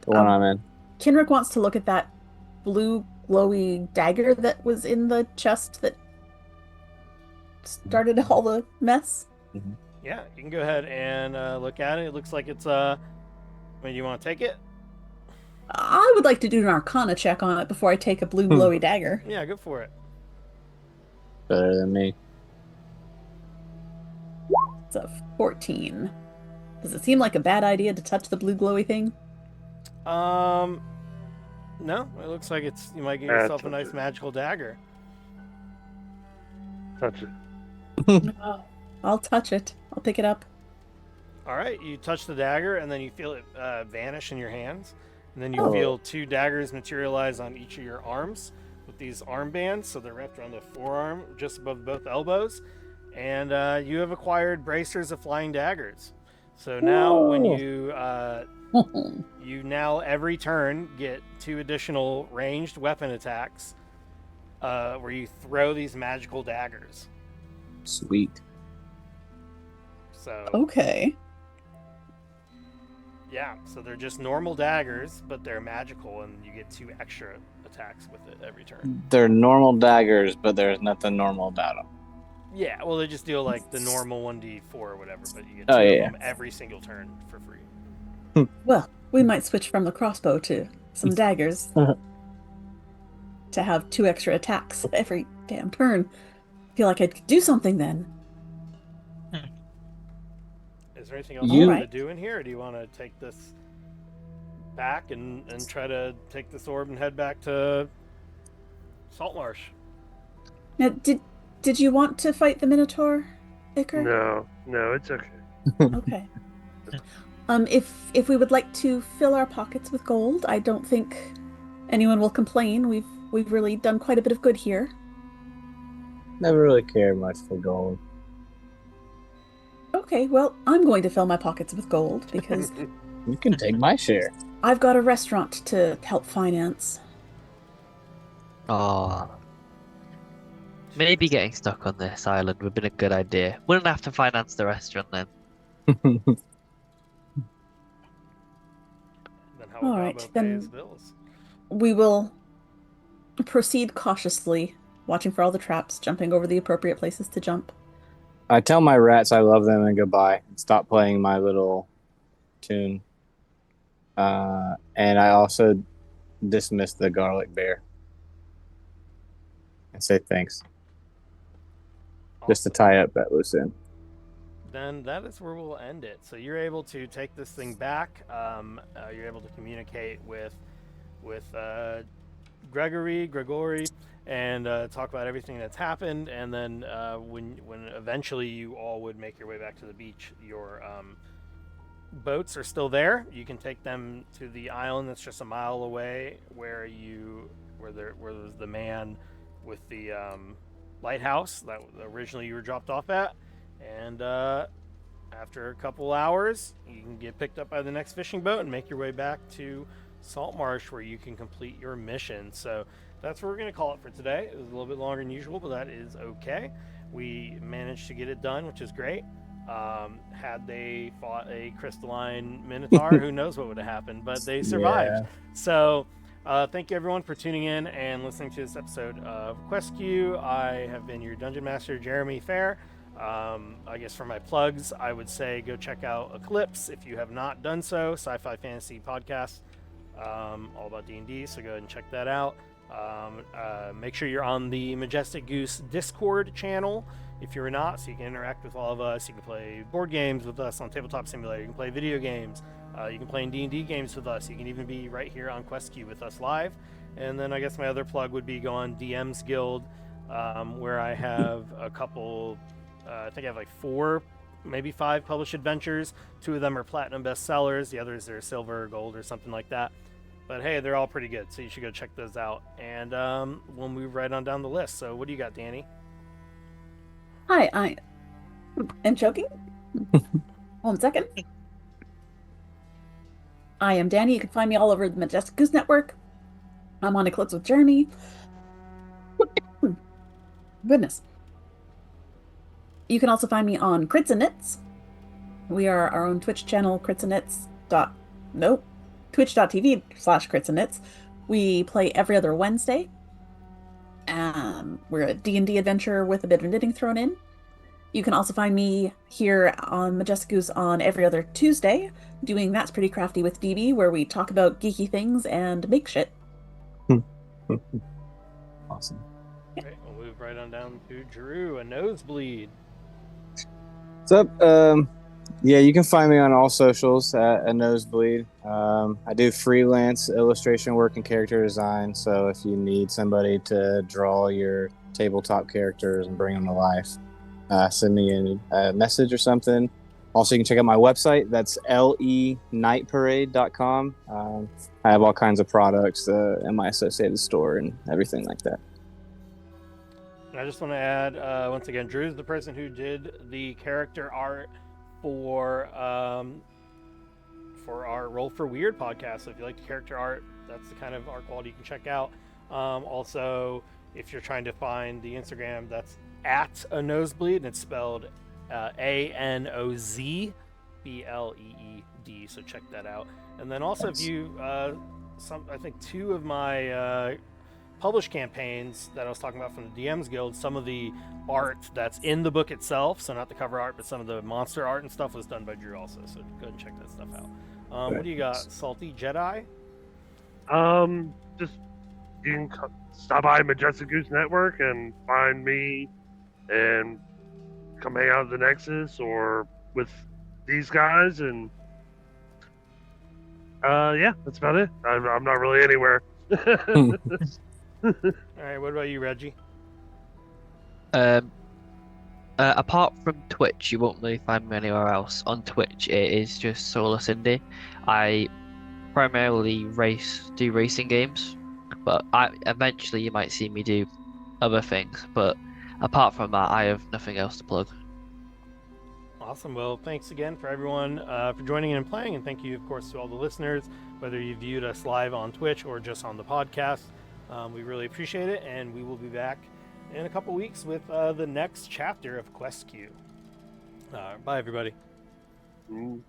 The one I'm in. Kinrick wants to look at that blue glowy dagger that was in the chest that started all the mess. Mm-hmm. Yeah, you can go ahead and look at it. It looks like it's I mean, you want to take it? I would like to do an Arcana check on it before I take a blue glowy dagger. Yeah, go for it. Better than me. It's a 14. Does it seem like a bad idea to touch the blue glowy thing? No. It looks like you might get yourself a nice magical dagger. Touch it. Oh, I'll touch it. I'll pick it up. All right, you touch the dagger, and then you feel it vanish in your hands. And then you feel 2 daggers materialize on each of your arms with these armbands. So they're wrapped around the forearm, just above both elbows. And you have acquired bracers of flying daggers. So now when you now every turn get 2 additional ranged weapon attacks where you throw these magical daggers. Sweet. So Okay. yeah, so they're just normal daggers, but they're magical, and you get 2 extra attacks with it every turn. They're normal daggers, but there's nothing normal about them. Yeah, well, they just deal like the normal 1d4 or whatever, but you get 2 Oh, of yeah. them every single turn for free. Well, we might switch from the crossbow to some daggers to have 2 extra attacks every damn turn. Feel like I could do something then. Is there anything else You- you want to do in here, or do you want to take this back and try to take this orb and head back to Saltmarsh? Now, did you want to fight the Minotaur, Iker? No, it's okay. Okay. If we would like to fill our pockets with gold, I don't think anyone will complain. We've really done quite a bit of good here. Never really cared much for gold. Okay, well, I'm going to fill my pockets with gold because You can take my share. I've got a restaurant to help finance. Oh, Maybe getting stuck on this island would have been a good idea. Wouldn't have to finance the restaurant then. Then how All would right, Gabo pay then- his bills? We will proceed cautiously, watching for all the traps, jumping over the appropriate places to jump. I tell my rats I love them and goodbye, and stop playing my little tune. And I also dismiss the garlic bear and say thanks, just to Awesome. tie up that loose end. Then that is where we'll end it. So you're able to take this thing back. You're able to communicate with Gregory, and talk about everything that's happened. And then when eventually you all would make your way back to the beach, your boats are still there. You can take them to the island that's just a mile away, where there's the man with the lighthouse that originally you were dropped off at. And after a couple hours, you can get picked up by the next fishing boat and make your way back to Salt Marsh, where you can complete your mission. So that's what we're going to call it for today. It was a little bit longer than usual, but that is okay. We managed to get it done, which is great. Had they fought a crystalline minotaur, who knows what would have happened, but they survived. Yeah. So thank you everyone for tuning in and listening to this episode of Quest Q. I have been your Dungeon Master, Jeremy Fair. I guess for my plugs, I would say go check out Eclipse if you have not done so. Sci-fi fantasy podcast, all about D&D, so go ahead and check that out. Make sure you're on the Majestic Goose Discord channel if you're not, so you can interact with all of us. You can play board games with us on Tabletop Simulator. You can play video games. You can play in D&D games with us. You can even be right here on Quest Q with us live. And then I guess my other plug would be go on DM's Guild, where I have a couple, I think I have like 4, maybe 5 published adventures. 2 of them are platinum bestsellers. The others are silver or gold or something like that. But hey, they're all pretty good, so you should go check those out. And we'll move right on down the list. So what do you got, Danny? Hi, I am choking. 1 second. I am Danny. You can find me all over the Majestic Goose Network. I'm on Eclipse with Jeremy. Goodness. You can also find me on Crits and Knits. We are our own Twitch channel, twitch.tv/Crits and Knits. We play every other Wednesday. We're a D&D adventure with a bit of knitting thrown in. You can also find me here on Majestic Goose on every other Tuesday, doing That's Pretty Crafty with DB, where we talk about geeky things and make shit. Awesome. Okay, we'll move right on down to Drew, a nosebleed. What's up? Yeah, you can find me on all socials at a nosebleed. I do freelance illustration work and character design, so if you need somebody to draw your tabletop characters and bring them to life, send me a message or something. Also, you can check out my website. That's lenightparade.com. I have all kinds of products in my associated store and everything like that. And I just want to add, once again, Drew's the person who did the character art for our Roll for Weird podcast. So if you like the character art, that's the kind of art quality you can check out. Also, if you're trying to find the Instagram, that's at a nosebleed, and it's spelled ANOZBLEED. So check that out. And then also, if you I think 2 of my published campaigns that I was talking about from the DM's Guild, some of the art that's in the book itself, so not the cover art, but some of the monster art and stuff was done by Drew also. So go ahead and check that stuff out. What do you got, Salty Jedi? Just you can stop by Majestic Goose Network and find me, and come hang out at the Nexus or with these guys, and yeah, that's about it. I'm not really anywhere. All right, what about you, Reggie? Apart from Twitch, you won't really find me anywhere else. On Twitch, it is just Solar Cindy. I primarily do racing games, but eventually you might see me do other things. But apart from that, I have nothing else to plug. Awesome. Well, thanks again for everyone for joining in and playing, and thank you, of course, to all the listeners, whether you viewed us live on Twitch or just on the podcast. We really appreciate it, and we will be back in a couple weeks with the next chapter of Quest Q. Bye, everybody. Mm.